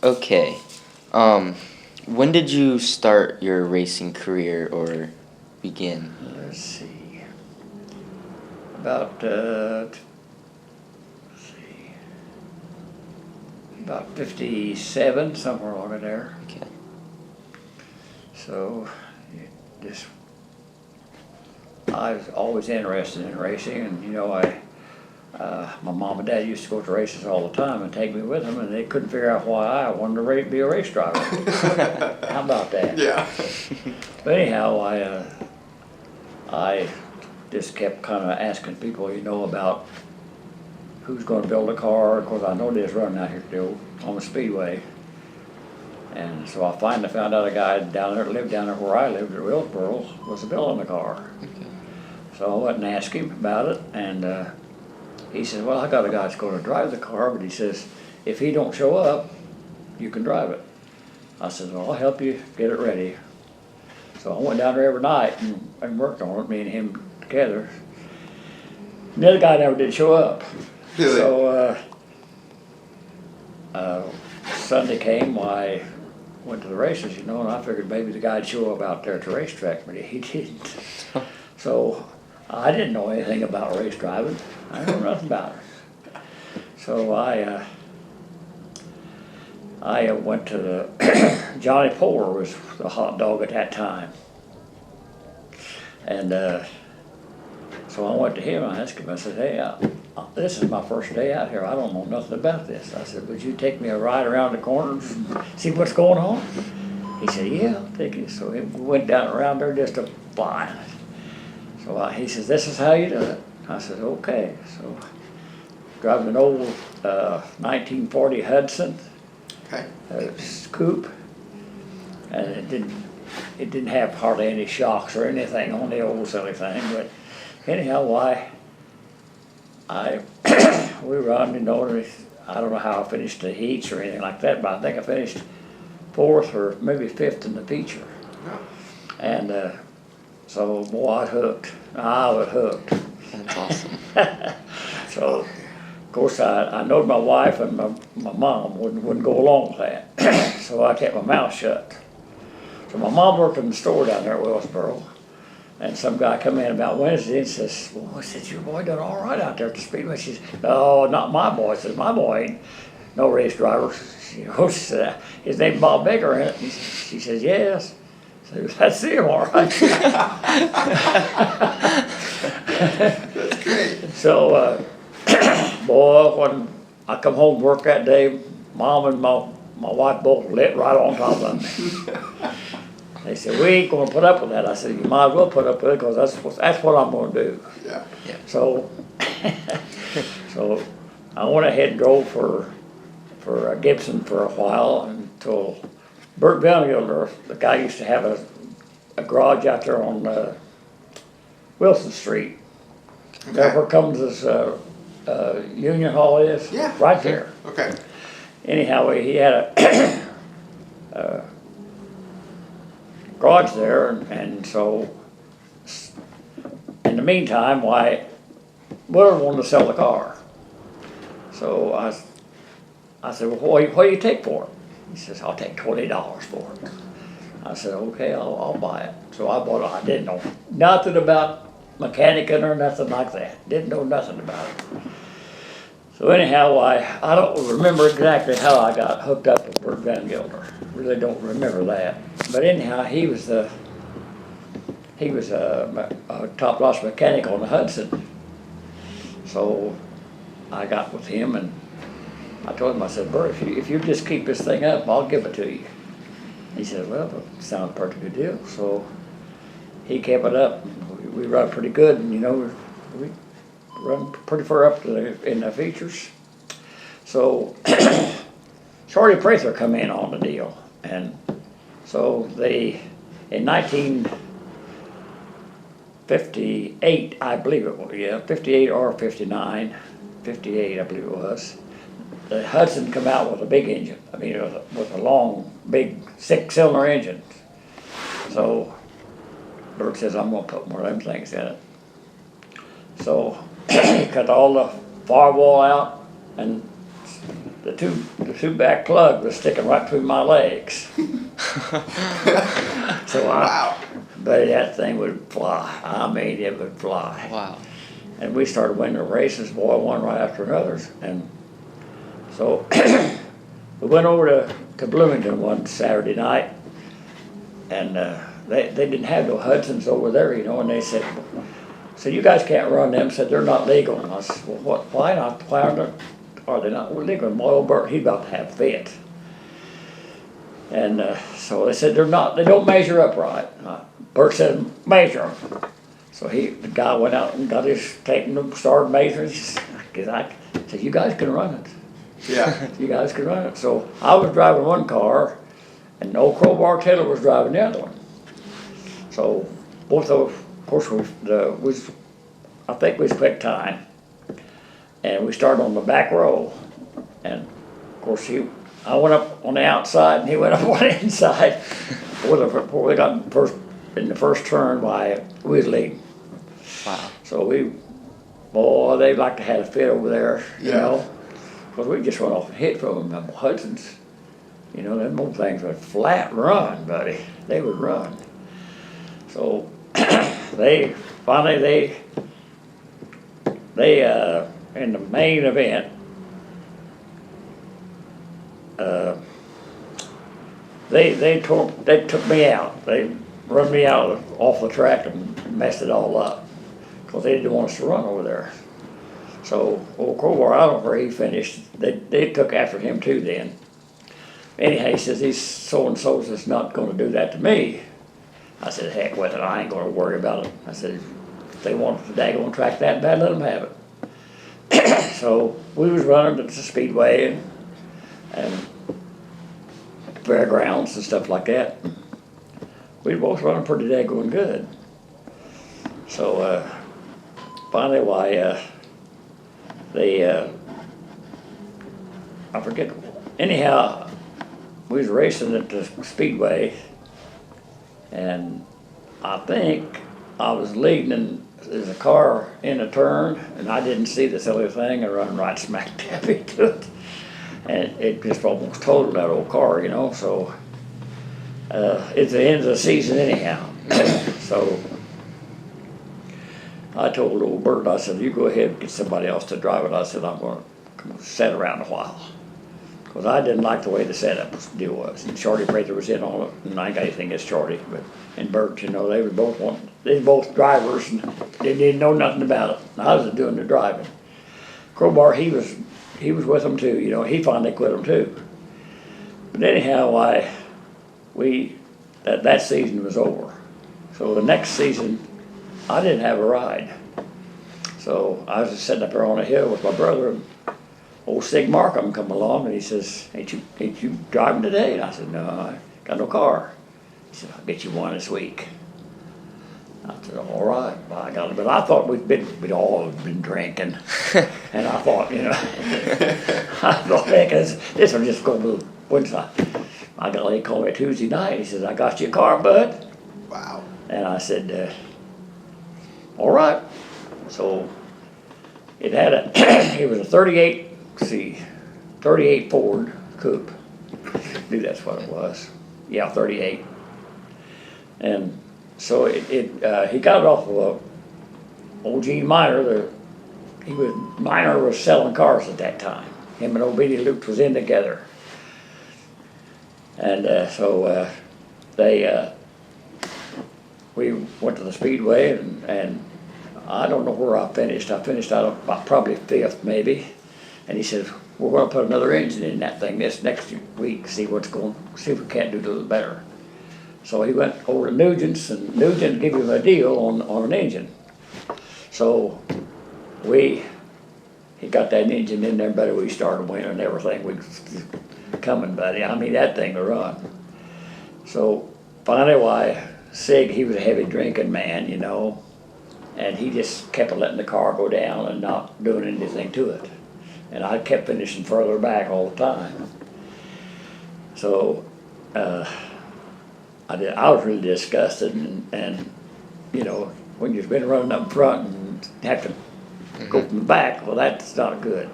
Okay. When did you start your racing career or begin? Let's see. About about 57, somewhere along in there. Okay. So, just I was always interested in racing, and my mom and dad used to go to races all the time and take me with them, and they couldn't figure out why I wanted to be a race driver. How about that? Yeah. But anyhow, I just kept kind of asking people, about who's going to build a car. Of course, I know there's running out here still on the Speedway. And so I finally found out a guy down there that lived down there where I lived at Wilkerson was building a car. Okay. So I went and asked him about it, and he said, well, I got a guy that's going to drive the car, but he says, if he don't show up, you can drive it. I said, well, I'll help you get it ready. So I went down there every night and worked on it, me and him together. And the other guy never did show up. Really? So Sunday came, I went to the races, and I figured maybe the guy'd show up out there at the racetrack, but he didn't. So I didn't know anything about race driving. I didn't know nothing about it. So I went to the Johnny Polar was the hot dog at that time, and so I went to him and I asked him. I said, "Hey, this is my first day out here. I don't know nothing about this." I said, "Would you take me a ride around the corners and see what's going on?" He said, "Yeah, I'll take you." So we went down around there just a flying. So he says, "This is how you do it." I said, "Okay." So driving an old 1940 Hudson. Okay. Coupe, and it didn't have hardly any shocks or anything on the old silly thing. But anyhow, we run. I don't know how I finished the heats or anything like that, but I think I finished 4th or maybe 5th in the feature. Oh. And so boy, I was hooked. That's awesome. So. Of course, I knowed my wife and my mom wouldn't go along with that, so I kept my mouth shut. So my mom worked in the store down there at Wellsboro, and some guy come in about Wednesday and says, "Well," I said, "your boy done all right out there at the Speedway." She says, "No, not my boy." I said, "My boy ain't no race driver." She said, "His name's Bob Baker, ain't it?" She says, "Yes." So that's him, all right. That's great. So. Boy, when I come home from work that day, Mom and my wife both lit right on top of me. They said, "We ain't gonna put up with that." I said, "You might as well put up with it, because that's what I'm gonna do." Yeah. So, so I went ahead and drove for Gibson for a while until Bert Van, the guy used to have a garage out there on Wilson Street. Okay. Where comes this Union Hall is? Yeah. Right there. Okay. Anyhow, he had a garage there, and so in the meantime, Willard wanted to sell the car. So I said, "Well, what do you take for it?" He says, "I'll take $20 for it." I said, "Okay, I'll buy it." So I bought it. I didn't know nothing about mechanicing or nothing like that. Didn't know nothing about it. So anyhow, I don't remember exactly how I got hooked up with Bert Van Gilder. Really don't remember that. But anyhow, he was a top-notch mechanic on the Hudson. So I got with him and I told him, I said, "Bert, if you just keep this thing up, I'll give it to you." He said, "Well, that sounds a pretty good deal." So he kept it up. We run pretty good, and we run pretty far up in the features. So Shorty Prather come in on the deal, and so in 1958, I believe it was, 58 or 59, 58 I believe it was, the Hudson come out with a big engine. I mean, with a long, big 6-cylinder engine. So Bert says, "I'm going to put more of them things in it." So he cut all the firewall out and the two back plugs was sticking right between my legs. So Wow. but that thing would fly. I mean, it would fly. Wow. And we started winning the races, boy, one right after another. And so we went over to Bloomington one Saturday night, and they didn't have no Hudsons over there, you know, and they said, you guys can't run them, said they're not legal. And I said, well, what, why not? Why are they not legal? And my old Bert, he's about to have a fit. And so they said they don't measure up right. Bert said, measure them. So the guy went out and got his tape and started measuring. I said, you guys can run it. Yeah. You guys can run it. So I was driving one car, and old Crowbar Taylor was driving the other one. So both of course, I think we split time, and we started on the back row, and of course I went up on the outside, and he went up on the inside. Before we got in the first turn, we was leading. Wow. So they like to have a fit over there, you know, because we just run off and hit from them Hudsons. You know, them old things would flat run, buddy. They would run. So they in the main event, they took me out. They run me out off the track and messed it all up because they didn't want us to run over there. So old Crowbar, I don't know where he finished. They took after him too then. Anyhow, he says, these so-and-so's is not going to do that to me. I said, heck with it, I ain't going to worry about it. I said, if they want the daggone track that bad, let them have it. So we was running at the Speedway and Fairgrounds and stuff like that. We were both running pretty daggone good. So finally, I forget, anyhow, we was racing at the Speedway, and I think I was leading, and there's a car in a turn, and I didn't see this other thing, and run right smack dab into it. And it just almost totaled that old car, you know, so it's the end of the season anyhow. So I told old Bert, I said, you go ahead and get somebody else to drive it. I said, I'm going to sit around a while. Because I didn't like the way the setup deal was. And Shorty Prather was in on it, and I ain't got anything against Shorty, and Bert, you know, they were both drivers, and they didn't know nothing about it. And I was doing the driving. Crowbar, he was with them too, you know, he finally quit them too. But anyhow, that season was over. So the next season, I didn't have a ride. So I was just sitting up there on a hill with my brother, and old Sig Markham come along, and he says, ain't you driving today? And I said, no, I got no car. He said, I'll get you one this week. I said, all right, I got it. But I thought we'd all been drinking. And I thought, you know, I thought, heck, this will just go to Wednesday. I got a lady call me Tuesday night. He says, I got you a car, bud. Wow. And I said, all right. So it had it was a 38 Ford coupe. I knew that's what it was. Yeah, 38. And so he got it off of old Gene Miner. Miner was selling cars at that time. Him and old Beatty Luke was in together. And so we went to the Speedway, and I don't know where I finished. I finished out about probably 5th maybe. And he said, we're going to put another engine in that thing this next week, see if we can't do a little better. So he went over to Nugent's, and Nugent gave him a deal on an engine. So he got that engine in there, buddy. We started winning and everything. We was coming, buddy. I mean, that thing to run. So finally, Sig, he was a heavy drinking man, you know, and he just kept letting the car go down and not doing anything to it. And I kept finishing further back all the time. So I was really disgusted, and you know, when you've been running up front and have to go from the back, well, that's not good.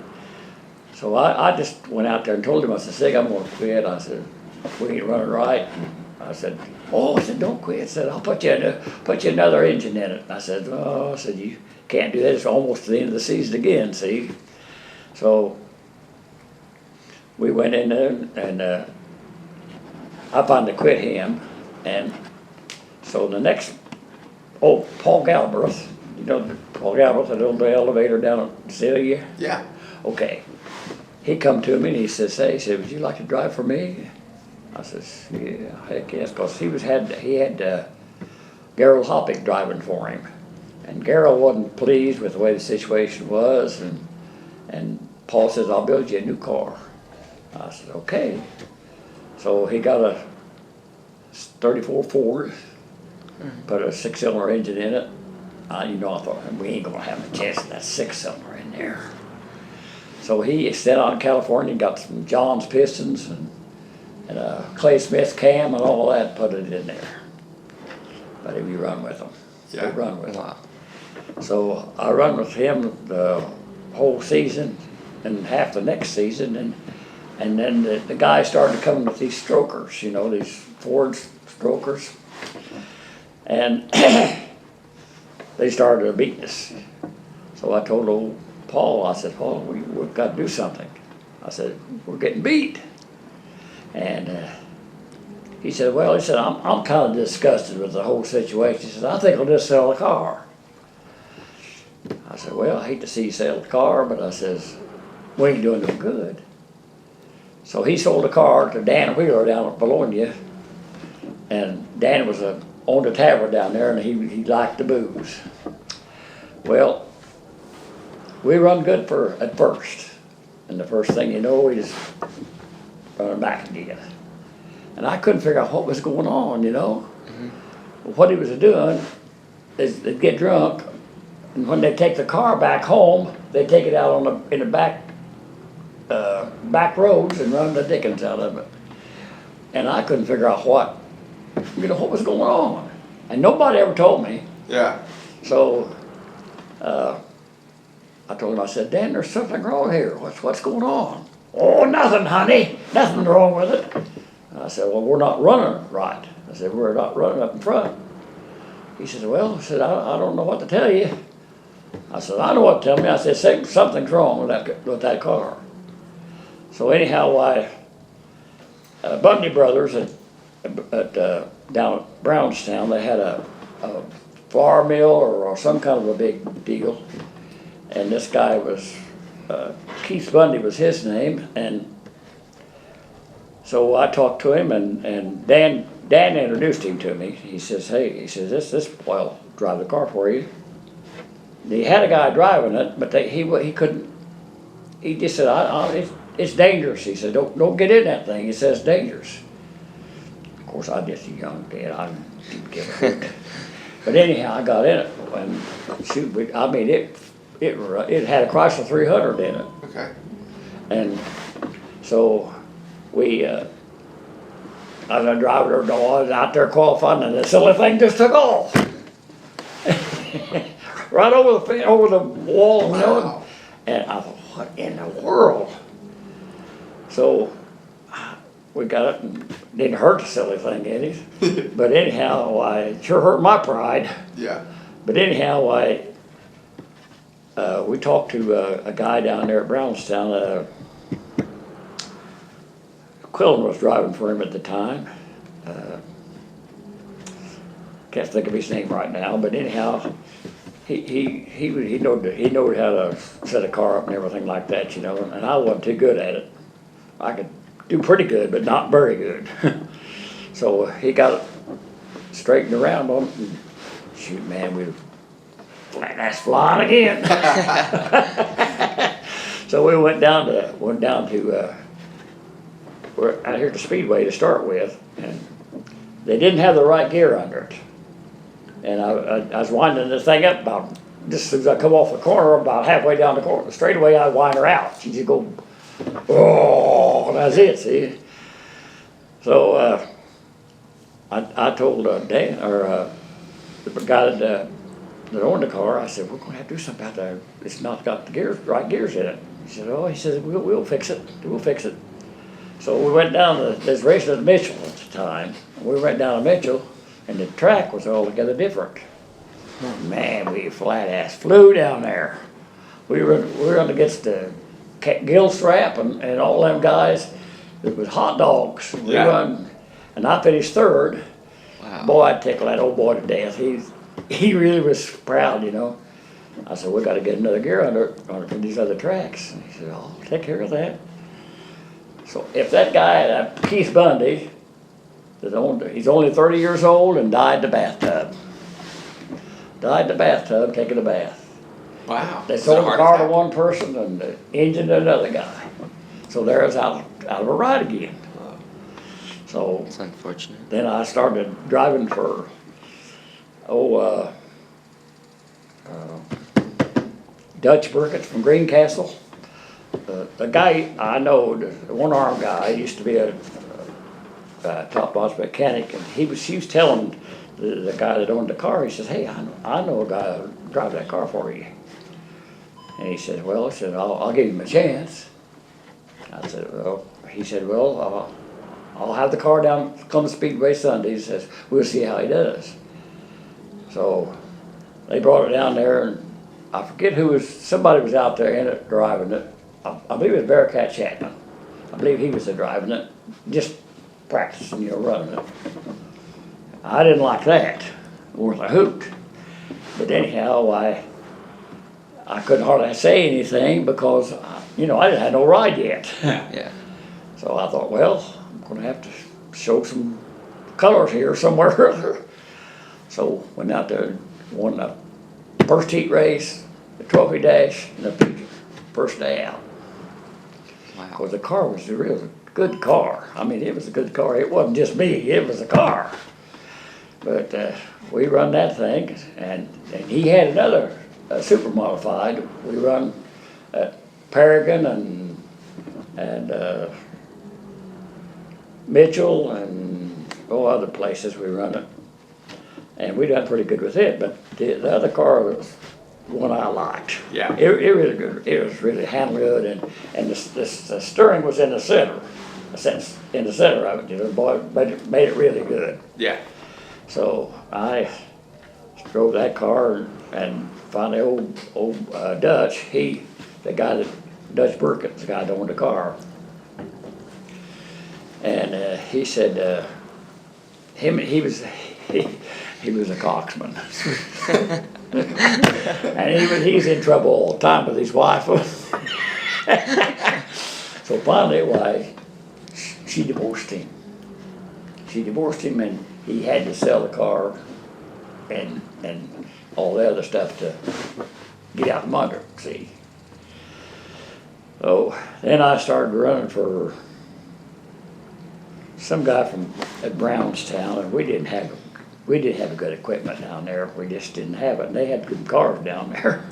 So I just went out there and told him, I said, Sig, I'm gonna quit. I said, we ain't running right. I said, oh, I said, don't quit. I said, I'll put you another engine in it. I said, oh, I said, you can't do that. It's almost the end of the season again, see? So we went in there and I finally quit him. And so the next, Paul Galbraith, you know, Paul Galbraith, that old elevator down at Celia? Yeah. Okay. He come to me and he says, hey, he said, would you like to drive for me? I says, yeah, heck yes, because he had Gerald Hoppick driving for him. And Gerald wasn't pleased with the way the situation was, and Paul says, I'll build you a new car. I said, okay. So he got a 34 Ford, put a 6-cylinder engine in it. You know, I thought, we ain't gonna have a chance of that 6-cylinder in there. So he set out in California and got some John's pistons and a Clay Smith cam and all that, put it in there. But we run with them. Yeah. We run with them. Wow. So I run with him the whole season and half the next season, and then the guys started coming with these strokers, you know, these Ford strokers, and they started beating us. So I told old Paul, I said, Paul, we've got to do something. I said, we're getting beat. And he said, well, he said, I'm kind of disgusted with the whole situation. He said, I think I'll just sell the car. I said, well, I hate to see you sell the car, but I says, we ain't doing no good. So he sold the car to Dan Wheeler down at Bologna, and Dan was owned a tavern down there, and he liked the booze. Well, we run good at first, and the first thing you know, we just run back again. And I couldn't figure out what was going on, you know. What he was doing is they'd get drunk, and when they take the car back home, they take it out in the back roads and run the dickens out of it. And I couldn't figure out what was going on. And nobody ever told me. Yeah. So I told him, I said, Dan, there's something wrong here. What's going on? Oh, nothing, honey. Nothing wrong with it. I said, well, we're not running right. I said, we're not running up in front. He said, well, I don't know what to tell you. I said, I know what to tell me. I said, something's wrong with that car. So anyhow, Bundy Brothers down at Brownstown, they had a flour mill or some kind of a big deal. And this guy was, Keith Bundy was his name. And so I talked to him, and Dan introduced him to me. He says, hey, he says, this boy will drive the car for you. And he had a guy driving it, but he couldn't, he just said, it's dangerous. He said, don't get in that thing. He says it's dangerous. Of course, I'm just a young kid. I didn't give a hoot. But anyhow, I got in it, and shoot, it had a Chrysler 300 in it. Okay. And so I was driving her, I was out there qualifying, and the silly thing just took off. Right over the wall, you know. Wow. And I thought, what in the world? So we got it, and didn't hurt the silly thing any. But anyhow, it sure hurt my pride. Yeah. But anyhow, we talked to a guy down there at Brownstown. Quillen was driving for him at the time. Can't think of his name right now, but anyhow, he knowed how to set a car up and everything like that, you know. And I wasn't too good at it. I could do pretty good, but not very good. So he got it straightened around on it, and shoot, man, that's flying again. So we went down to we're out here at the Speedway to start with, and they didn't have the right gear under it. And I was winding the thing up about, just as soon as I come off the corner, about halfway down the corner, straight away I wind her out. She just go, oh, that's it, see? So I told Dan, or the guy that owned the car, I said, we're going to have to do something about that. It's not got the right gears in it. He said, oh, he said, we'll fix it, we'll fix it. So we went down to, there's racing at Mitchell at the time. We went down to Mitchell, and the track was altogether different. Man, we flat ass flew down there. We were up against the Gilstrap and all them guys. It was hot dogs. We run, and I finished third. Wow. Boy, I'd tickle that old boy to death. He really was proud, you know. I said, we got to get another gear under for these other tracks. And he said, I'll take care of that. So if that guy, Keith Bundy, he's only 30 years old and died in the bathtub. Died in the bathtub taking a bath. Wow. They sold the car to one person and the engine to another guy. So there I was out of a ride again. So It's unfortunate. then I started driving for, Dutch Burkett from Greencastle. The guy I know, the one-armed guy, used to be a top-notch mechanic, and he was telling the guy that owned the car, he says, hey, I know a guy who'll drive that car for you. And he said, well, I'll give him a chance. I said, well, he said, well, I'll have the car down, come to Speedway Sunday. He says, we'll see how he does. So they brought it down there, and I forget somebody was out there in it driving it. I believe it was Bearcat Chapman. I believe he was driving it, just practicing, running it. I didn't like that, worth a hoot. But anyhow, I couldn't hardly say anything because, I didn't have no ride yet. Yeah. So I thought, well, I'm going to have to show some colors here somewhere or other. So went out there, won the first heat race, the trophy dash, and the feature, first day out. Wow. Because the car was a real good car. I mean, it was a good car. It wasn't just me, it was a car. But we run that thing, and he had another super modified. We run at Paragon and Mitchell and other places we run it. And we done pretty good with it, but the other car was one I liked. Yeah. It really good. It was really handled good, and the steering was in the center. In the center of it, boy, made it really good. Yeah. So I drove that car and finally old Dutch, the guy that, Dutch Burkett, the guy that owned the car. And he said, he was a coxman. And he's in trouble all the time with his wife. So finally, she divorced him. She divorced him, and he had to sell the car and all the other stuff to get out from under, see. So then I started running for some guy at Brownstown, and we didn't have good equipment down there. We just didn't have it. And they had good cars down there,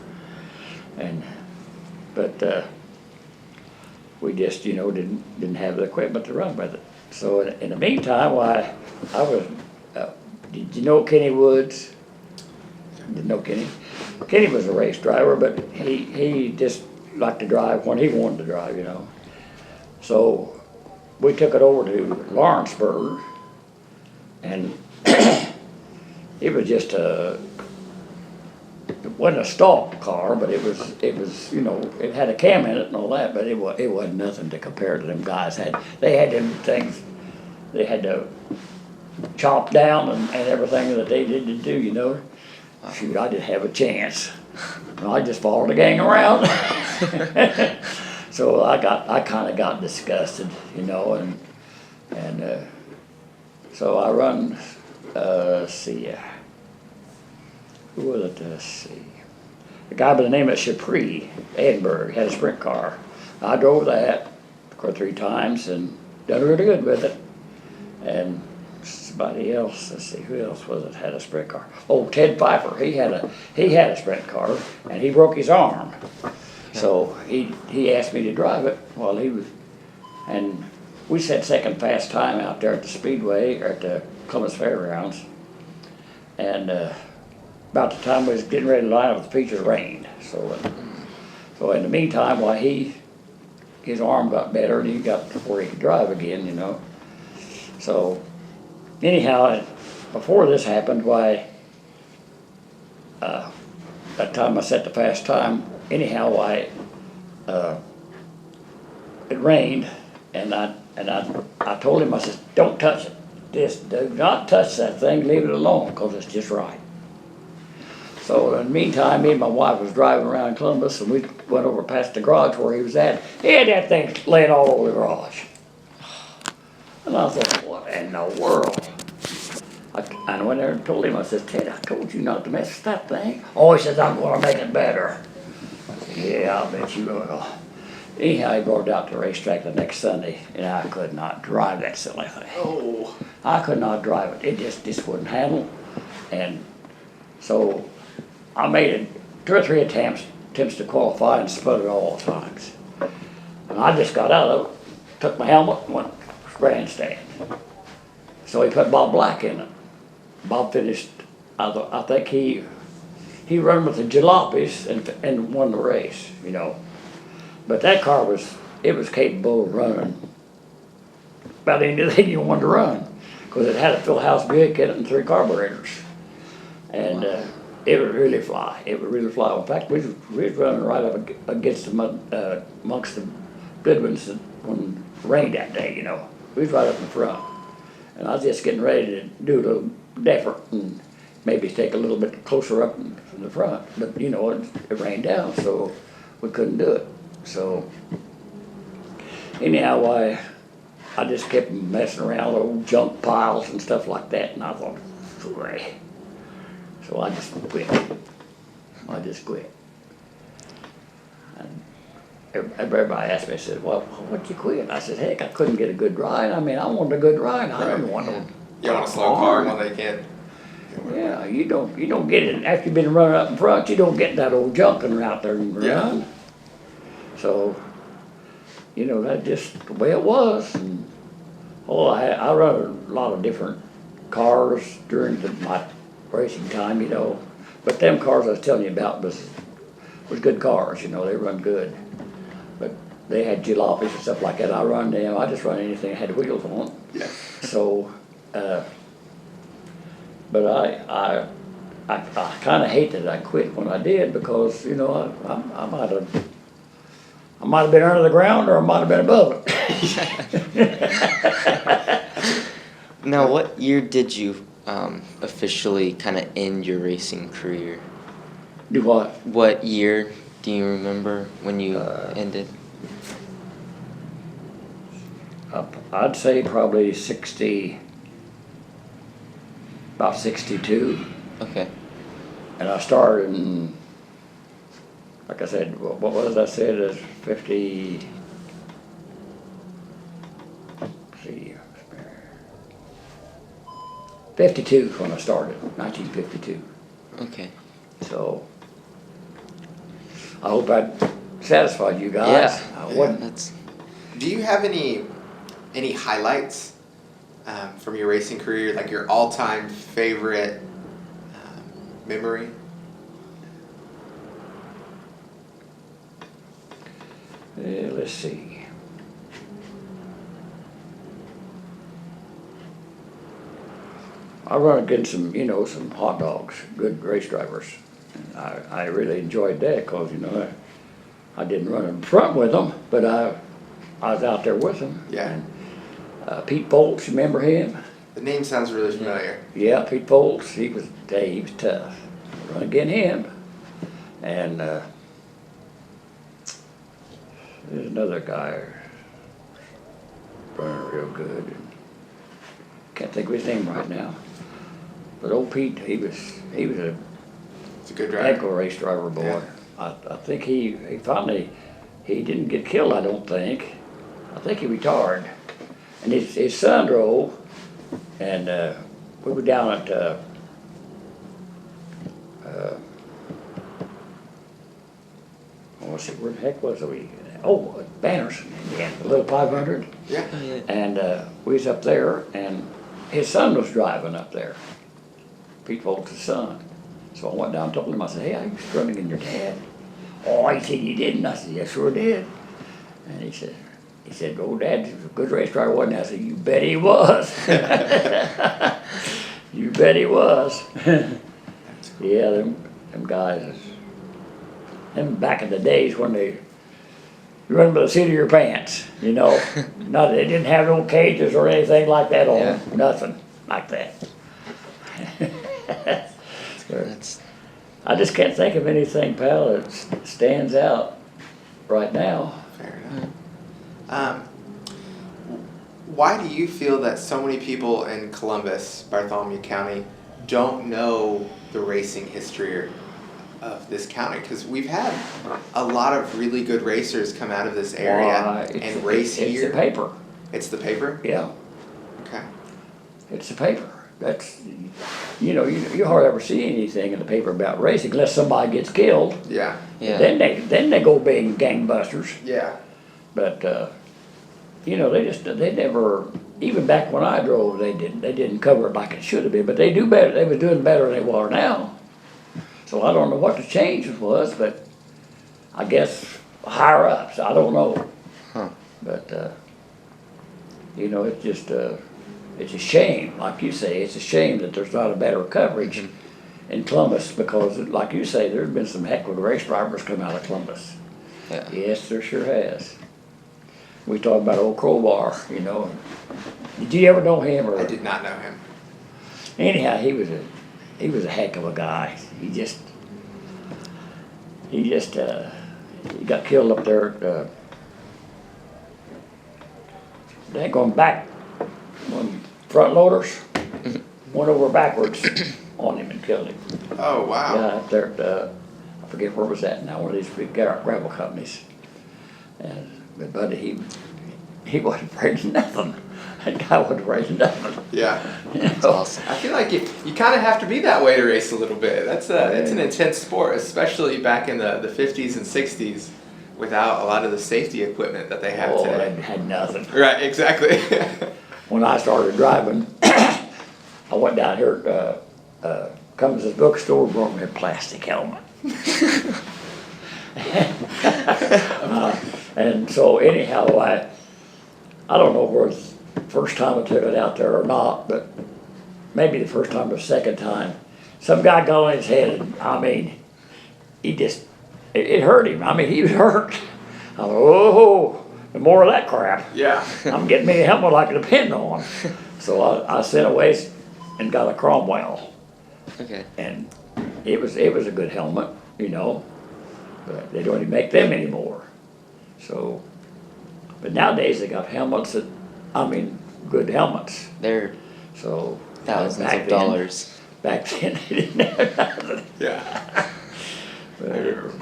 but we just didn't have the equipment to run with it. So in the meantime, I was. Did you know Kenny Woods? Didn't know Kenny. Kenny was a race driver, but he just liked to drive when he wanted to drive, So we took it over to Lawrenceburg, and it was just it wasn't a stock car, but it was it had a cam in it and all that, but it wasn't nothing to compare to them guys they had them things they had to chop down and everything that they did to do, Shoot, I didn't have a chance. I just followed the gang around. So I kind of got disgusted, and so I run, who was it, a guy by the name of Chapree, Edinburgh, had a sprint car. I drove that for 3 times and done really good with it. And somebody else, let's see, who else was it, had a sprint car? Oh, Ted Pfeiffer, he had a sprint car, and he broke his arm. So he asked me to drive it while he was, and we set second fast time out there at the Speedway, or at the Columbus Fairgrounds. And about the time we was getting ready to line up with the feature, rained. So in the meantime, while he his arm got better and he got to where he could drive again, you know. So anyhow, before this happened, why, that time I set the fast time, anyhow, why, it rained, and I told him, I said, don't touch it. Just do not touch that thing, leave it alone, because it's just right. So in the meantime, me and my wife was driving around Columbus, and we went over past the garage where he was at. He had that thing laying all over the garage. And I thought, what in the world? I went there and told him, I said, Ted, I told you not to mess with that thing. Oh, he says, I'm going to make it better. I said, yeah, I bet you will. Anyhow, he brought it out to the racetrack the next Sunday, and I could not drive that silly thing. Oh. I could not drive it. It just wouldn't handle. And so I made it 2 or 3 attempts to qualify and sputtered all the times. And I just got out of it, took my helmet, and went grandstand. So he put Bob Black in it. Bob finished, I think he ran with the jalopies and won the race, you know. But that car was capable of running about anything you wanted to run, because it had a full house Buick in it and 3 carburetors. And it would really fly. It would really fly. In fact, we was running right up against amongst the good ones when it rained that day, you know. We was right up in front. And I was just getting ready to do a little effort and maybe take a little bit closer up from the front. But, you know, it rained down, so we couldn't do it. So anyhow, I just kept messing around with old junk piles and stuff like that, and I thought, hooray. So I just quit. And everybody asked me, I said, well, what'd you quit? I said, heck, I couldn't get a good ride. I mean, I wanted a good ride. I didn't want no. You want a slow car when they can't. Yeah, you don't get it after you've been running up in front. You don't get that old junk and out there and run. Yeah. So, you know, that's just the way it was. And, I run a lot of different cars during my racing time, you know. But them cars I was telling you about was good cars, you know. They run good. But they had jalopies and stuff like that. I run them. I just run anything that had wheels on. Yeah. So, but I kind of hate that I quit when I did, because, you know, I might have been under the ground, or I might have been above it. Now, what year did you officially kind of end your racing career? Do what? What year do you remember when you ended? I'd say probably about 62. Okay. And I started in, like I said, what was I said is 50, let's see, 52 when I started, 1952. Okay. So I hope I satisfied you guys. Yeah. I wasn't. That's. Do you have any highlights from your racing career, like your all-time favorite memory? Let's see. I run against some hot dogs, good race drivers. And I really enjoyed that, because, you know, I didn't run in front with them, but I was out there with them. Yeah. And, Pete Foltz, you remember him? The name sounds really familiar. Yeah, Pete Foltz, he was tough. I run against him. And there's another guy running real good. Can't think of his name right now. But old Pete, he was a It's a good heck of driver. a race driver, boy. Yeah. I think he finally, he didn't get killed, I don't think. I think he retired. And his son drove, and we were down at let's see, where the heck was we? Oh, Banners, yeah, the little 500. Yeah. Oh, yeah. And we was up there, and his son was driving up there, Pete Folt's son. So I went down and told him, I said, hey, I was running in your dad. Oh, he said, you didn't? I said, yes, sure did. And he said, "Oh, Dad, he was a good race driver, wasn't he?" I said, "You bet he was." You bet he was. Yeah, them guys, them back in the days when they run by the seat of your pants, you know. Not they didn't have no cages or anything like that on them. Nothing like that. That's I just can't think of anything, pal, that stands out right now. Fair enough. Why do you feel that so many people in Columbus, Bartholomew County, don't know the racing history of this county? Because we've had a lot of really good racers come out of this area and race here. It's the paper. It's the paper? Yeah, Okay. it's the paper. That's, you know, you hardly ever see anything in the paper about racing unless somebody gets killed. Yeah. yeah. Then they go big gangbusters. Yeah. But you know, they never, even back when I drove, they didn't cover it like it should have been. But they do better. They were doing better than they are now. So I don't know what the change was, but I guess higher ups. I don't know. Huh. But you know, it's just it's a shame, like you say. It's a shame that there's not a better coverage in Columbus because, like you say, there's been some heck of race drivers come out of Columbus. Yeah. Yes, there sure has. We talked about old Crowbar, you know. Did you ever know him? Or I did not know him. anyhow, he was a heck of a guy. He got killed up there. They going back when front loaders went over backwards on him and killed him. Oh, wow. Yeah, up there at, I forget where it was at now, one of these big gravel companies. And but buddy, he wasn't afraid of nothing. That guy wasn't afraid of nothing. Yeah. You That's know? awesome. I feel like you kind of have to be that way to race a little bit. It's an intense sport, especially back in the 50s and 60s without a lot of the safety equipment that they have Oh, today. they had nothing. Right, exactly. When I started driving, I went down here at Cummins' bookstore, brought me a plastic helmet. And so anyhow, I don't know where the first time I took it out there or not, but maybe the first time or the second time, some guy got on his head, and I mean, it hurt him. I mean, he was hurt. I thought, oh, and more of that crap. Yeah. I'm getting me a helmet I can depend on. So I sent away and got a Cromwell, Okay. and it was a good helmet, you know, but they don't even make them anymore. So, but nowadays they got helmets that, I mean, good helmets. They're So thousands back of then- dollars. Back then they didn't have nothing. Yeah. But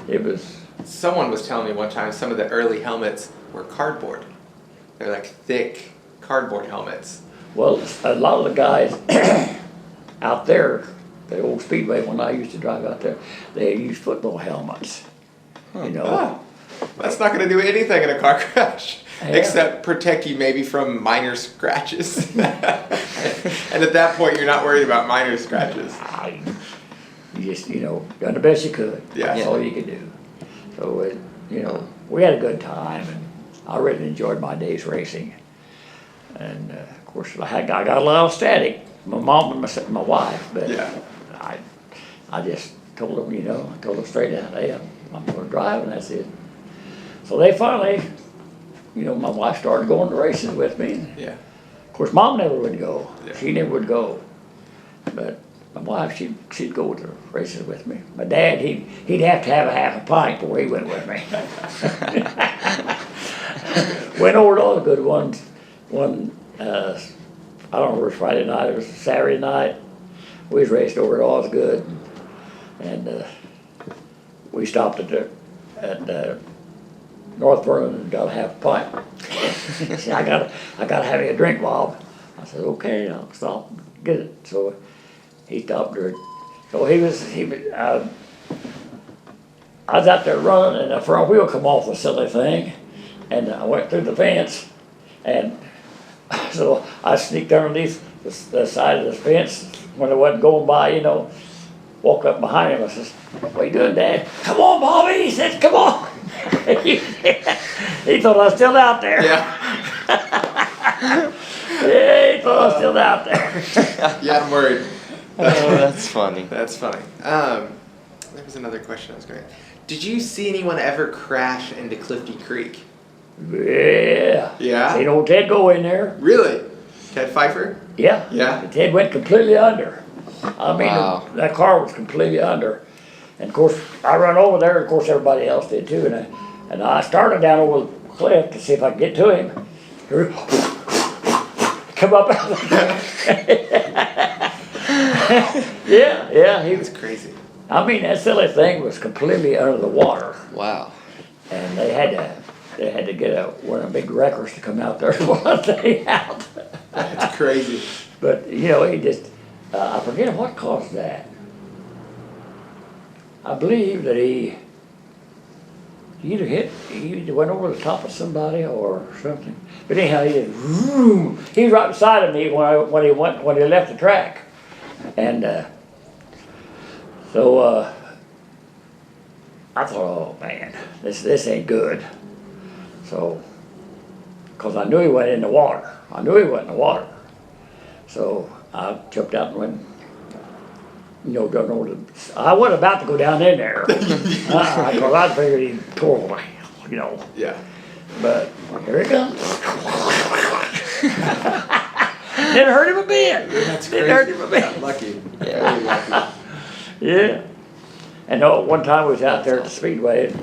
it was. Someone was telling me one time some of the early helmets were cardboard. They're like thick cardboard helmets. Well, a lot of the guys out there, the old Speedway, when I used to drive out there, they used football helmets. You know, Oh, that's not going to do anything in a car crash, Yeah. except protect you maybe from minor scratches. And at that point, you're not worried about minor scratches. you just, you know, done the best you could. Yeah. That's all you could do. So, you know, we had a good time, and I really enjoyed my days racing. And of course, I got a little static, my mom and my wife, but Yeah. I just told them, you know, I told them straight out, hey, I'm going to drive, and that's it. So they finally, you know, my wife started going to races with me. Yeah. Of course, Mom never would go. Yeah. She never would go. But my wife, she'd go to races with me. My dad, he'd have to have a half a pint before he went with me. Went over to all the good ones. One, I don't know, it was Friday night, it was Saturday night. We was raced over at Osgood, and we stopped at North Vernon and got a half a pint. He said, I gotta have you a drink, Bob. I said, okay, I'll stop and get it. So he stopped there. So he was I was out there running, and the front wheel come off the silly thing, and I went through the fence, and so I sneaked underneath the side of the fence when it wasn't going by, you know, walked up behind him. I says, what are you doing, Dad? Come on, Bobby, he says, come on. He thought I was still out there. Yeah. Yeah, he thought I was still out there. Yeah, I'm worried. Oh, that's funny. That's funny. There was another question I was going to. Did you see anyone ever crash into Clifty Creek? Yeah. Yeah? Seen old Ted go in there. Really? Ted Pfeiffer? Yeah. Yeah. Ted went completely under. I mean, Wow. that car was completely under. And of course, I run over there, and of course everybody else did too. And I started down over the cliff to see if I could get to him. Come up out of yeah, he That's was. crazy. I mean, that silly thing was completely under the water. Wow. And they had to get one of the big wreckers to come out there to pull that thing out. That's crazy. But, he just, I forget what caused that. I believe that he either went over the top of somebody or something. But anyhow, he was right beside of me when he left the track. And so I thought, oh man, this ain't good. So, because I knew he went in the water. So I jumped out and went, I wasn't about to go down in there. Because I figured he'd tore away, Yeah. But here he comes. Didn't hurt him a bit. That's crazy. Didn't hurt him a bit. Yeah, lucky. Yeah. Very lucky. Yeah. And one time we was out there at the Speedway,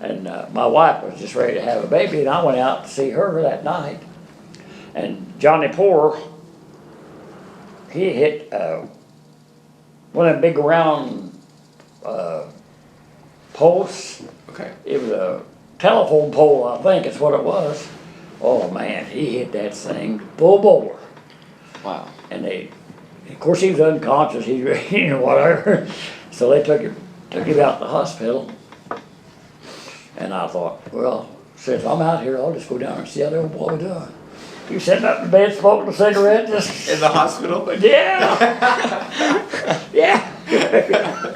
and my wife was just ready to have a baby, and I went out to see her that night. And Johnny Poor, he hit one of them big round posts. Okay. It was a telephone pole, I think is what it was. Oh man, he hit that thing full bore. Wow. And of course he was unconscious, whatever. So they took him out to the hospital. And I thought, well, since I'm out here, I'll just go down and see how the old boy doing. He was sitting up in bed smoking a cigarette, just In the hospital? yeah, yeah,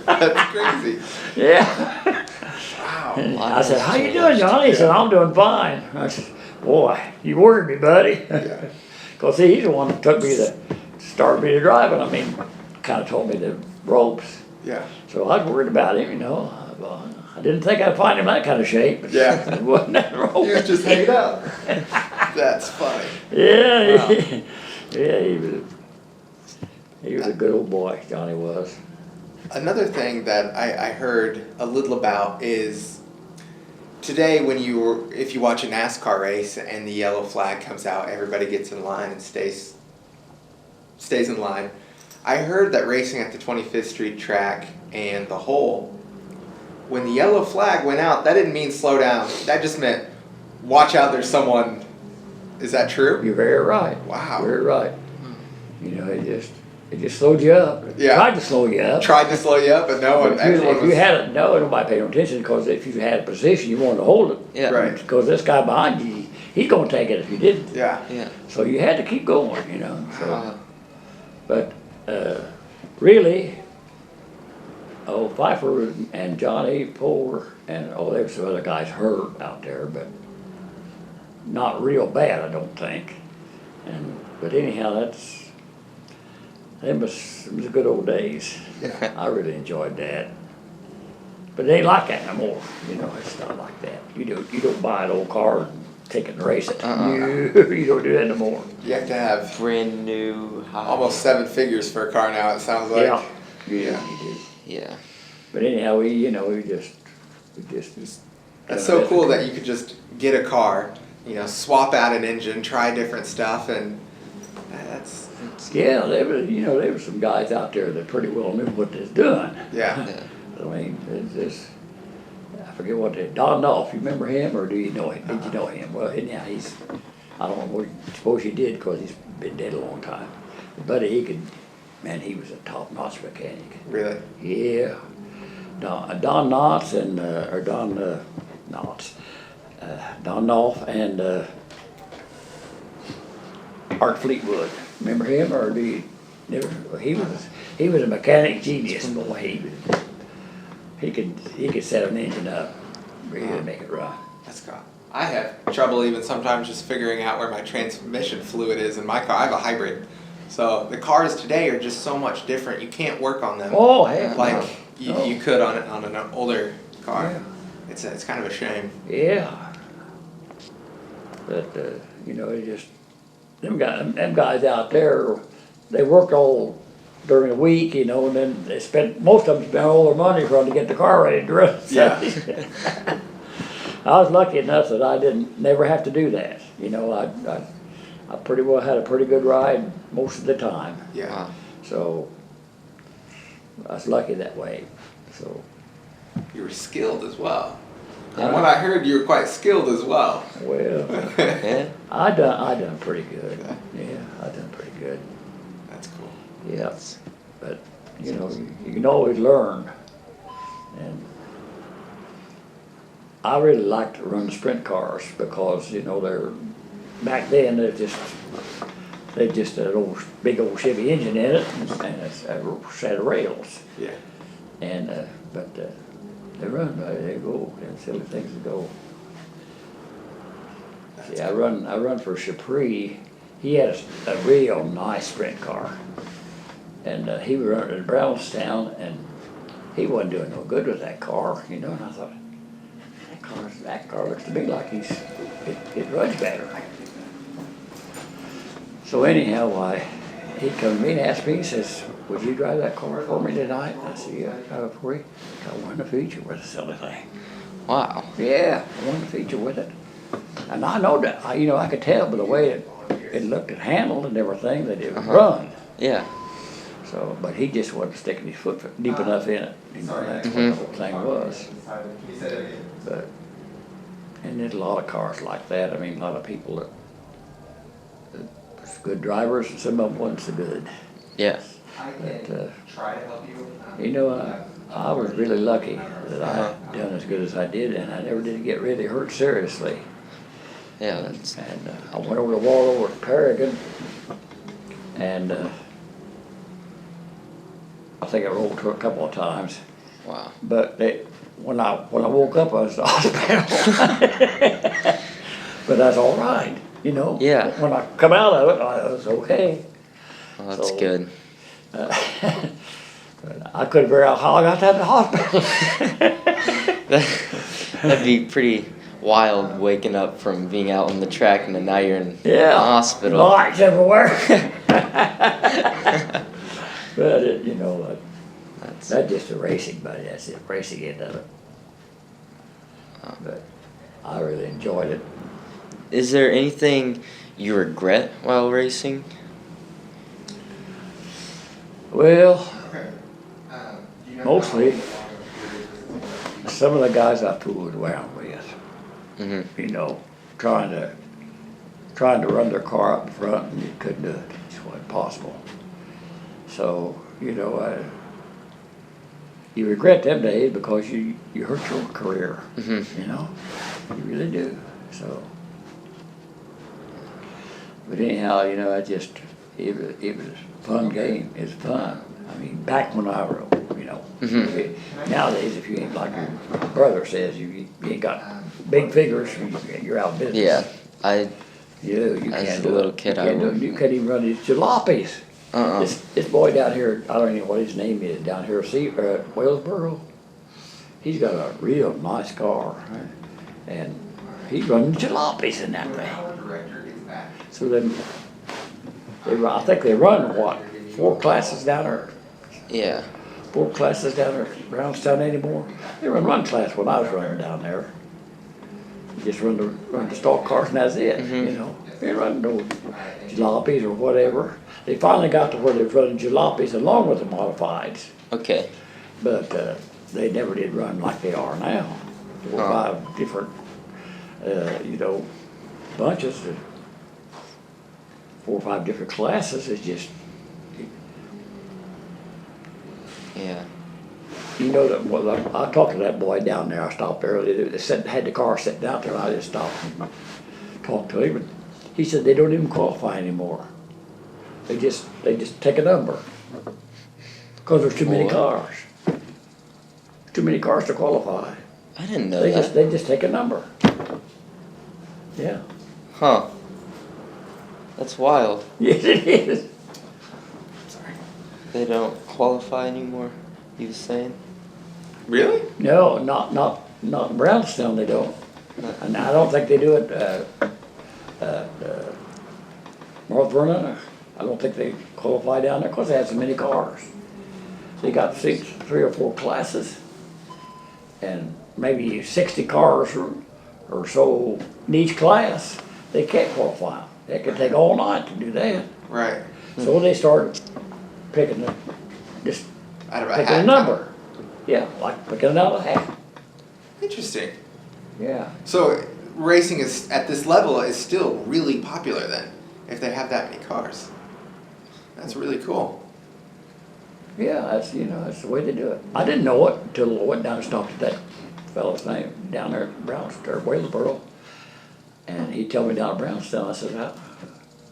That's crazy. yeah. Wow. And I said, how you doing, Johnny? He said, I'm doing fine. I said, boy, you worried me, buddy. Yeah. Because he's the one that started me to driving. I mean, kind of told me the ropes. Yeah. So I was worried about him, I didn't think I'd find him in that kind of shape. But Yeah. it wasn't that rope. He was just hanging out. That's funny. Yeah, Wow. yeah, he was a good old boy, Johnny was. Another thing that I heard a little about is today if you watch a NASCAR race and the yellow flag comes out, everybody gets in line and stays in line. I heard that racing at the 25th Street track and the hole, when the yellow flag went out, that didn't mean slow down. That just meant watch out, there's someone. Is that true? You're very right. Wow. Very right. It just slowed you up. Yeah. Tried to slow you up. Tried to slow you up, but no one. If you had it, nobody paid no attention, because if you had a position, you wanted to hold it. Yeah. Right. Because this guy behind you, he's gonna take it if you didn't. Yeah. Yeah. So you had to keep going, So, Wow. but really, Pfeiffer and Johnny Poor and there were some other guys hurt out there, but not real bad, I don't think. But anyhow, it was good old days. Yeah. I really enjoyed that. But it ain't like that no more. It's not like that. You don't buy an old car and take it and race it. You don't do that no more. You have to have Brand new. High. almost 7 figures for a car now. It sounds like. Yeah, Yeah. you do. Yeah. But anyhow, we just. That's so cool that you could just get a car, swap out an engine, try different stuff, and that's Yeah, there were some guys out there that pretty well knew what they was doing. yeah. Yeah. I mean, I forget what Don Knopf, you remember him, or do you know him? Did you know him? Well, anyhow, I don't know what, suppose you did, because he's been dead a long time. But he was a top-notch mechanic. Really. Yeah. Don Knotts and, or Don Knotts, Don Knopf and Art Fleetwood. Remember him, or do you never? He was a mechanic genius, boy. He could set an engine up. really make it run. That's cool. I have trouble even sometimes just figuring out where my transmission fluid is in my car. I have a hybrid. So the cars today are just so much different. You can't work on them Oh, heck like no. you could on an older car. Yeah. It's kind of a shame. Yeah. But, you know, it just, them guys out there, they work all during the week, you know, and then they spent, most of them spent all their money trying to get the car ready to run. Yeah. I was lucky enough that I never have to do that. You know, I pretty well had a pretty good ride most of the time. Yeah. Wow. So I was lucky that way. So You were skilled as well. From what I heard, you were quite skilled as well. well, Yeah. I done pretty good. Yeah, I done pretty good. That's cool. Yeah, but you know, you can always learn. And I really like to run the sprint cars because, you know, back then they just had an big old Chevy engine in it and a set of rails. Yeah. And but they run, they go, they're silly things to go. Yeah, I run for Chapree. He had a real nice sprint car, and he was running to Brownstown, and he wasn't doing no good with that car, you know. And I thought, that car looks to me like it runs better. So anyhow, he come to me and asked me. He says, "Would you drive that car for me tonight?" And I said, "Yeah, I'll drive it for you." I won the feature with the silly thing. Wow. Yeah, I won the feature with it. And I know that, I could tell by the way it looked and handled and everything that it would run. Yeah. So, but he just wasn't sticking his foot deep enough in it. You know, that's what the whole thing was. But, and there's a lot of cars like that. I mean, a lot of people that was good drivers, and some of them wasn't so good. Yeah. But, Try to help you. you know, I was really lucky that I done as good as I did, and I never did get really hurt seriously. Yeah. That's. And I went over the wall over at Paragon, and I think I rolled to a couple of times. Wow. But when I woke up, I was in the hospital. But that's all right, you know. Yeah. When I come out of it, I was okay. Well, that's So, good. But I couldn't figure out how I got to the hospital. That'd be pretty wild waking up from being out on the track and then now you're in Yeah. the hospital. Lights everywhere. But you know, that's just the racing, buddy. That's the racing end of it. But I really enjoyed it. Is there anything you regret while racing? Well, mostly some of the guys I fooled around with. Mm-hmm. You know, trying to run their car up in front, and you couldn't do it. It just wasn't possible. So, you know, you regret them days because you hurt your career. Mm-hmm. You know, you really do. So, but anyhow, you know, it was a fun game. It was fun. I mean, back when I rode, you know. Mm-hmm. Nowadays, if you ain't like your brother says, you ain't got big figures, you're out of business. Yeah, You as can't a do little it. kid, You I can't do would. it. You can't even run these jalopies. This boy down here, I don't even know what his name is, down here at Wellsboro. He's got a real nice car, and he's running jalopies in that thing. So then, I think they run, what, 4 classes down there? Yeah. 4 classes down there at Brownstown anymore? They run one class when I was running down there. You just run the stock cars and that's it, you know. They run no jalopies or whatever. They finally got to where they was running jalopies along with the modifieds. Okay. But they never did run like they are now. 4 or 5 different, you know, bunches. 4 or 5 different classes. It's just, Yeah. you know, that. Well, I talked to that boy down there. I stopped early. They had the car sitting out there. And I just stopped and talked to him. And he said they don't even qualify anymore. They just take a number because there's too many cars. Too many cars to qualify. I didn't know that. They just take a number. Yeah. Huh. That's wild. Yes, it is. Sorry. They don't qualify anymore, you was saying? Really? No, not in Brownstown, they don't. And I don't think they do it, North Vernon. I don't think they qualify down there, because they have so many cars. They got 3 or 4 classes, and maybe 60 cars or so in each class. They can't qualify them. It could take all night to do that. Right. So they started picking just Out of a picking a hat. number. Yeah, like picking it out of a hat. Interesting. Yeah. So racing is at this level is still really popular then, if they have that many cars. That's really cool. Yeah, that's the way they do it. I didn't know it until I went down and stopped at that fellow's name down there at Brownstown, Walesboro. And he told me down at Brownstown, I said,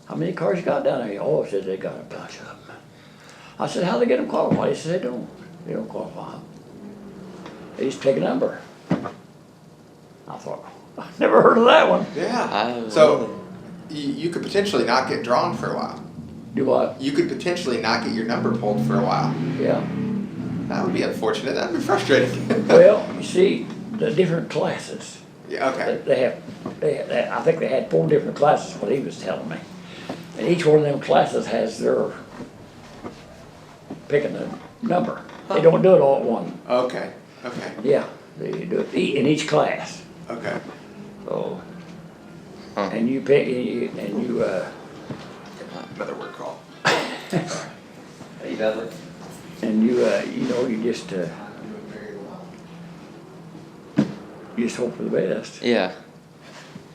how many cars you got down there? Oh, he said, they got a bunch of them. I said, how do they get them qualified? He said, they don't qualify them. They just take a number. I thought, I've never heard of that one. Yeah. So you could potentially not get drawn for a while. Do what? You could potentially not get your number pulled for a while. Yeah. That would be unfortunate. That would be frustrating. Well, you see, the different classes. Yeah, okay. They I think they had 4 different classes, what he was telling me. And each one of them classes has their picking the number. They don't do it all at one. Okay. Okay. Yeah, they do it in each class. Okay. So, Huh. and you pick, and you, Another word call. You got it? and you, you just hope for the best. Yeah.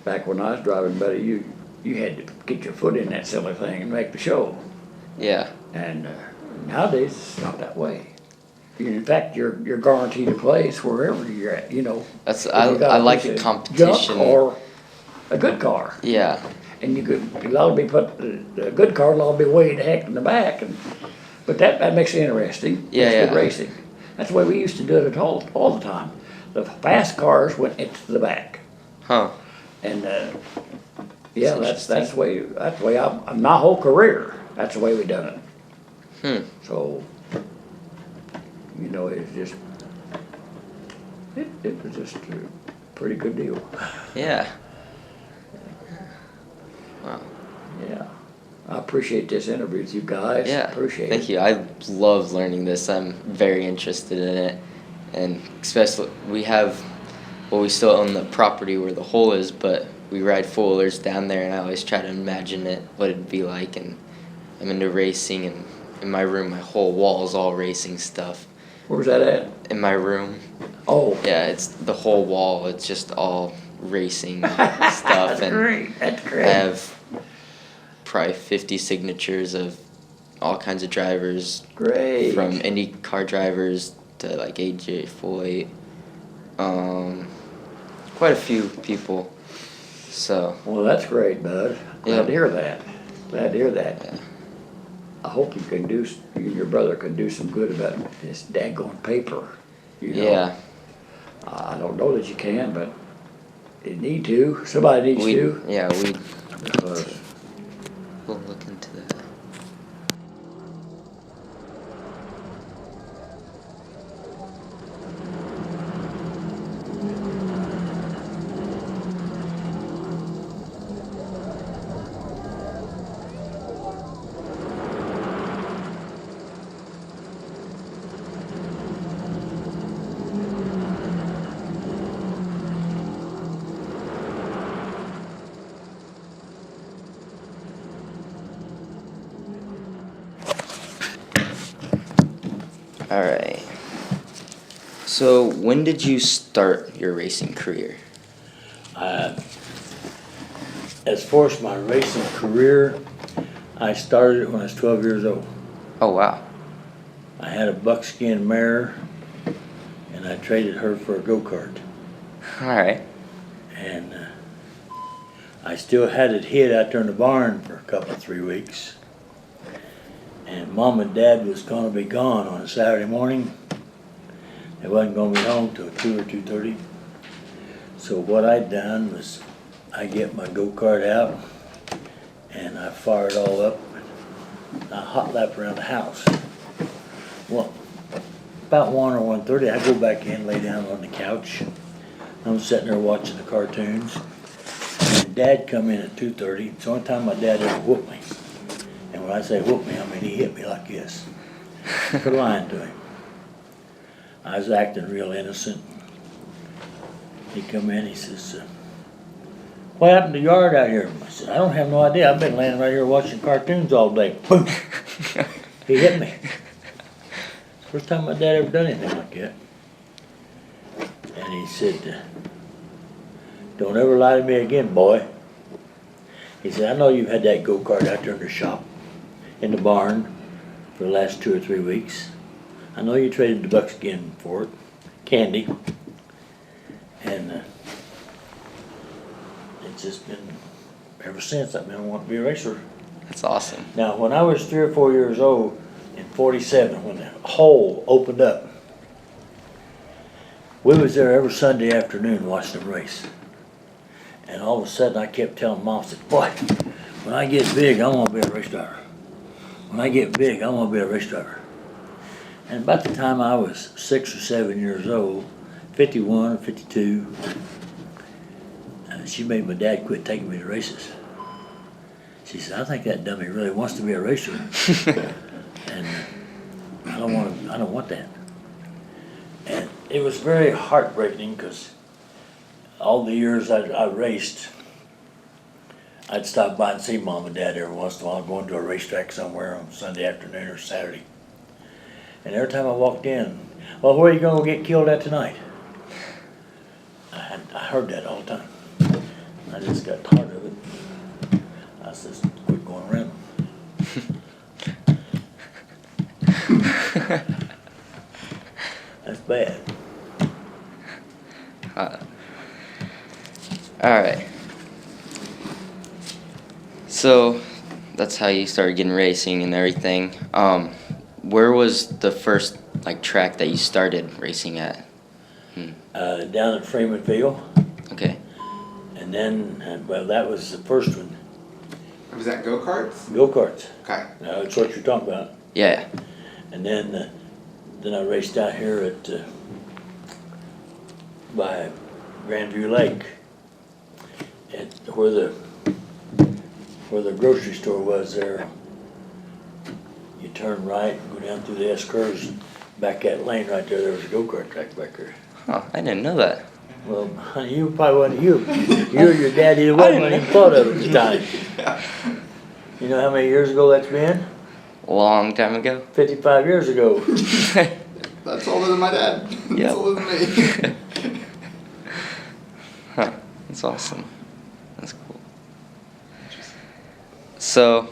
Back when I was driving, buddy, you had to get your foot in that silly thing and make the show. Yeah. And nowadays, it's not that way. In fact, you're guaranteed a place wherever you're at, That's If I you got a like piece the of competition. junk or a good car. Yeah. And it'll be put, the good car will all be way the heck in the back, but that makes it interesting. Yeah, Makes yeah. good racing. That's the way we used to do it all the time. The fast cars went into the back. Huh. And, yeah, That's that's the way, my whole career, that's the way we done it. Hmm. So, it's just, it was just a pretty good deal. Yeah. Wow. Yeah. I appreciate this interview with you guys. Yeah. Appreciate Thank it. you. I love learning this. I'm very interested in it, and especially we still own the property where the hole is, but we ride four-wheelers down there, and I always try to imagine what it'd be like. And I'm into racing, and in my room, my whole wall is all racing stuff. Where's that at? In my room. Oh. Yeah, it's the whole wall. It's just all racing stuff. That's and great. That's great. I have probably 50 signatures of all kinds of drivers. Great. From IndyCar drivers to like AJ Foyt. Quite a few people. So. Well, that's great, bud. Glad to hear that. Glad to hear that. Yeah. I hope you and your brother can do some good about this daggone paper. Yeah. I don't know that you can, but you need to. Somebody needs to. Yeah, Because we'll look into that. All right. So, when did you start your racing career? As far as my racing career, I started when I was 12 years old. Oh, wow. I had a buckskin mare, and I traded her for a go-kart. All right. And I still had it hid out there in the barn for a couple of 3 weeks. And Mom and Dad was going to be gone on a Saturday morning. They wasn't going to be home till 2 or 2:30. So what I done was, I get my go-kart out, and I fire it all up, and I hot lap around the house. Well, about 1 or 1:30, I go back in, lay down on the couch. I'm sitting there watching the cartoons. And Dad come in at 2:30. It's the only time my dad ever whooped me. And when I say whoop me, I mean he hit me like this. For lying to him. I was acting real innocent. He come in, he says, what happened to the yard out here? I said, I don't have no idea. I've been laying right here watching cartoons all day. Boom! He hit me. First time my dad ever done anything like that. And he said, don't ever lie to me again, boy. He said, I know you've had that go-kart out there in the shop, in the barn, for the last 2 or 3 weeks. I know you traded the buckskin for it, candy. And it's just been, ever since, I've been wanting to be a racer. That's awesome. Now, when I was 3 or 4 years old, in 47, when the hole opened up, we was there every Sunday afternoon watching them race. And all of a sudden, I kept telling Mom, I said, boy, when I get big, I want to be a race driver. When I get big, I want to be a race driver. And about the time I was 6 or 7 years old, 51 or 52, she made my dad quit taking me to races. She said, I think that dummy really wants to be a racer. And I don't want that. And it was very heartbreaking because all the years I raced, I'd stop by and see Mom and Dad every once in a while going to a racetrack somewhere on Sunday afternoon or Saturday. And every time I walked in, well, where are you going to get killed at tonight? I heard that all the time. I just got tired of it. I said, quit going around them. That's bad. Alright. So, that's how you started getting racing and everything. Where was the first track that you started racing at? Down at Freemanville. Okay. And then, well, that was the first one. Was that go-karts? Go-karts. Okay. That's what you're talking about. Yeah. And then I raced out here at by Grandview Lake, at where the grocery store was there. You turn right, go down through the S curves, back that lane right there. There was a go-kart track back there. Oh, I didn't know that. Well, honey, you probably wasn't you or your daddy either wasn't even thought of it at the time. You know how many years ago that's been? A long time ago. 55 years ago. That's older than my dad. That's Yep. older than me. Huh. That's awesome. That's cool. So,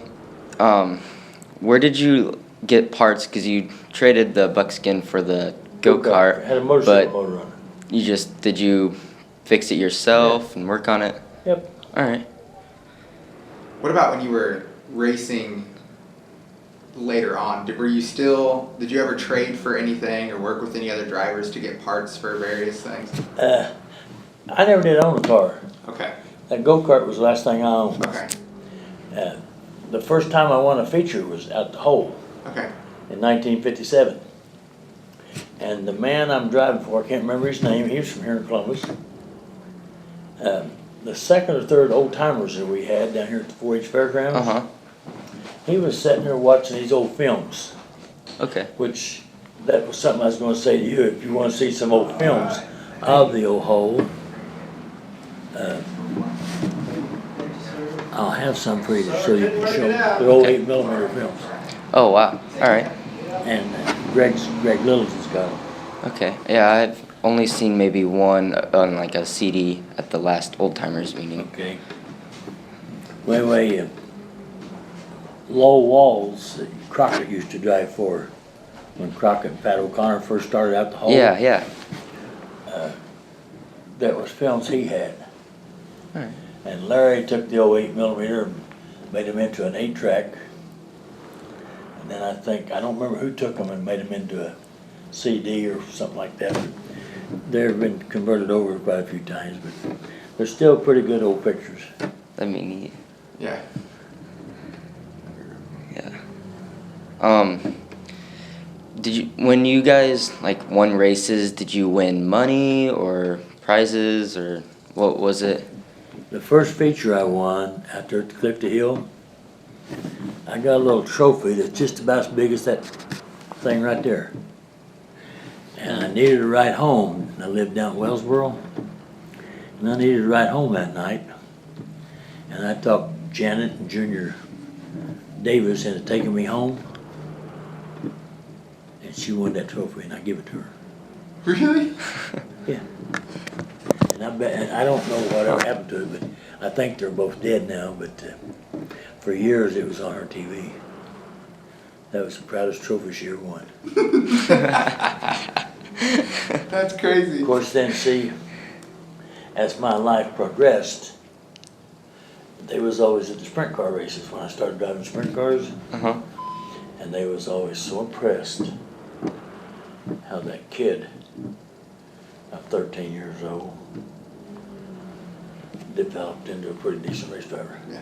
where did you get parts? Because you traded the buckskin for the go-kart. Had a motorcycle motor on it. Did you fix it yourself and work on it? Yep. Alright. What about when you were racing later on? Did you ever trade for anything or work with any other drivers to get parts for various things? I never did own a car. Okay. That go-kart was the last thing I owned. Okay. The first time I won a feature was at the Hole Okay. in 1957. And the man I'm driving for, I can't remember his name, he was from here in Columbus. The second or third old-timers that we had down here at the 4-H Fairgrounds, Uh-huh. he was sitting there watching these old films, Okay. which that was something I was going to say to you. If you want to see some old films of the old Hole, I'll have some for you to show you. They're old 8mm films. Oh, wow. Alright. And Greg Littleton's got them. Okay. Yeah, I've only seen maybe one on a CD at the last Old Timers meeting. Okay. Way low walls that Crockett used to drive for when Crockett and Pat O'Connor first started out the Hole. Yeah, yeah. That was films he had. Alright. And Larry took the old 8mm and made them into an 8-track. And then I don't remember who took them and made them into a CD or something like that. they've been converted over quite a few times, but they're still pretty good old pictures. That'd be neat. Yeah. Yeah. Did you, when you guys like won races, did you win money or prizes or what was it? The first feature I won out there at the Clifty Hill, I got a little trophy that's just about as big as that thing right there. And I needed a ride home. I lived down in Wellsboro, and I needed a ride home that night. And I talked Janet and Junior Davis into taking me home. And she won that trophy, and I give it to her. Really? Yeah. And I bet, and I don't know whatever happened to it, but I think they're both dead now, but for years it was on her TV. That was the proudest trophy she ever won. That's crazy. Of course, then see, as my life progressed, they was always at the sprint car races when I started driving sprint cars, Uh-huh. and they was always so impressed how that kid, at 13 years old, developed into a pretty decent race driver. Yeah.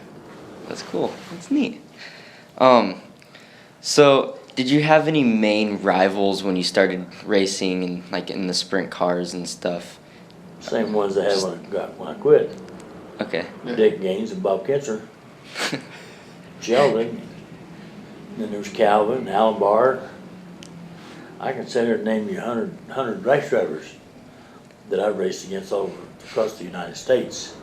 That's cool. That's neat. So did you have any main rivals when you started racing and like in the sprint cars and stuff? Same ones I had when I quit. Okay. Yeah. Dick Gaines and Bob Kitzer. Sheldon. Then there was Calvin, Alan Barr. I can sit here and name you 100 race drivers that I've raced against all across the United States.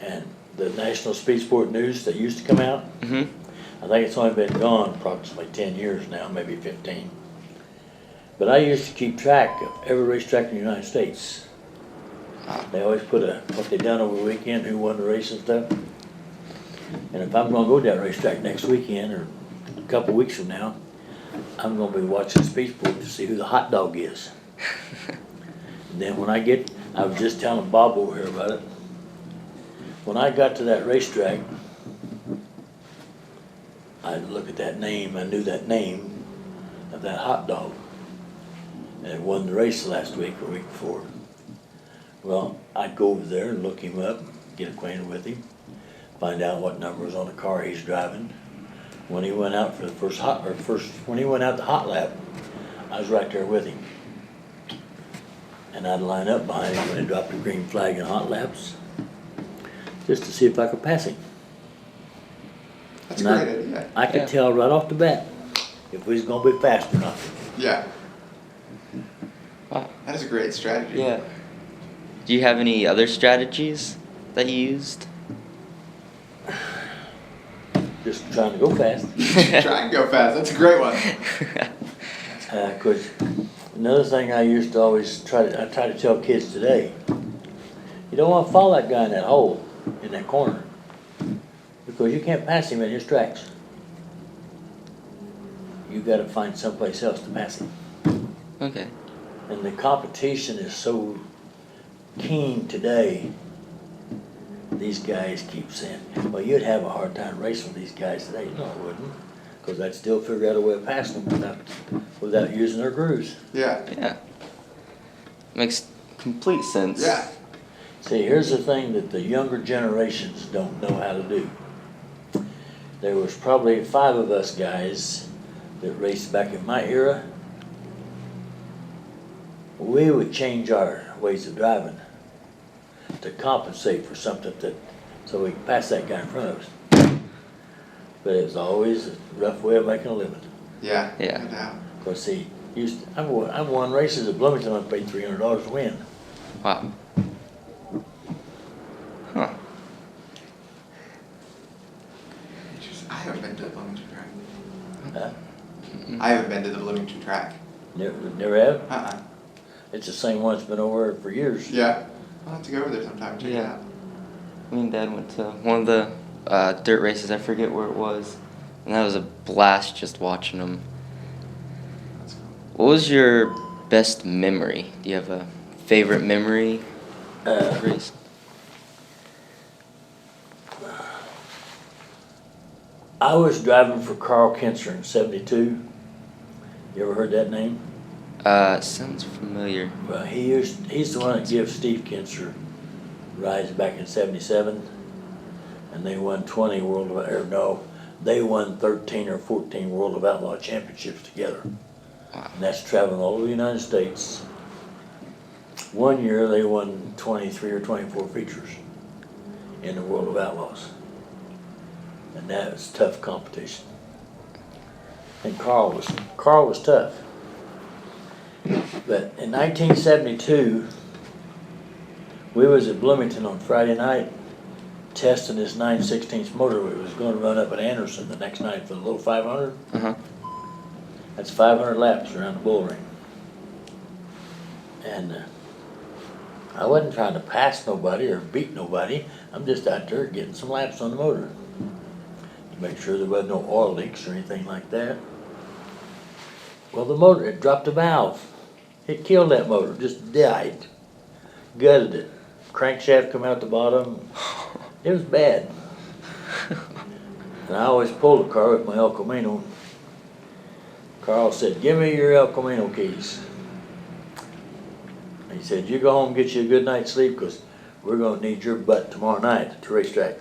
And the National Speed Sport News that used to come out, Mm-hmm. I think it's only been gone approximately 10 years now, maybe 15. But I used to keep track of every racetrack in the United States. They always put what they done over the weekend, who won the race and stuff. And if I'm gonna go to that racetrack next weekend or a couple weeks from now, I'm gonna be watching Speed Sport to see who the hot dog is. And then when I was just telling Bob over here about it. When I got to that racetrack, I'd look at that name, I knew that name of that hot dog. And it won the race last week or week before. Well, I'd go over there and look him up, get acquainted with him, find out what number was on the car he's driving. When he went out for the when he went out the hot lap, I was right there with him. And I'd line up behind him when he dropped the green flag in hot laps, just to see if I could pass him. That's a great idea. I could Yeah. tell right off the bat if we was gonna be fast or not. Yeah. Wow. That is a great strategy. Yeah. Do you have any other strategies that you used? Just trying to go fast. Try and go fast. That's a great one. Of course, another thing I used to always try to tell kids today, you don't want to follow that guy in that hole, in that corner, because you can't pass him in his tracks. You got to find someplace else to pass him. Okay. And the competition is so keen today. These guys keep saying, well, you'd have a hard time racing with these guys today. No, I wouldn't, because I'd still figure out a way of passing them without using their grooves. Yeah. Yeah. Makes complete sense. Yeah. See, here's the thing that the younger generations don't know how to do. There was probably 5 of us guys that raced back in my era. We would change our ways of driving to compensate for something so we could pass that guy in front of us. But it was always a rough way of making a living. Yeah. Yeah. No doubt. Because see, I've won races at Bloomington. I paid $300 to win. Wow. Huh. I haven't been to the Bloomington track. Huh? I haven't been to the Bloomington track. Never have? Uh-uh. It's the same one that's been over there for years. Yeah. I'll have to go over there sometime and check it Yeah. out. Me and Dad went to one of the dirt races. I forget where it was, and that was a blast just watching them. That's cool. What was your best memory? Do you have a favorite memory race? I was driving for Carl Kinser in '72. You ever heard that name? Sounds familiar. Well, he's the one that gives Steve Kinser rides back in '77, and they won 20 they won 13 or 14 World of Outlaw championships together. Wow. And that's traveling all over the United States. One year they won 23 or 24 features in the World of Outlaws. And that was tough competition. And Carl was tough. But in 1972, we was at Bloomington on Friday night testing this 9/16 motor. We was going to run up at Anderson the next night for the little 500. Uh-huh. That's 500 laps around the bull ring. And I wasn't trying to pass nobody or beat nobody. I'm just out there getting some laps on the motor. To make sure there wasn't no oil leaks or anything like that. Well, the motor, it dropped a valve. It killed that motor, just died. Gutted it. Crankshaft come out the bottom. It was bad. And I always pulled the car with my El Camino. Carl said, "Give me your El Camino keys." He said, "You go home and get you a good night's sleep because we're going to need your butt tomorrow night at the racetrack."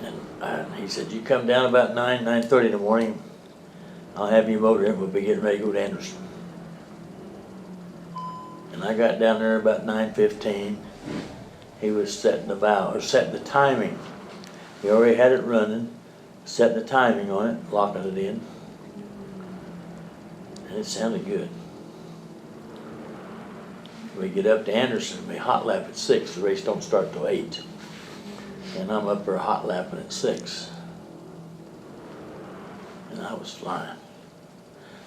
And he said, "You come down about 9:30 in the morning. I'll have your motor in. We'll be getting ready to go to Anderson." And I got down there about 9:15. He was setting the valve, or setting the timing. He already had it running, setting the timing on it, locking it in. And it sounded good. We get up to Anderson, we hot lap at 6. The race don't start till 8. And I'm up there hot lapping at 6. And I was flying.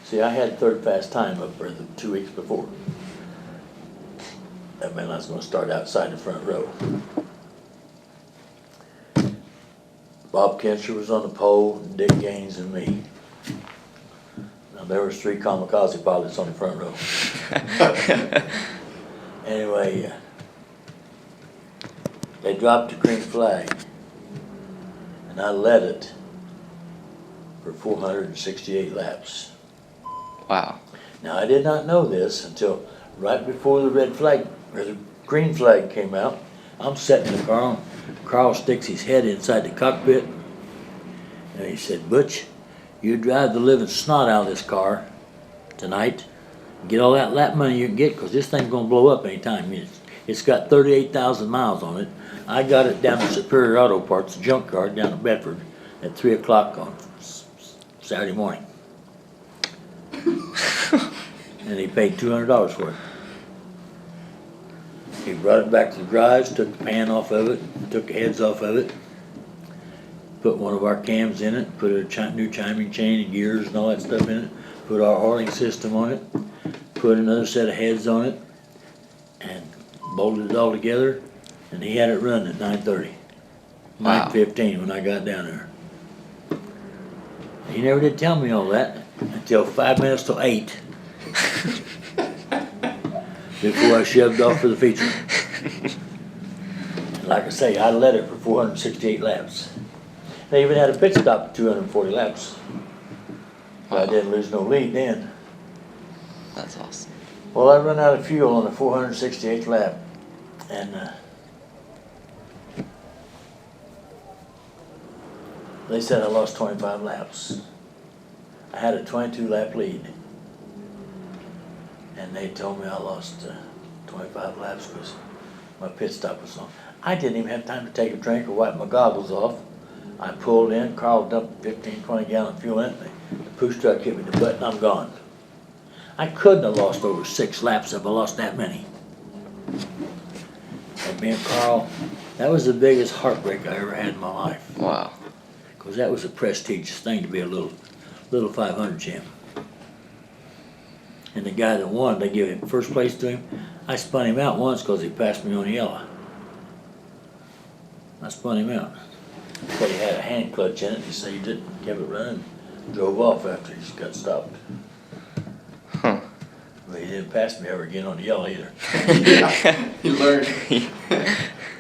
See, I had third fast time up there the 2 weeks before. That meant I was going to start outside the front row. Bob Kinser was on the pole, Dick Gaines and me. Now there was 3 kamikaze pilots on the front row. Anyway, they dropped the green flag, and I led it for 468 laps. Wow. Now I did not know this until right before the red flag, or the green flag came out. I'm sitting in the car, and Carl sticks his head inside the cockpit, and he said, "Butch, you drive the living snot out of this car tonight. Get all that lap money you can get, because this thing's going to blow up anytime. It's got 38,000 miles on it." I got it down to Superior Auto Parts, junkyard down in Bedford, at 3 o'clock on Saturday morning. And he paid $200 for it. He brought it back to the garage, took the pan off of it, took the heads off of it, put one of our cams in it, put a new timing chain and gears and all that stuff in it, put our oiling system on it, put another set of heads on it, and bolted it all together, and he had it running at 9:30. Wow. 9:15 when I got down there. He never did tell me all that until 5 minutes till 8. Before I shoved off for the feature. And like I say, I led it for 468 laps. They even had a pit stop at 240 laps. But I didn't lose no lead then. That's awesome. Well, I run out of fuel on the 468th lap, and they said I lost 25 laps. I had a 22 lap lead. And they told me I lost 25 laps because my pit stop was on. I didn't even have time to take a drink or wipe my goggles off. I pulled in, Carl dumped 15, 20 gallon fuel in me. The push truck hit me in the butt and I'm gone. I couldn't have lost over 6 laps if I lost that many. And me and Carl, that was the biggest heartbreak I ever had in my life. Wow. Because that was a prestigious thing to be a little 500 champ. And the guy that won, they gave him first place to him. I spun him out once because he passed me on the yellow. I spun him out. But he had a hand clutch in it. He saved it, kept it running, drove off after he got stopped. Huh. But he didn't pass me ever again on the yellow either. You learned. He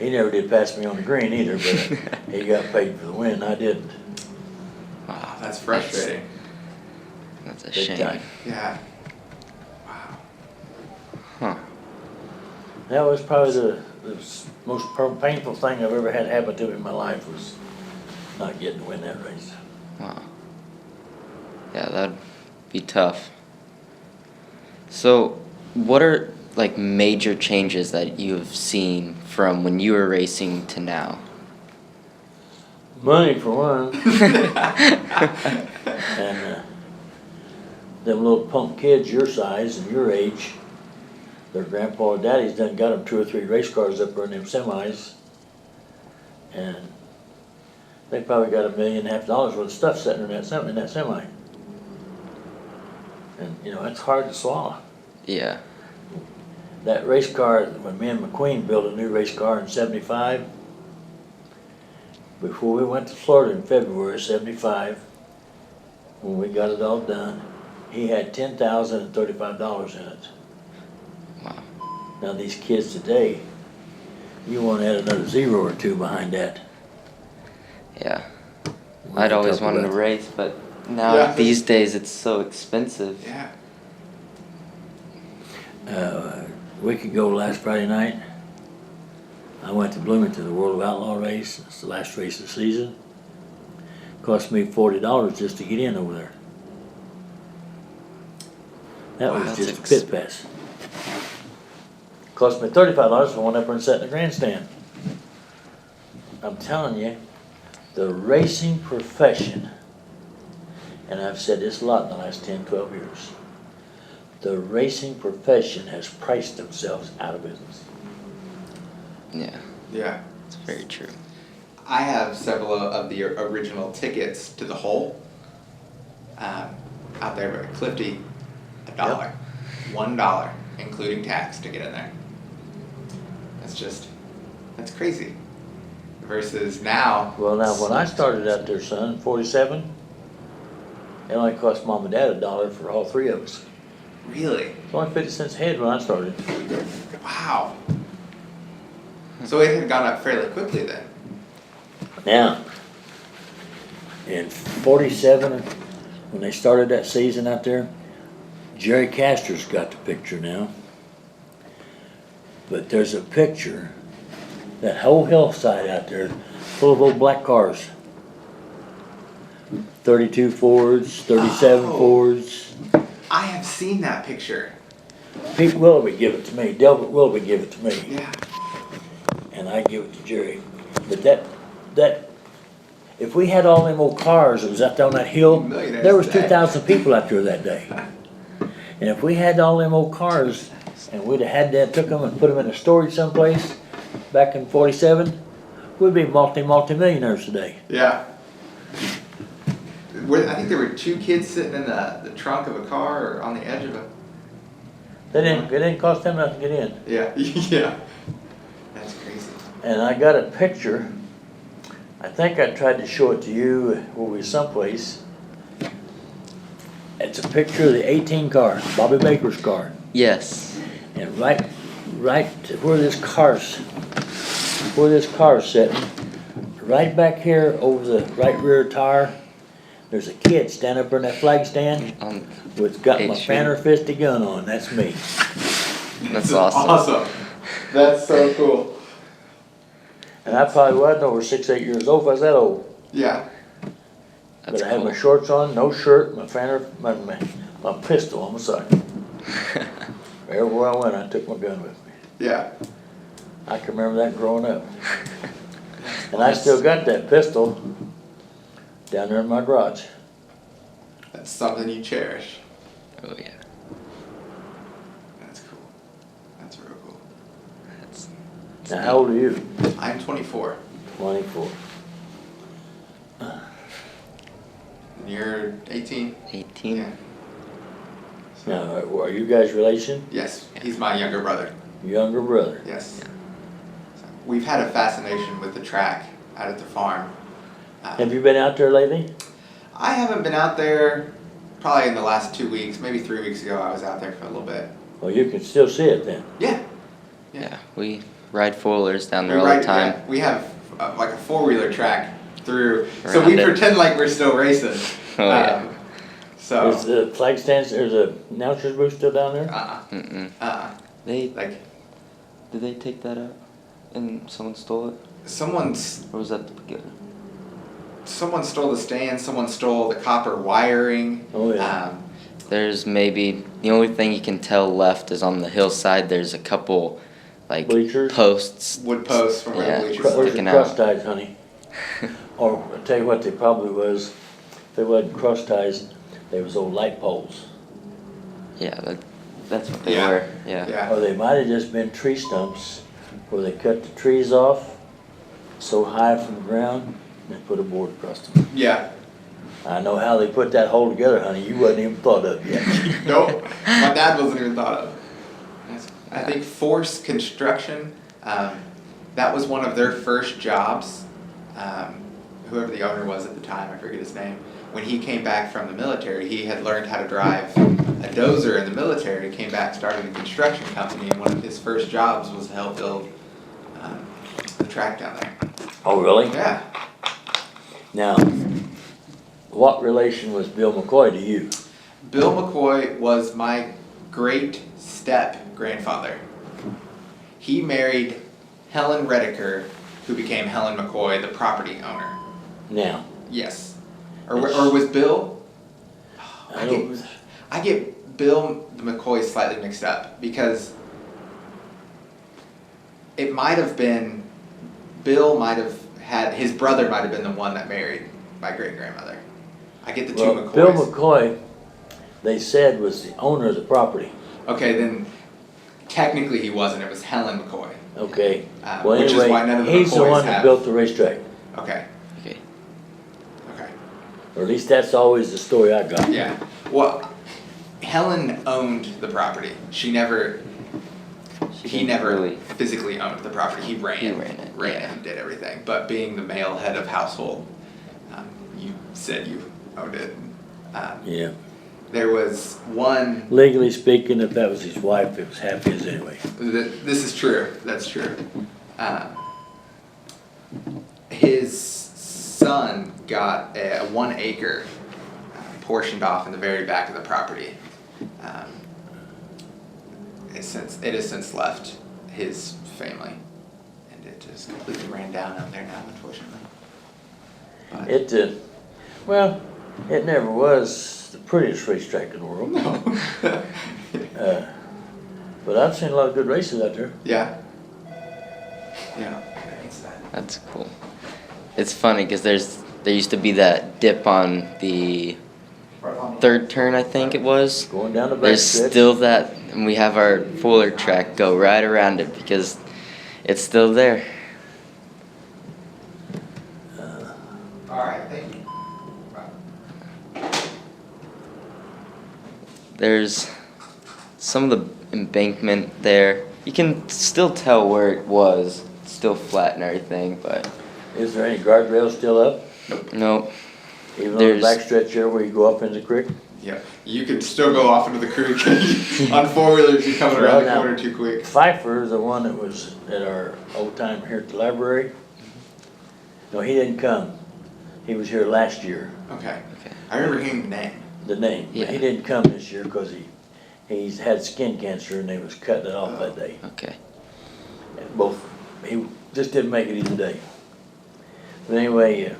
never did pass me on the green either, but he got paid for the win. I didn't. Wow. That's frustrating. That's a Big shame. time. Yeah. That was probably the most painful thing I've ever had happen to me in my life was not getting to win that race. Wow. Yeah, that'd be tough. So, what are like major changes that you've seen from when you were racing to now? Money for one. And them little punk kids your size and your age, their grandpa or daddy's done got them 2 or 3 race cars up there in them semis. And they probably got $1.5 million worth of stuff sitting in that semi. And you know, it's hard to swallow. Yeah. That race car, when me and McQueen built a new race car in '75, before we went to Florida in February of '75, when we got it all done, he had $10,035 in it. Wow. Now these kids today, you want to add another 0 or 2 behind that. Yeah. We're I'd on always top of wanted to that. race, but now Yeah. these days it's so expensive. Yeah. A week ago, last Friday night, I went to Bloomington, the World of Outlaw race. It's the last race of the season. Cost me $40 just to get in over there. That Wow, was that's just a pit pass. Cost me $35 if I went up there and sat in the grandstand. I'm telling you, the racing profession, and I've said this a lot in the last 10, 12 years, the racing profession has priced themselves out of business. Yeah, Yeah. it's very true. I have several of the original tickets to the hole out there at Clifty. $1. $1, including tax, to get in there. That's crazy. Versus now. Well, now, when I started out there, son, 47, it only cost mom and dad $1 for all 3 of us. Really? It's only 50 cents a head when I started. Wow. So it had gone up fairly quickly then. Now, in 47, when they started that season out there, Jerry Castor's got the picture now. But there's a picture, that whole hillside out there, full of old black cars. 32 Fords, 37 Oh. Fords. I have seen that picture. Pete Willoughby give it to me, Delbert Willoughby give it to me, Yeah. and I give it to Jerry. But that, if we had all them old cars that was out there on that hill, Millionaires there was today. 2,000 people out there that day. And if we had all them old cars, and we'd have had that, took them and put them in a storage someplace, back in 47, we'd be multi-millionaires today. Yeah. I think there were 2 kids sitting in the trunk of a car or on the edge of a. It didn't cost them nothing to get in. Yeah. Yeah. That's crazy. And I got a picture, I think I tried to show it to you when we were someplace. It's a picture of the 18 car, Bobby Baker's car. Yes. And right where this car's sitting, right back here over the right rear tire, there's a kid standing up in that flag stand with got my 8th Street. Fanner Fisty gun on. That's me. That's awesome. Awesome. That's so cool. And I probably wasn't over 6, 8 years old if I was that old. Yeah. That's But I had cool. my shorts on, no shirt, my Fanner, my pistol on my side. Everywhere I went, I took my gun with me. Yeah. I can remember that growing up. And I still got that pistol down there in my garage. That's something you cherish. Oh yeah. That's cool. That's real cool. That's Now, how old are you? I'm 24. 24. And you're 18? 18. Yeah. Now, are you guys relation? Yes. He's my younger brother. Younger brother. Yes. So we've had a fascination with the track out at the farm. Have you been out there lately? I haven't been out there probably in the last 2 weeks, maybe 3 weeks ago I was out there for a little bit. Well, you can still see it then. Yeah. Yeah, we ride four-wheelers down there We all ride- the time. yeah, we have like a 4-wheeler track through, so Around we it. pretend like we're still racing. Oh, yeah. So. Is the flag stands, there's a announcer's booth still down there? Uh-uh. Mm-mm. Uh-uh. They Like, Did they take that out? And someone stole it? Someone's Or was that the beginning? Someone stole the stand. Someone stole the copper wiring. Oh, yeah. There's maybe, the only thing you can tell left is on the hillside, there's a couple, like, Bleachers? posts. Wood posts from where Yeah. the bleachers Where's were. the Sticking cross out. ties, honey? Or, I'll tell you what they probably was, if they wasn't cross ties, they was old light poles. Yeah, that's what they Yeah. were, yeah. Yeah. Or they might have just been tree stumps where they cut the trees off so high from the ground and put a board across them. Yeah. I know how they put that hole together, honey, you wasn't even thought of yet. Nope. My dad wasn't even thought of. I think Force Construction, that was one of their first jobs. Whoever the owner was at the time, I forget his name. When he came back from the military, he had learned how to drive a dozer in the military, came back, started a construction company, and one of his first jobs was to help build the track down there. Oh, really? Yeah. Now, what relation was Bill McCoy to you? Bill McCoy was my great step-grandfather. He married Helen Redeker, who became Helen McCoy, the property owner. Now, Yes. Or was Bill? I get Bill McCoy slightly mixed up because it might have been, Bill might have had, his brother might have been the one that married my great-grandmother. I get the two McCoys. Bill McCoy, they said, was the owner of the property. Okay, then technically he wasn't. It was Helen McCoy. Okay. Which is why none of the he's the McCoys one that have- built the racetrack. Okay. Okay. Okay. Or at least that's always the story I got. Yeah. Well, Helen owned the property. He never Really. physically owned the property. He ran it, yeah. and did everything. But being the male head of household, you said you owned it. Yeah. There was one. Legally speaking, if that was his wife, it was half his anyway. This is true. That's true. His son got a 1 acre portioned off in the very back of the property. It has since left his family, and it just completely ran down out there now, unfortunately. But It never was the prettiest racetrack in the world. no. But I've seen a lot of good races out there. Yeah. Yeah. That's cool. It's funny because there used to be that dip on the third turn, I think it was. Going down the back There's stretch. still that, and we have our Fuller track go right around it because it's still there. All right. Thank you. There's some of the embankment there. You can still tell where it was. It's still flat and everything, but Is there any guardrails still up? nope. Even on There's- the back stretch there where you go up into the creek? Yeah. You could still go off into the creek on 4-wheelers. You're coming around the Well, now- corner too quick. Pfeiffer, the one that was at our old time here at the library. No, he didn't come. He was here last year, Okay. Okay. I remember hearing the name. the name. But he Yeah. didn't come this year because he's had skin cancer and they was cutting it off that day. Okay. He just didn't make it either day. But anyway,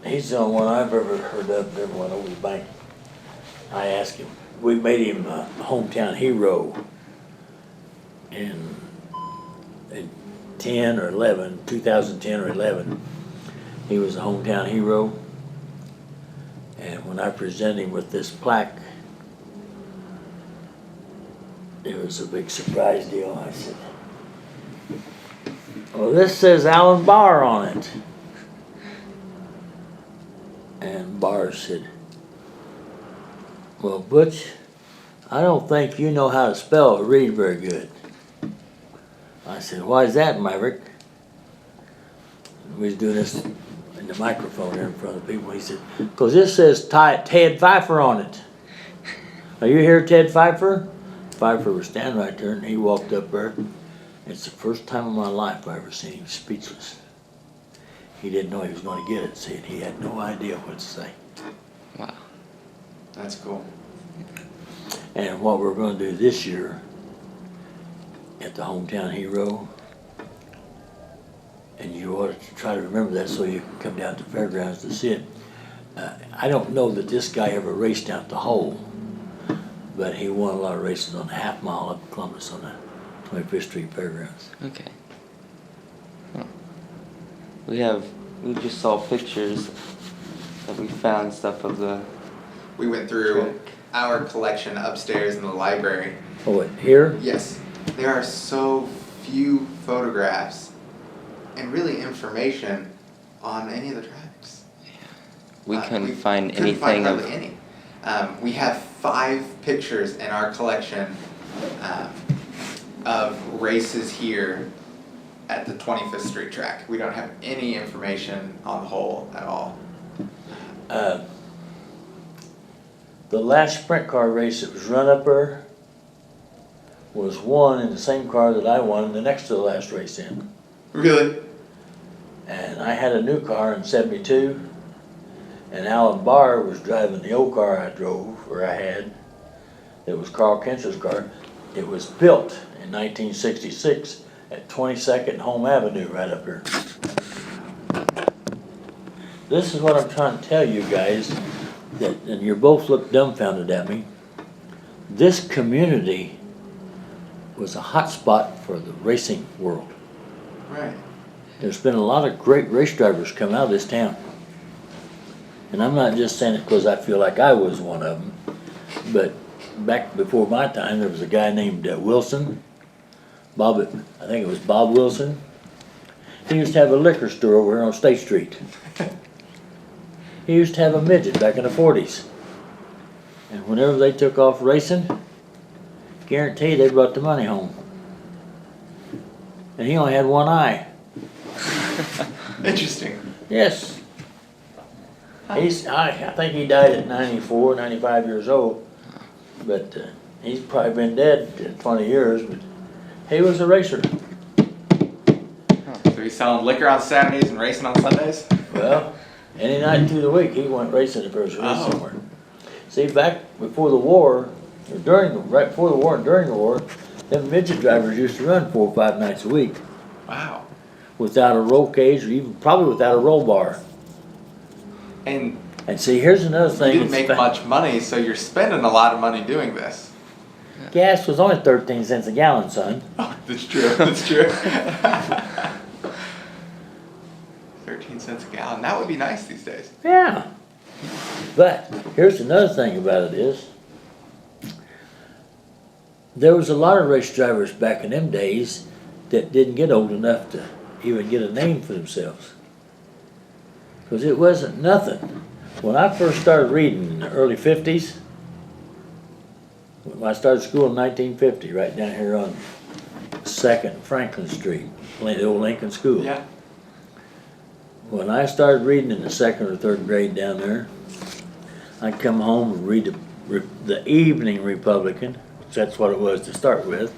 he's the only one I've ever heard of, everyone over the bank. I asked him, we made him a hometown hero in 2010 or 11. He was a hometown hero. And when I presented him with this plaque, it was a big surprise deal. I said, well, this says Alan Barr on it. And Barr said, well, Butch, I don't think you know how to spell or read very good. I said, why is that, Maverick? We was doing this in the microphone there in front of people. He said, because this says Ted Pfeiffer on it. Are you here, Ted Pfeiffer? Pfeiffer was standing right there, and he walked up there. It's the first time in my life I ever seen him speechless. He didn't know he was going to get it, said he had no idea what to say. Wow. That's cool. And what we're gonna do this year at the Hometown Hero, and you ought to try to remember that so you can come down to Fairgrounds to see it. I don't know that this guy ever raced out the hole, but he won a lot of races on the half mile up in Columbus on the 25th Street Fairgrounds. Okay. Huh. We just saw pictures that we found stuff of the. We went through our collection upstairs in the library. Oh, what, here? Yes, there are so few photographs and really information on any of the tracks. We couldn't find couldn't anything find of. hardly any. We have 5 pictures in our collection of races here at the 25th Street track. We don't have any information on the hole at all. The last sprint car race that was run up there was won in the same car that I won the next to the last race in. Really? And I had a new car in '72, and Alan Barr was driving the old car I drove, or I had. It was Carl Kincher's car. It was built in 1966 at 22nd and Home Avenue right up here. This is what I'm trying to tell you guys, that, and you both look dumbfounded at me. This community was a hot spot for the racing world. Right. There's been a lot of great race drivers come out of this town. And I'm not just saying it because I feel like I was one of them, but back before my time, there was a guy named Wilson, I think it was Bob Wilson. He used to have a liquor store over here on State Street. He used to have a midget back in the 40s. And whenever they took off racing, guarantee they brought the money home. And he only had one eye. Interesting. Yes. I think he died at 94, 95 years old. But he's probably been dead 20 years, but he was a racer. So he's selling liquor on Saturdays and racing on Sundays? Well, any night through the week, he went racing if there was a race somewhere. See, back before the war, or right before the war and during the war, them midget drivers used to run 4 or 5 nights a week. Wow. Without a roll cage, or even probably without a roll bar. And And see, here's another thing. you didn't make much money, so you're spending a lot of money doing this. Gas was only 13 cents a gallon, son. Oh, that's true. That's true. 13 cents a gallon. That would be nice these days. Yeah. But here's another thing about it is, there was a lot of race drivers back in them days that didn't get old enough to even get a name for themselves. Because it wasn't nothing. When I first started reading in the early 50s, when I started school in 1950, right down here on 2nd Franklin Street, the old Lincoln School. Yeah. When I started reading in the 2nd or 3rd grade down there, I'd come home and read the Evening Republican, which that's what it was to start with,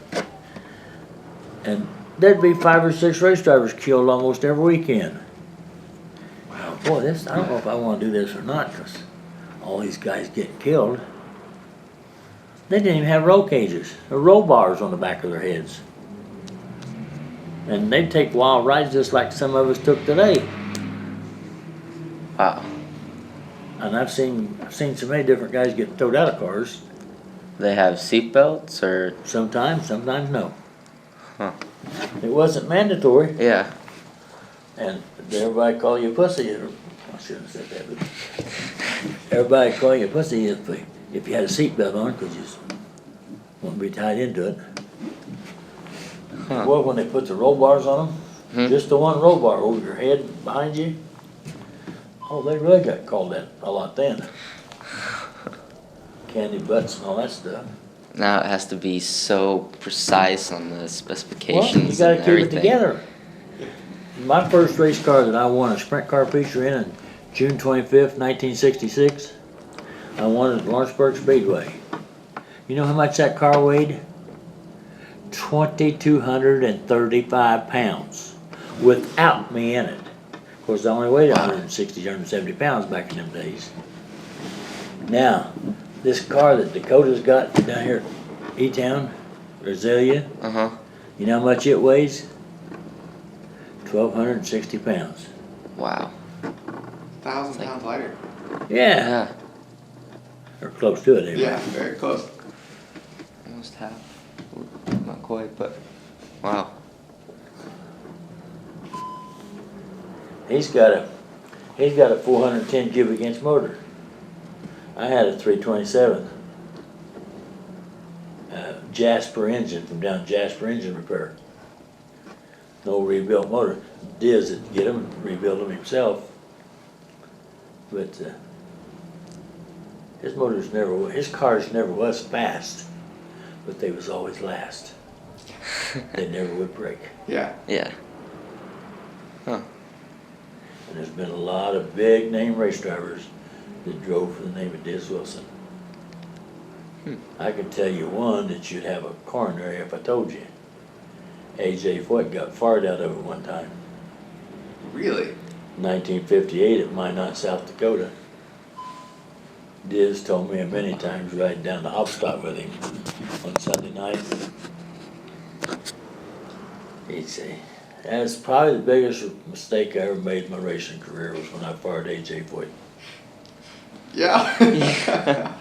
and there'd be 5 or 6 race drivers killed almost every weekend. Wow. Boy, I don't know if I want to do this or not, because all these guys getting killed. They didn't even have roll cages or roll bars on the back of their heads. And they'd take wild rides just like some of us took today. Wow. And I've seen so many different guys get towed out of cars. They have seatbelts or. Sometimes no. Huh. It wasn't mandatory. Yeah. And everybody call you a pussy. I shouldn't have said that, but everybody call you a pussy if you had a seatbelt on, because you wouldn't be tied into it. Huh. Well, when they put the roll bars on them, just the one roll bar over your head behind you, oh, they really got called that a lot then. Candy butts and all that stuff. Now it has to be so precise on the specifications Well, you gotta and keep everything. it together. My first race car that I won a sprint car feature in June 25th, 1966, I won it at Lawrenceburg Speedway. You know how much that car weighed? 2,235 pounds without me in it. Of course, I only weighed 160, 170 pounds back in them days. Now, this car that Dakota's got down here at E-Town, Roselia, Uh-huh. you know how much it weighs? 1,260 pounds. Wow. 1,000 pounds lighter. Yeah. Yeah. Or close to it anyway. Yeah, very close. Almost half. Not quite, but wow. He's got a 410 cubic inch motor. I had a 327 Jasper engine from down Jasper Engine Repair. No rebuilt motor. Diz had to get him, rebuild them himself. But his cars never was fast, but they was always last. They never would break. Yeah. Yeah. Huh. And there's been a lot of big name race drivers that drove for the name of Diz Wilson. I could tell you one that you'd have a coronary if I told you. A.J. Foyt got fired out of it one time. Really? 1958 at Minot, South Dakota. Diz told me many times riding down to Hopstock with him on Sunday night. He'd say, that's probably the biggest mistake I ever made in my racing career was when I fired A.J. Foyt. Yeah.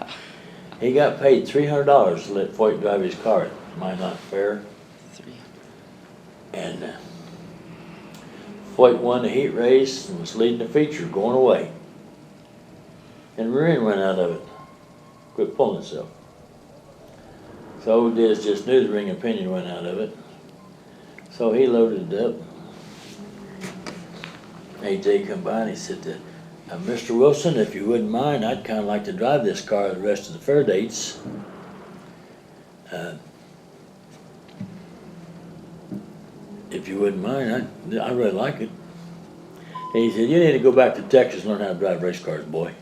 He got paid $300 to let Foyt drive his car at Minot Fair. And Foyt won the heat race and was leading the feature going away. And rear end went out of it. Quit pulling itself. So Diz just knew the ring and pinion went out of it. So he loaded it up. AJ come by and he said, Mr. Wilson, if you wouldn't mind, I'd kind of like to drive this car the rest of the fair dates. If you wouldn't mind, I really like it. And he said, you need to go back to Texas and learn how to drive race cars, boy.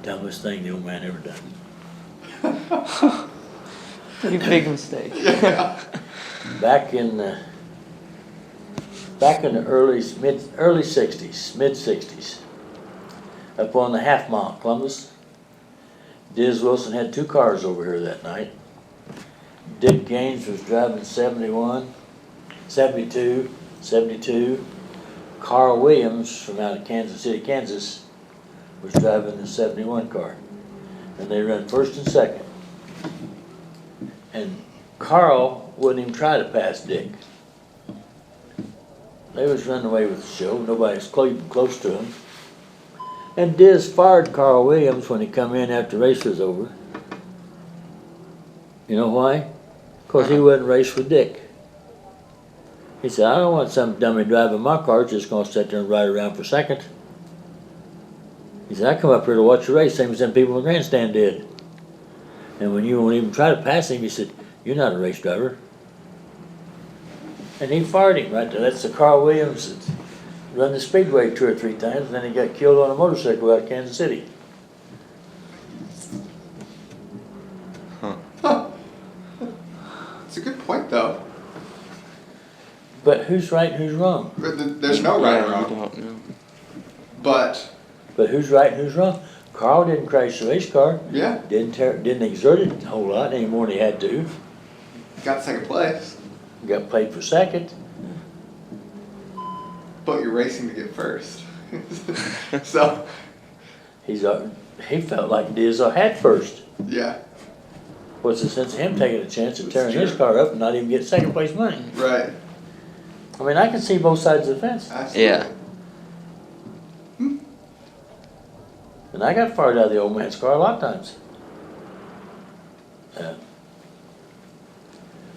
Dumbest thing the old man ever done. Pretty big mistake. Yeah. Back in the early 60s, mid 60s, up on the half mile, Columbus, Diz Wilson had two cars over here that night. Dick Gaines was driving 71, 72, 72. Carl Williams from out of Kansas City, Kansas, was driving the 71 car. And they ran first and second. And Carl wouldn't even try to pass Dick. They was running away with the show. Nobody was close to him. And Diz fired Carl Williams when he come in after the race was over. You know why? Because he wouldn't race with Dick. He said, I don't want some dummy driving my car just going to sit there and ride around for second. He said, I come up here to watch the race, same as them people in the grandstand did. And when you won't even try to pass him, he said, you're not a race driver. And he fired him right there. That's the Carl Williams that run the Speedway 2 or 3 times, and then he got killed on a motorcycle out of Kansas City. Huh. It's a good point, though. But who's right and who's wrong? There's no right or You wrong. don't know. But But who's right and who's wrong? Carl didn't crash the race car. yeah, Didn't exert it a whole lot any more than he had to. got second place. Got paid for second. But you're racing to get first. So He felt like Diz had first. yeah, What's the sense of him taking a chance of That's tearing his true. car up and not even get second place money? right. I mean, I can see both sides of the fence. Absolutely. Yeah. And I got fired out of the old man's car a lot of times.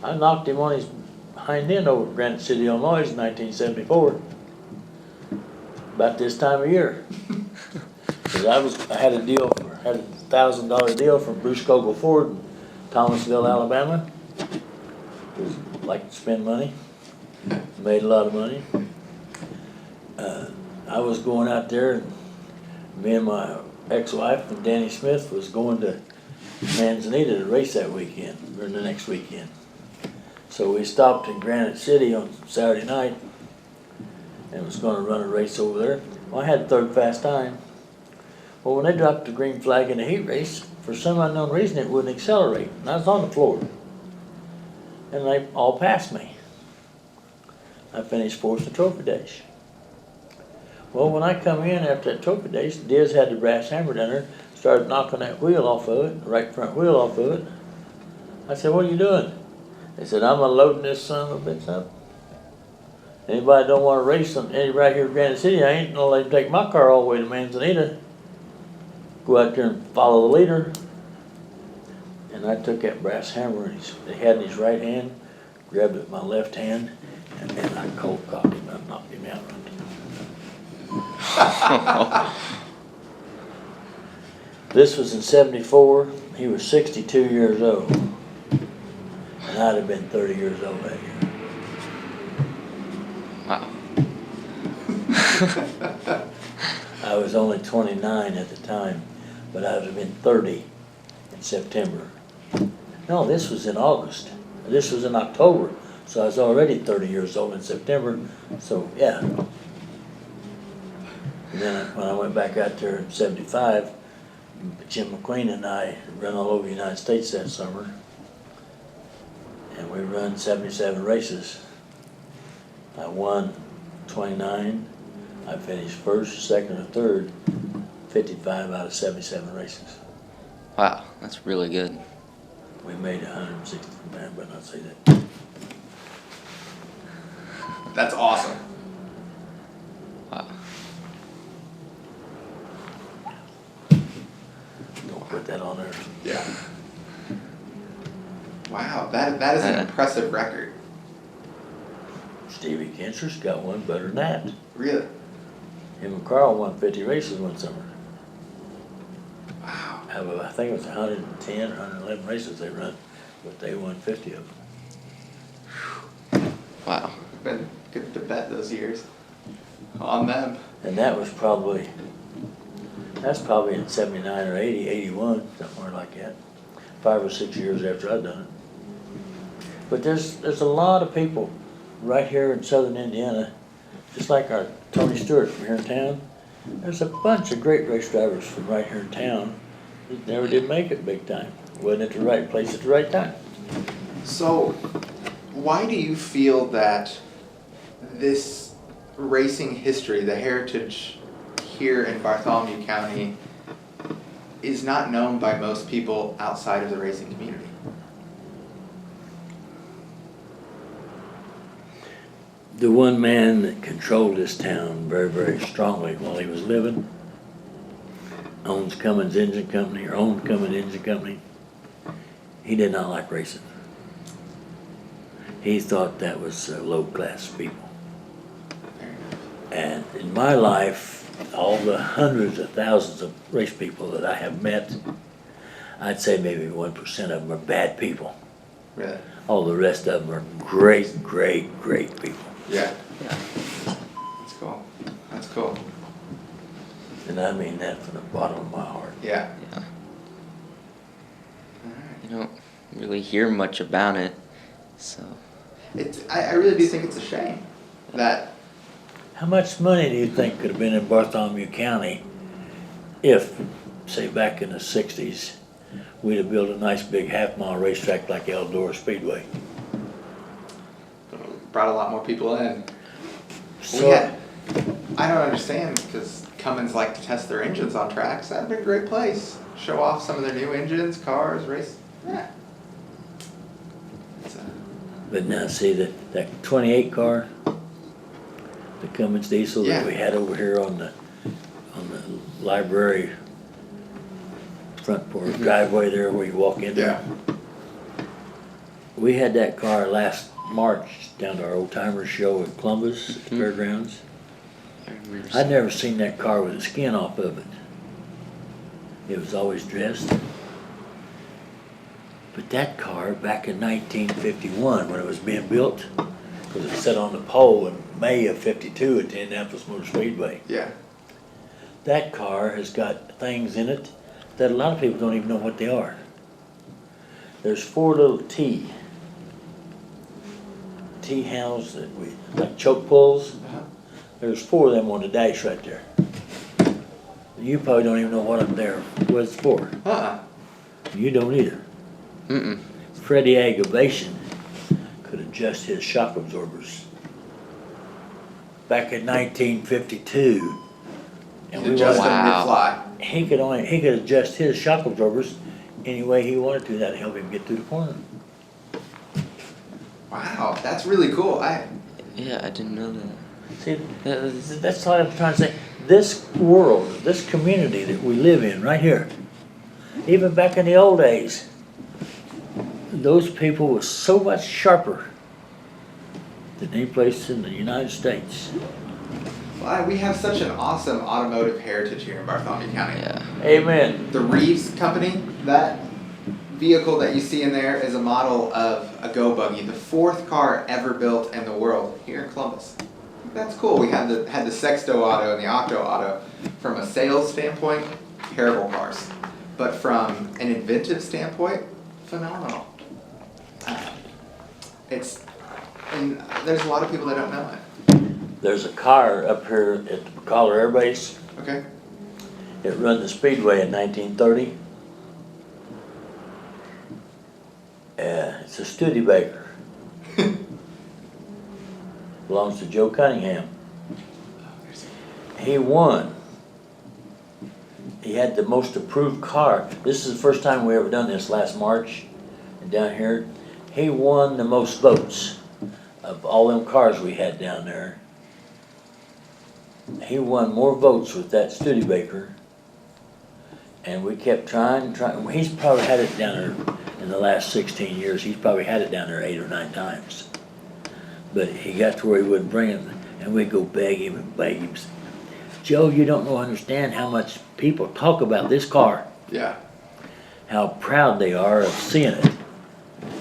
I knocked him on his hind end over at Granite City, Illinois in 1974. About this time of year. Because I had a $1,000 deal from Bruce Kogel Ford in Thomasville, Alabama. Just like to spend money. Made a lot of money. I was going out there, and me and my ex-wife and Danny Smith was going to Manzanita to race that weekend, or the next weekend. So we stopped in Granite City on Saturday night and was going to run a race over there. Well, I had third fast time. Well, when they dropped the green flag in the heat race, for some unknown reason, it wouldn't accelerate. And I was on the floor. And they all passed me. I finished fourth in trophy days. Well, when I come in after that trophy days, Diz had the brass hammer down there, started knocking that wheel off of it, the right front wheel off of it. I said, what are you doing? They said, I'm unloading this son of a bitch up. Anybody don't want to race on any right here in Granite City, I ain't gonna let them take my car all the way to Manzanita. Go out there and follow the leader. And I took that brass hammer and he had in his right hand, grabbed it with my left hand, and then I cold cocked him and knocked him out. This was in '74. He was 62 years old. And I'd have been 30 years old that year. Wow. I was only 29 at the time, but I would have been 30 in September. No, this was in August. This was in October, so I was already 30 years old in September, so yeah. And then when I went back out there in '75, Jim McQueen and I ran all over the United States that summer. And we run 77 races. I won 29. I finished first, second, or third, 55 out of 77 races. Wow, that's really good. We made 160, man, but not say that. That's awesome. Wow. Don't put that on there. Yeah. Wow, that is an impressive record. Stevie Kinser's got one better than that. Really? Him and Carl won 50 races one summer. Wow. I think it was 110 or 111 races they run, but they won 50 of them. Wow. Been good to bet those years on them. And that's probably in '79 or '80, '81, somewhere like that. 5 or 6 years after I'd done it. But there's a lot of people right here in southern Indiana, just like our Tony Stewart from here in town. There's a bunch of great race drivers from right here in town that never did make it big time. Wasn't at the right place at the right time. So, why do you feel that this racing history, the heritage here in Bartholomew County, is not known by most people outside of the racing community? The one man that controlled this town very, very strongly while he was living owned Cummins Engine Company. He did not like racing. He thought that was low-class people. And in my life, all the hundreds of thousands of race people that I have met, I'd say maybe 1% of them are bad people. Really? All the rest of them are great, great, great people. Yeah. That's cool. That's cool. And I mean that from the bottom of my heart. Yeah. Yeah. You don't really hear much about it, so. I really do think it's a shame that. How much money do you think could have been in Bartholomew County if, say back in the '60s, we'd have built a nice big half-mile racetrack like Eldora Speedway? Brought a lot more people in. So, I don't understand, because Cummins like to test their engines on tracks. That'd be a great place. Show off some of their new engines, cars, race. Yeah. but now see that 28 car, the Cummins diesel that we had over here on the library front porch driveway there where you walk in there. Yeah. We had that car last March down to our old timer show at Columbus at the Fairgrounds. I'd never seen that car with the skin off of it. It was always dressed. But that car, back in 1951, when it was being built, because it sat on the pole in May of '52 at the Indianapolis Motor Speedway. Yeah. That car has got things in it that a lot of people don't even know what they are. There's 4 little T handles that like choke pulls. There's 4 of them on the dash right there. You probably don't even know what I'm there was for. You don't either. Mm-mm. Freddie Aggravation could adjust his shock absorbers. Back in 1952. And we Adjust wanted, them Wow. mid-fly. he could adjust his shock absorbers any way he wanted to. That'd help him get through the corner. Wow, that's really cool. Yeah, I didn't know that. See, that's what I'm trying to say. This world, this community that we live in right here, even back in the old days, those people were so much sharper than any place in the United States. We have such an awesome automotive heritage here in Bartholomew County. Yeah. Amen. The Reeves Company, that vehicle that you see in there is a model of a Go Buggy, the 4th car ever built in the world here in Columbus. That's cool. We had the Sexto Auto and the Octo Auto. From a sales standpoint, terrible cars, but from an inventive standpoint, phenomenal. And there's a lot of people that don't know it. There's a car up here at the McCollar Air Base. Okay. It run the Speedway in 1930. It's a Studebaker. Belongs to Joe Cunningham. He won. He had the most approved car. This is the first time we ever done this last March. And down here, he won the most votes of all them cars we had down there. He won more votes with that Studebaker. And we kept trying. He's probably had it down there in the last 16 years. He's probably had it down there 8 or 9 times. But he got to where he wouldn't bring it, and we'd go beg him and beg him. Joe, you don't understand how much people talk about this car. Yeah. How proud they are of seeing it,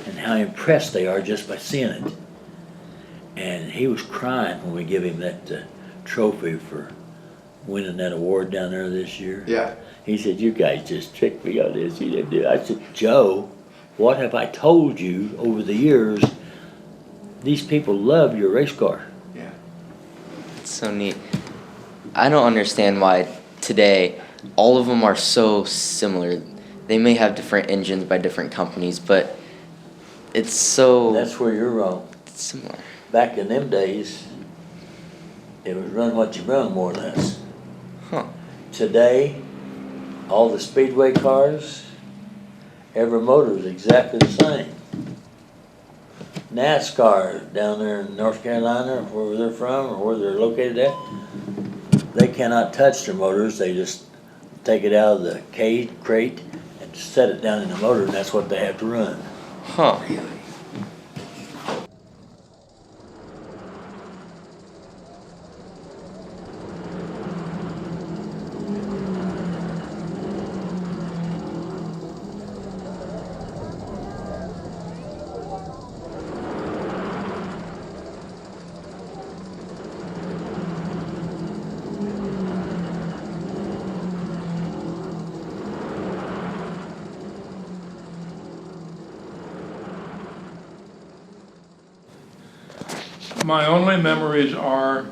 and how impressed they are just by seeing it. And he was crying when we give him that trophy for winning that award down there this year. Yeah. He said, "You guys just tricked me on this. You didn't do it." I said, "Joe, what have I told you over the years? These people love your race car." Yeah. It's so neat. I don't understand why today all of them are so similar. They may have different engines by different companies, but it's so That's where you're wrong. similar. Back in them days, it was run what you run, more or less. Huh. Today, all the Speedway cars, every motor is exactly the same. NASCAR down there in North Carolina, where they're from, or where they're located at, they cannot touch their motors. They just take it out of the crate and set it down in the motor, and that's what they have to run. Huh. Really? My only memories are,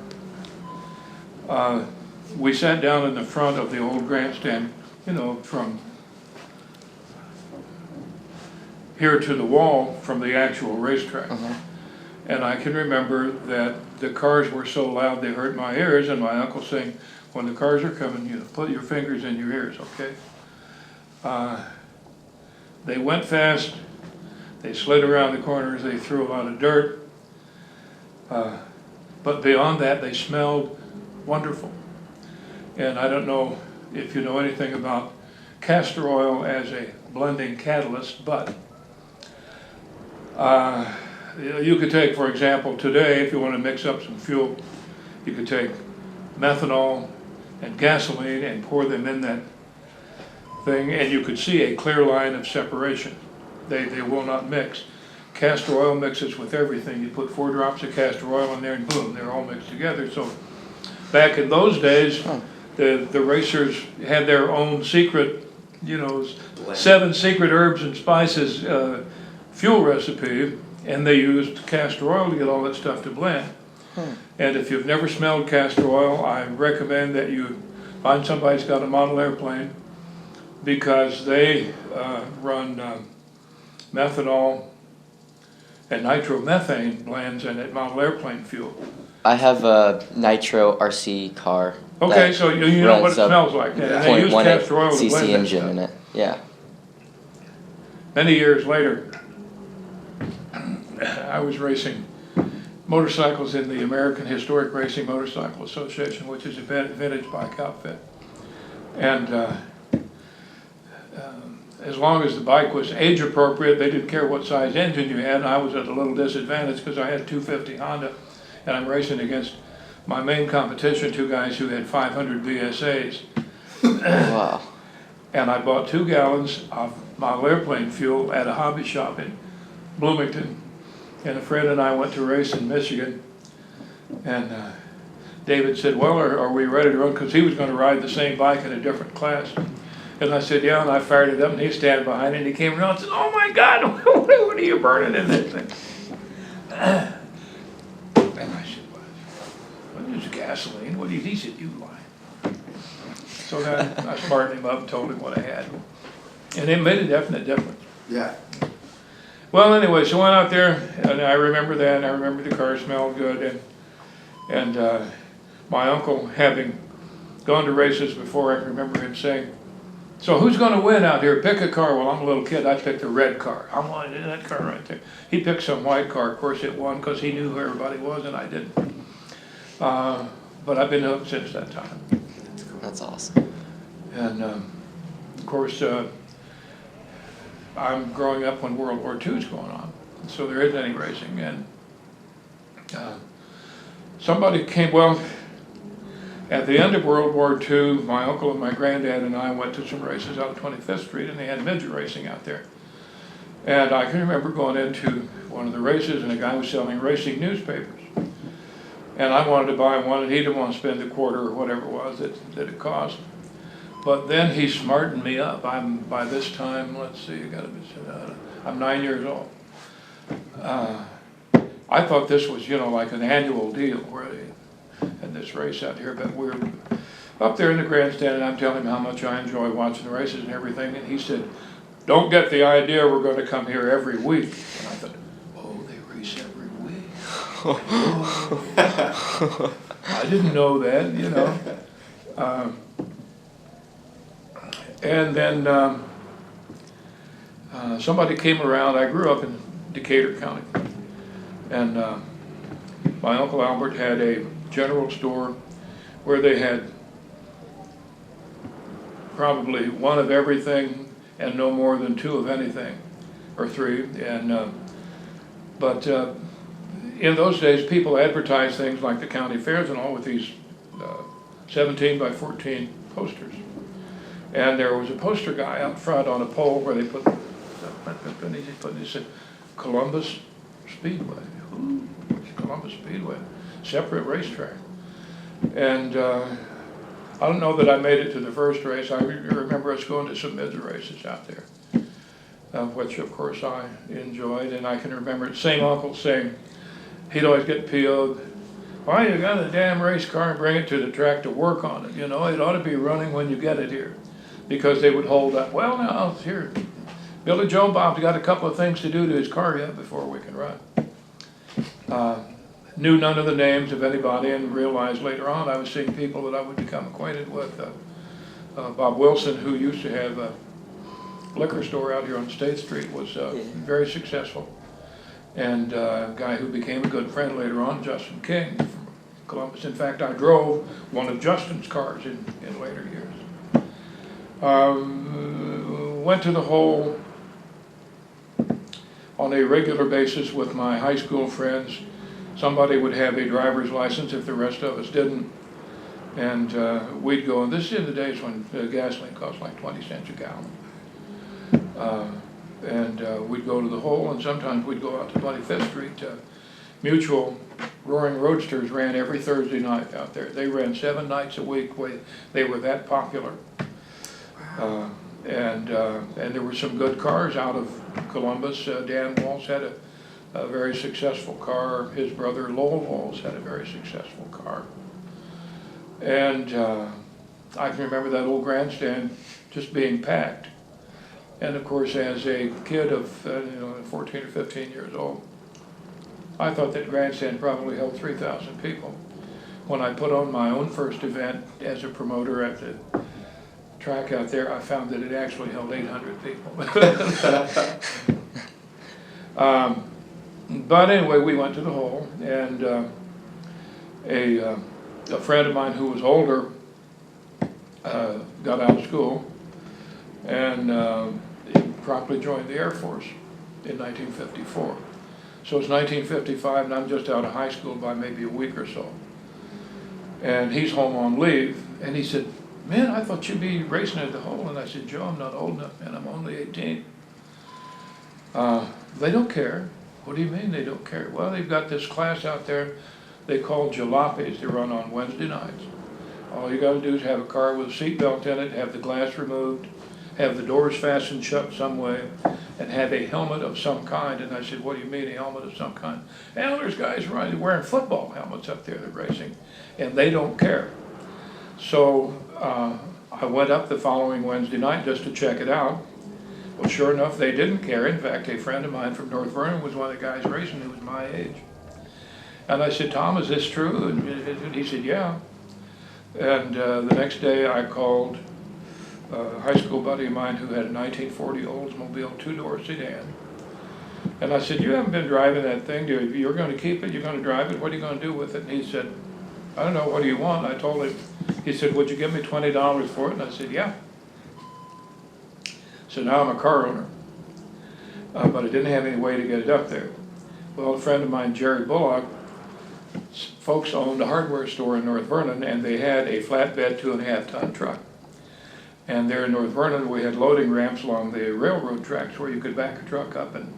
we sat down in the front of the old grandstand, you know, from here to the wall from the actual racetrack. And I can remember that the cars were so loud they hurt my ears, and my uncle saying, "When the cars are coming, you know, put your fingers in your ears, okay?" They went fast, they slid around the corners, they threw a lot of dirt. But beyond that, they smelled wonderful. And I don't know if you know anything about castor oil as a blending catalyst, but you could take, for example, today, if you want to mix up some fuel, you could take methanol and gasoline and pour them in that thing, and you could see a clear line of separation. They will not mix. Castor oil mixes with everything. You put 4 drops of castor oil in there and boom, they're all mixed together. So back in those days, the racers had their own secret, you know, 7 secret herbs and spices fuel recipe, and they used castor oil to get all that stuff to blend. And if you've never smelled castor oil, I recommend that you find somebody's got a model airplane, because they run methanol and nitromethane blends in it, model airplane fuel. I have a nitro RC car. Okay, that so you know what it runs a smells like. And they use 0.18 castor oil to cc blend that engine stuff. in it. Yeah. Many years later, I was racing motorcycles in the American Historic Racing Motorcycle Association, which is a vintage bike outfit. And as long as the bike was age appropriate, they didn't care what size engine you had. And I was at a little disadvantage because I had 250 Honda, and I'm racing against my main competition, two guys who had 500 VSAs. Wow. And I bought 2 gallons of model airplane fuel at a hobby shop in Bloomington. And a friend and I went to race in Michigan. And David said, well, are we ready to run? Because he was going to ride the same bike in a different class. And I said, yeah, and I fired it up, and he standing behind it, and he came around and said, oh my God, what are you burning in this thing? And I said, what is gasoline? What do you, he said, you lie. So then I smartened him up and told him what I had. And it made a definite difference. Yeah. Well, anyway, so I went out there, and I remember that, and I remember the car smelled good, and my uncle, having gone to races before, I remember him saying, so who's going to win out here? Pick a car. Well, I'm a little kid. I picked a red car. I wanted that car right there. He picked some white car. Of course, it won because he knew who everybody was, and I didn't. But I've been hooked since that time. That's awesome. And, of course, I'm growing up when World War II is going on, so there isn't any racing. And somebody came, well, at the end of World War II, my uncle and my granddad and I went to some races out of 25th Street, and they had midget racing out there. And I can remember going into one of the races, and a guy was selling racing newspapers. And I wanted to buy one, and he didn't want to spend a quarter or whatever it was that it cost. But then he smartened me up. I'm, by this time, let's see, I'm 9 years old. I thought this was, like an annual deal where they had this race out here, but we're up there in the grandstand, and I'm telling him how much I enjoy watching the races and everything, and he said, don't get the idea we're going to come here every week. And I thought, oh, they race every week. Oh. I didn't know that, and then somebody came around. I grew up in Decatur County, and my Uncle Albert had a general store where they had probably one of everything and no more than 2 of anything, or 3. And but in those days, people advertised things like the county fairs and all with these 17 by 14 posters. And there was a poster guy out front on a pole where they put, he said, Columbus Speedway. Ooh, Columbus Speedway, separate racetrack. And I don't know that I made it to the first race. I remember us going to some midget races out there, which of course I enjoyed. And I can remember the same uncle saying, he'd always get PO'd, why you got a damn race car and bring it to the track to work on it? It ought to be running when you get it here. Because they would hold up, well now, here, Billy Joe Bob's got a couple of things to do to his car yet before we can run. Knew none of the names of anybody, and realized later on I was seeing people that I would become acquainted with. Bob Wilson, who used to have a liquor store out here on State Street, was very successful. And a guy who became a good friend later on, Justin King from Columbus. In fact, I drove one of Justin's cars in later years. Went to the hole on a regular basis with my high school friends. Somebody would have a driver's license if the rest of us didn't. And we'd go, and this is in the days when gasoline cost like 20 cents a gallon. And we'd go to the hole, and sometimes we'd go out to 25th Street. Mutual Roaring Roadsters ran every Thursday night out there. They ran 7 nights a week. They were that popular. And there were some good cars out of Columbus. Dan Walsh had a very successful car. His brother Lowell Walsh had a very successful car. And I can remember that old grandstand just being packed. And of course, as a kid of 14 or 15 years old, I thought that grandstand probably held 3,000 people. When I put on my own first event as a promoter at the track out there, I found that it actually held 800 people. But anyway, we went to the hole, and a friend of mine who was older got out of school and promptly joined the Air Force in 1954. So it's 1955, and I'm just out of high school by maybe a week or so. And he's home on leave, and he said, "Man, I thought you'd be racing at the hole." And I said, "Joe, I'm not old enough, man. I'm only 18. They don't care." "What do you mean they don't care?" "Well, they've got this class out there they call jalopies. They run on Wednesday nights. All you got to do is have a car with a seatbelt in it, have the glass removed, have the doors fastened shut some way, and have a helmet of some kind." And I said, "What do you mean a helmet of some kind?" "And there's guys wearing football helmets up there, they're racing, and they don't care." So I went up the following Wednesday night just to check it out. Well, sure enough, they didn't care. In fact, a friend of mine from North Vernon was one of the guys racing who was my age. And I said, "Tom, is this true?" And he said, "Yeah." And the next day I called a high school buddy of mine who had a 1940 Oldsmobile two-door sedan. And I said, "You haven't been driving that thing, do you? You're going to keep it? You're going to drive it? What are you going to do with it?" And he said, "I don't know, what do you want?" I told him. He said, "Would you give me $20 for it?" And I said, "Yeah." So now I'm a car owner, but I didn't have any way to get it up there. Well, a friend of mine, Jerry Bullock, folks owned a hardware store in North Vernon, and they had a flatbed 2.5-ton truck. And there in North Vernon, we had loading ramps along the railroad tracks where you could back a truck up and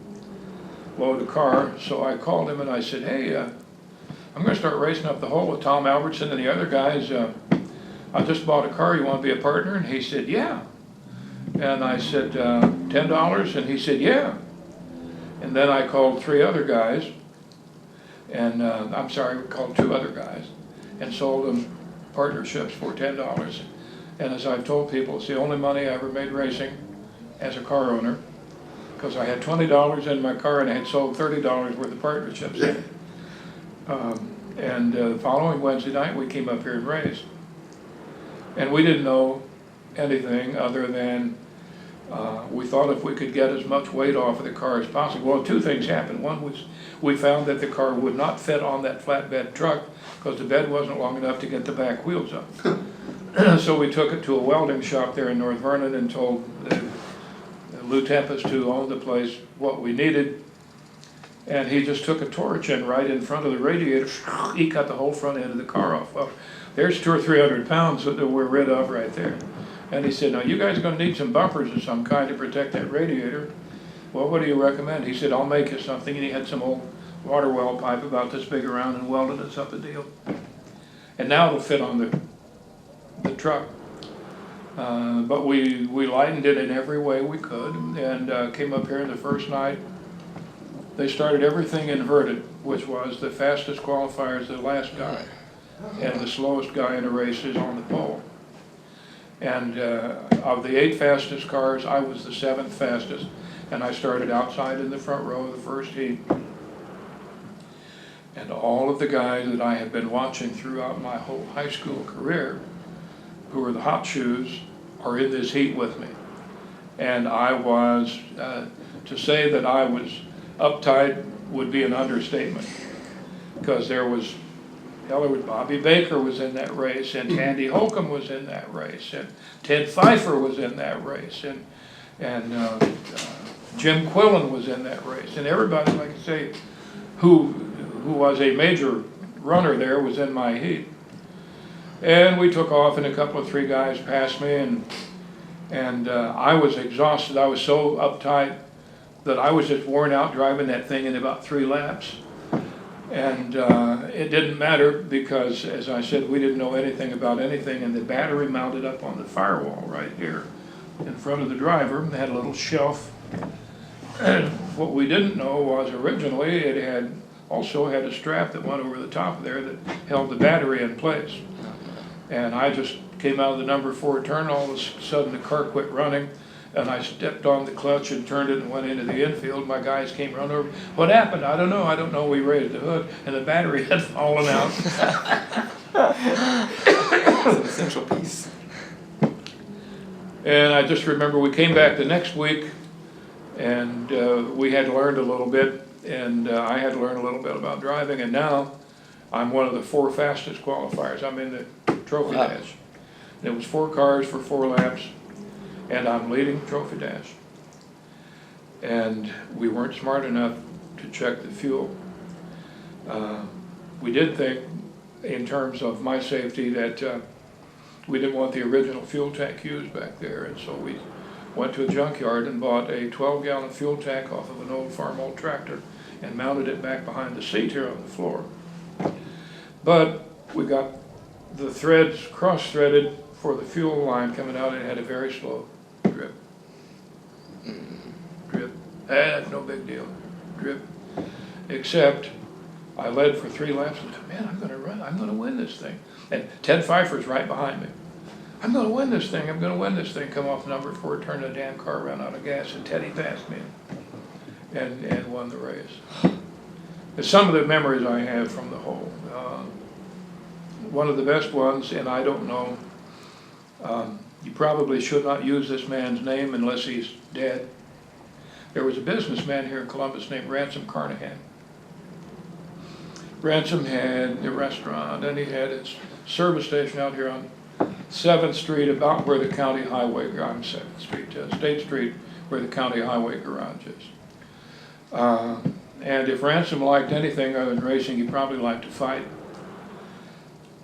load a car. So I called him and I said, "Hey, I'm going to start racing up the hole with Tom Albertson and the other guys. I just bought a car. You want to be a partner?" And he said, "Yeah." And I said, $10? And he said, "Yeah." And then I called 3 other guys, and I'm sorry, we called 2 other guys, and sold them partnerships for $10. And as I've told people, it's the only money I ever made racing as a car owner, because I had $20 in my car and I had sold $30 worth of partnerships. And the following Wednesday night, we came up here and raced. And we didn't know anything other than we thought if we could get as much weight off of the car as possible. Well, 2 things happened. One was we found that the car would not fit on that flatbed truck because the bed wasn't long enough to get the back wheels up. So we took it to a welding shop there in North Vernon and told Lou Tempest, who owned the place, what we needed. And he just took a torch and right in front of the radiator, he cut the whole front end of the car off. Well, there's 200 or 300 pounds that we're rid of right there. And he said, "Now you guys are going to need some bumpers of some kind to protect that radiator." "Well, what do you recommend?" He said, "I'll make you something." And he had some old water well pipe about this big around and welded us up a deal. And now it'll fit on the truck. But we lightened it in every way we could, and came up here the first night. They started everything inverted, which was the fastest qualifier is the last guy, and the slowest guy in a race is on the pole. And of the 8 fastest cars, I was the 7th fastest, and I started outside in the front row of the first heat. And all of the guys that I had been watching throughout my whole high school career, who were the hot shoes, are in this heat with me. And I was, to say that I was uptight would be an understatement, because there was Bobby Baker was in that race, and Tandy Holcomb was in that race, and Ted Pfeiffer was in that race, and Jim Quillen was in that race, and everybody, like I say, who was a major runner there was in my heat. And we took off, and a couple of 3 guys passed me, and I was exhausted. I was so uptight that I was just worn out driving that thing in about 3 laps. And it didn't matter because, as I said, we didn't know anything about anything, and the battery mounted up on the firewall right here in front of the driver. They had a little shelf. And what we didn't know was originally it also had a strap that went over the top of there that held the battery in place. And I just came out of the number 4 turn, all of a sudden the car quit running, and I stepped on the clutch and turned it and went into the infield. My guys came running over. What happened? I don't know. We raised the hood, and the battery had fallen out. It's an essential piece. And I just remember we came back the next week, and we had learned a little bit, and I had learned a little bit about driving, and now I'm one of the 4 fastest qualifiers. I'm in the trophy dash. And it was 4 cars for 4 laps, and I'm leading trophy dash. And we weren't smart enough to check the fuel. We did think, in terms of my safety, that we didn't want the original fuel tank used back there, and so we went to a junkyard and bought a 12-gallon fuel tank off of an old farm old tractor and mounted it back behind the seat here on the floor. But we got the threads cross-threaded for the fuel line coming out, and it had a very slow drip. Drip. That's no big deal. Drip. Except I led for 3 laps and said, man, I'm going to run. I'm going to win this thing. And Ted Pfeiffer's right behind me. I'm going to win this thing. I'm going to win this thing. Come off number 4, turn the damn car, ran out of gas, and Teddy passed me and won the race. It's some of the memories I have from the whole. One of the best ones, and I don't know, you probably should not use this man's name unless he's dead. There was a businessman here in Columbus named Ransom Carnahan. Ransom had a restaurant, and he had his service station out here on 7th Street, about where the county highway, I'm 7th Street, State Street, where the county highway garage is. And if Ransom liked anything other than racing, he probably liked to fight.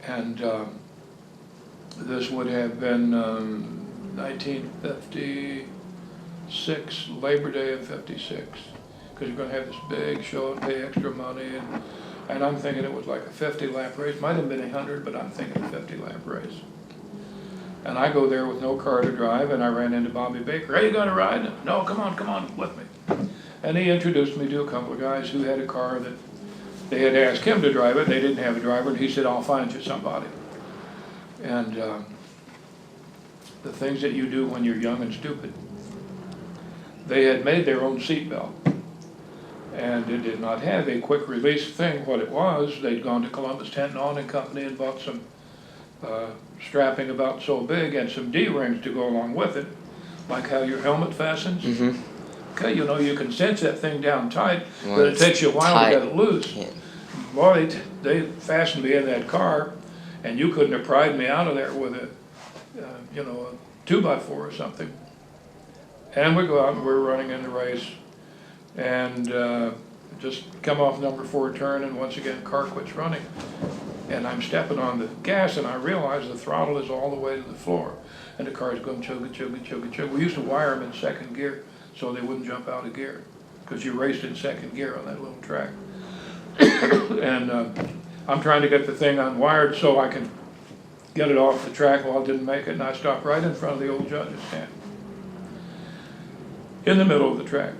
And this would have been 1956, Labor Day of 56, because you're going to have this big show and pay extra money. And I'm thinking it was like a 50-lap race. Might have been 100, but I'm thinking a 50-lap race. And I go there with no car to drive, and I ran into Bobby Baker. Hey, you got a ride? No, come on with me. And he introduced me to a couple of guys who had a car that they had asked him to drive it. They didn't have a driver, and he said, I'll find you somebody. And the things that you do when you're young and stupid. They had made their own seatbelt, and it did not have a quick release thing. What it was, they'd gone to Columbus Tent and Awning Company and bought some strapping about so big and some D-rings to go along with it, like how your helmet fastens. Mm-hmm. Okay, you know, you can cinch that thing down tight, Well, but it it's takes you a while tight. to get it loose. Yeah. Boy, they fastened me in that car, and you couldn't have pried me out of there with a 2x4 or something. And we go out and we're running in the race, and just come off number 4 turn, and once again, car quits running. And I'm stepping on the gas, and I realize the throttle is all the way to the floor, and the car's going chugga, chugga, chugga, chugga. We used to wire them in 2nd gear so they wouldn't jump out of gear, because you raced in 2nd gear on that little track. And I'm trying to get the thing unwired so I can get it off the track. Well, it didn't make it, and I stopped right in front of the old judge's stand, in the middle of the track.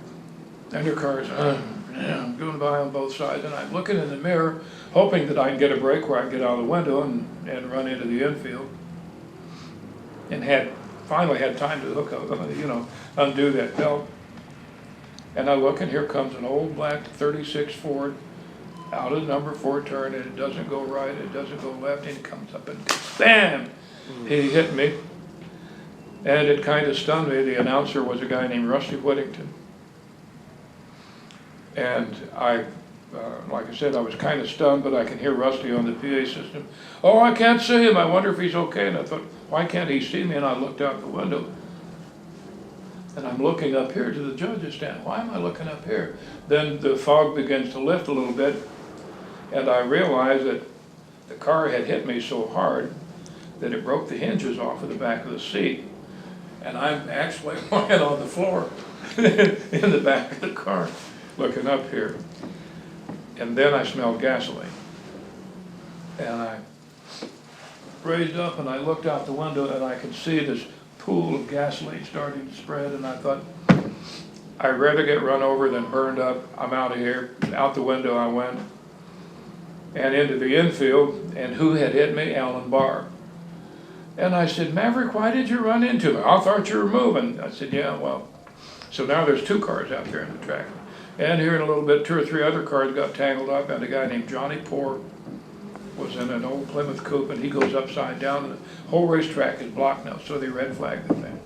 And your car's going by on both sides, and I'm looking in the mirror, hoping that I can get a break where I can get out of the window and run into the infield. And finally had time to hook up, undo that belt. And I look, and here comes an old black 36 Ford out of the number 4 turn, and it doesn't go right, it doesn't go left, and it comes up and bam! He hit me, and it kind of stunned me. The announcer was a guy named Rusty Whittington. And like I said, I was kind of stunned, but I can hear Rusty on the PA system. Oh, I can't see him. I wonder if he's okay. And I thought, why can't he see me? And I looked out the window. And I'm looking up here to the judge's stand. Why am I looking up here? Then the fog begins to lift a little bit, and I realize that the car had hit me so hard that it broke the hinges off of the back of the seat. And I'm actually lying on the floor in the back of the car, looking up here. And then I smelled gasoline. And I raised up and I looked out the window, and I could see this pool of gasoline starting to spread, and I thought, I'd rather get run over than burned up. I'm out of here. Out the window I went, and into the infield. And who had hit me? Alan Barr. And I said, Maverick, why did you run into me? I thought you were moving. I said, yeah, well. So now there's 2 cars out there in the track. And here in a little bit, 2 or 3 other cars got tangled up, and a guy named Johnny Poor was in an old Plymouth coupe, and he goes upside down, and the whole racetrack is blocked now, so they red flagged the thing.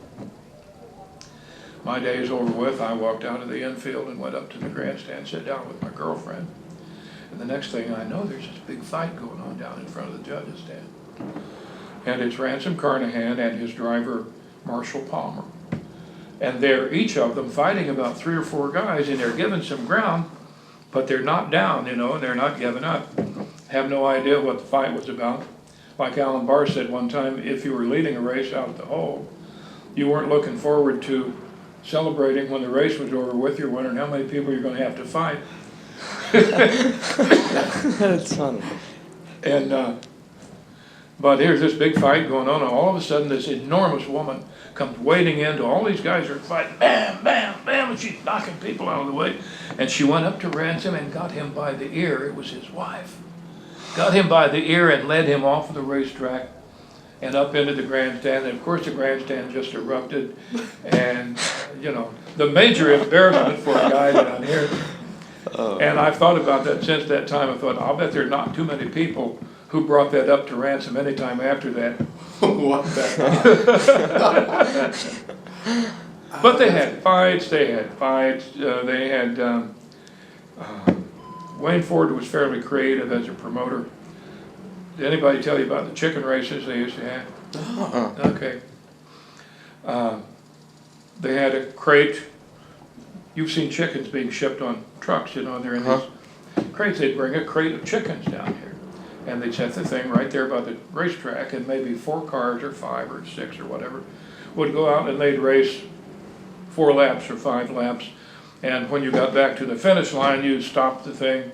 My day is over with. I walked out of the infield and went up to the grandstand, sat down with my girlfriend. And the next thing I know, there's this big fight going on down in front of the judges' stand. And it's Ransom Carnahan and his driver, Marshall Palmer. And they're each of them fighting about 3 or 4 guys, and they're giving some ground, but they're not down, you know, and they're not giving up. Have no idea what the fight was about. Like Alan Barr said one time, if you were leading a race out at the hole, you weren't looking forward to celebrating when the race was over with. You're wondering how many people you're going to have to fight. That's funny. And but here's this big fight going on, and all of a sudden this enormous woman comes wading into, all these guys are fighting, bam, bam, bam, and she's knocking people out of the way. And she went up to Ransom and got him by the ear. It was his wife. Got him by the ear and led him off of the racetrack and up into the grandstand. And of course the grandstand just erupted. And, you know, the major embarrassment for a guy down here. And I've thought about that since that time. I thought, I'll bet there are not too many people who brought that up to Ransom any time after that. What the? But they had fights, they had, Wayne Ford was fairly creative as a promoter. Did anybody tell you about the chicken races they used to have? Okay. They had a crate. You've seen chickens being shipped on trucks, you know, they're in these crates. They'd bring a crate of chickens down here. And they'd set the thing right there by the racetrack, and maybe 4 cars or 5 or 6 or whatever would go out, and they'd race 4 laps or 5 laps. And when you got back to the finish line, you stopped the thing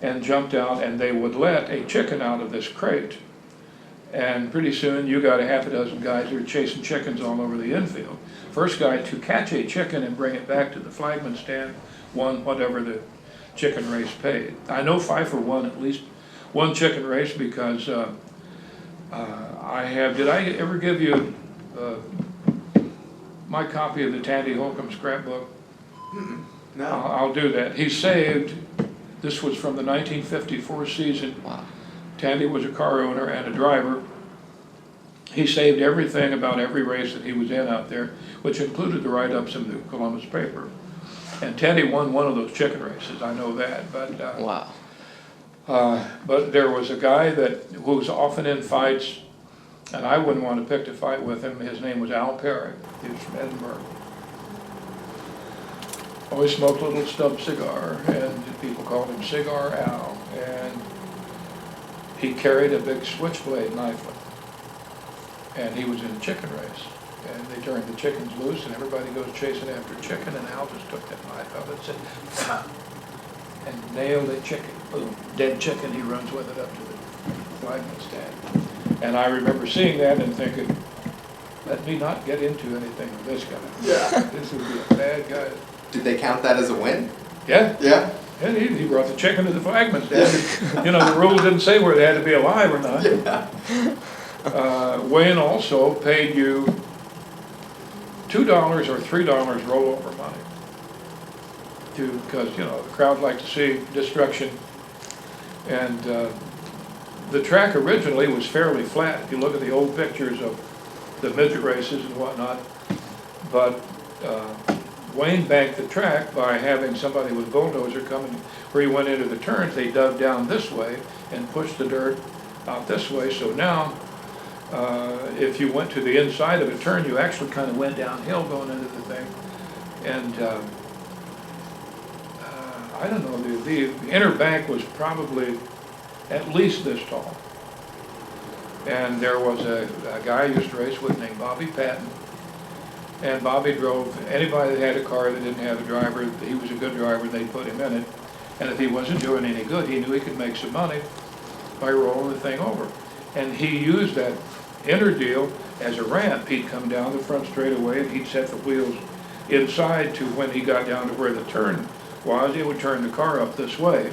and jumped out, and they would let a chicken out of this crate. And pretty soon you got a half a dozen guys who were chasing chickens all over the infield. First guy to catch a chicken and bring it back to the flagman stand won whatever the chicken race paid. I know Pfeiffer won at least 1 chicken race because did I ever give you my copy of the Tandy Holcomb scrapbook? No. I'll do that. He saved, this was from the 1954 season. Wow. Tandy was a car owner and a driver. He saved everything about every race that he was in out there, which included the write-ups in the Columbus paper. And Tandy won one of those chicken races, I know that. But Wow. but there was a guy who was often in fights, and I wouldn't want to pick a fight with him. His name was Al Perry. He was from Edinburgh. Always smoked a little stub cigar, and people called him Cigar Al. And he carried a big switchblade knife with him. And he was in a chicken race. And they turned the chickens loose, and everybody goes chasing after chicken, and Al just took that knife out and said, "Pah!" and nailed a chicken. Boom, dead chicken. He runs with it up to the flagman stand. And I remember seeing that and thinking, let me not get into anything with this guy. Yeah. This would be a bad guy. Did they count that as a win? Yeah. Yeah. And he brought the chicken to the flagman stand. You know, the rules didn't say whether they had to be alive or not. Yeah. Wayne also paid you $2 or $3 rollover money. Because, you know, the crowd liked to see destruction. And the track originally was fairly flat. If you look at the old pictures of the midget races and whatnot. But Wayne banked the track by having somebody with a bulldozer coming where he went into the turns. They dug down this way and pushed the dirt out this way. So now, if you went to the inside of a turn, you actually kind of went downhill going into the thing. And I don't know, the inner bank was probably at least this tall. And there was a guy I used to race with named Bobby Patton. And Bobby drove anybody that had a car that didn't have a driver. He was a good driver, they'd put him in it. And if he wasn't doing any good, he knew he could make some money by rolling the thing over. And he used that inner deal as a ramp. He'd come down the front straightaway and he'd set the wheels inside to when he got down to where the turn was, he would turn the car up this way.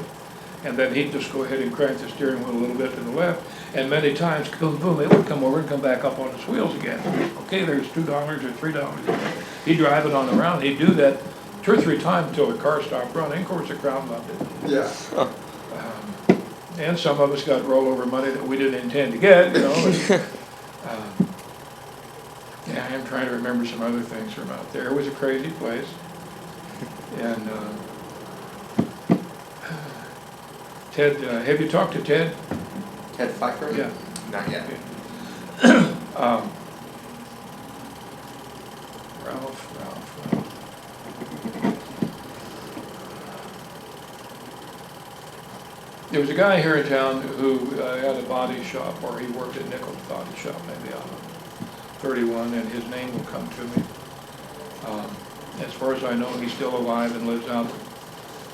and then he'd just go ahead and crank the steering wheel a little bit to the left, and many times, boom, boom, it would come over and come back up on its wheels again. Okay, there's $2 or $3. He'd drive it on the round, he'd do that 2 or 3 times until the car stopped running. Of course, the crowd loved it. Yeah. And some of us got rollover money that we didn't intend to get, you know. Yeah, I'm trying to remember some other things from out there. It was a crazy place. And Ted, have you talked to Ted? Ted Pfeiffer? Yeah. Not yet. Ralph. There was a guy here in town who had a body shop, or he worked at Nichols Body Shop, maybe on 31, and his name will come to me. As far as I know, he's still alive and lives out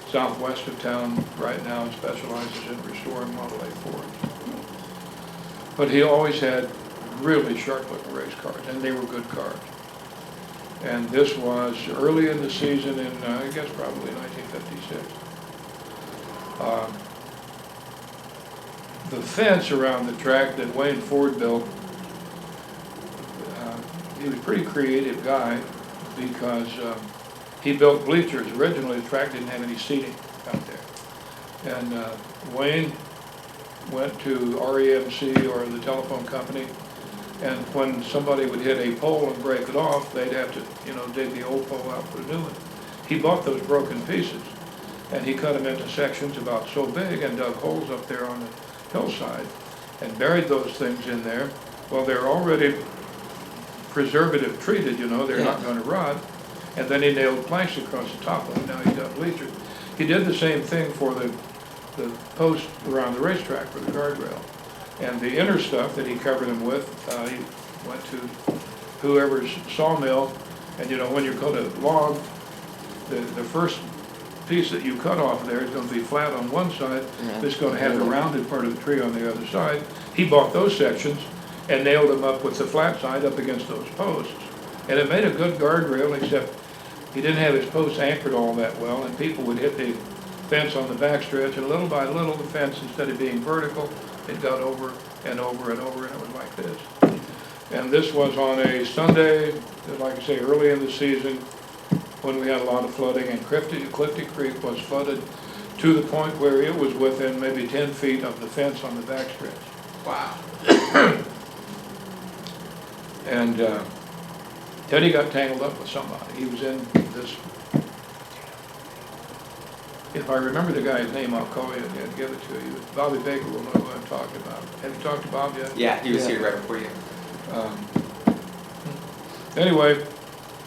southwest of town right now and specializes in restoring Model A Fords. But he always had really sharp-looking race cars, and they were good cars. And this was early in the season in, I guess, probably 1956. The fence around the track that Wayne Ford built, he was a pretty creative guy because he built bleachers. Originally, the track didn't have any seating out there. And Wayne went to REMC, or the telephone company, and when somebody would hit a pole and break it off, they'd have to, you know, dig the old pole out, put a new one. He bought those broken pieces, and he cut them into sections about so big and dug holes up there on the hillside and buried those things in there. Well, they're already preservative treated, you know, they're not going to rot. And then he nailed planks across the top of them. Now he's got bleachers. He did the same thing for the post around the racetrack for the guardrail. And the inner stuff that he covered them with, he went to whoever's sawmill, and you know, when you cut a log, the first piece that you cut off there is going to be flat on one side. It's going to have the rounded part of the tree on the other side. He bought those sections and nailed them up with the flat side up against those posts. And it made a good guardrail, except he didn't have his posts anchored all that well, and people would hit the fence on the backstretch, and little by little the fence, instead of being vertical, it got over and over and over, and it was like this. And this was on a Sunday, like I say, early in the season, when we had a lot of flooding, and Clifty Creek was flooded to the point where it was within maybe 10 feet of the fence on the backstretch. Wow. And Teddy got tangled up with somebody. He was in this, if I remember the guy's name, I'll call you and give it to you. Bobby Baker will know who I'm talking about. Have you talked to Bob yet? Yeah, he was here right before you. Anyway,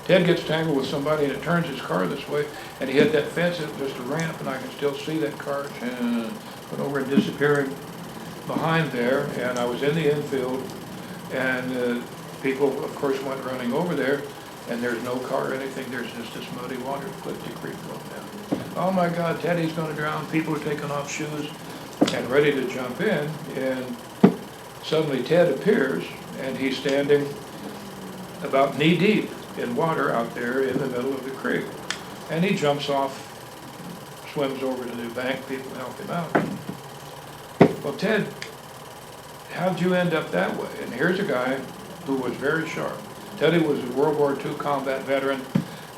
Ted gets tangled with somebody and it turns his car this way, and he hit that fence. It was just a ramp, and I can still see that car went over and disappearing behind there. And I was in the infield, and people, of course, went running over there, and there's no car or anything. There's just this muddy water, Clifty Creek going down. Oh my God, Teddy's going to drown. People are taking off shoes and ready to jump in, and suddenly Ted appears, and he's standing about knee deep in water out there in the middle of the creek. And he jumps off, swims over to the bank, people help him out. Well, Ted, how'd you end up that way? And here's a guy who was very sharp. Teddy was a World War II combat veteran,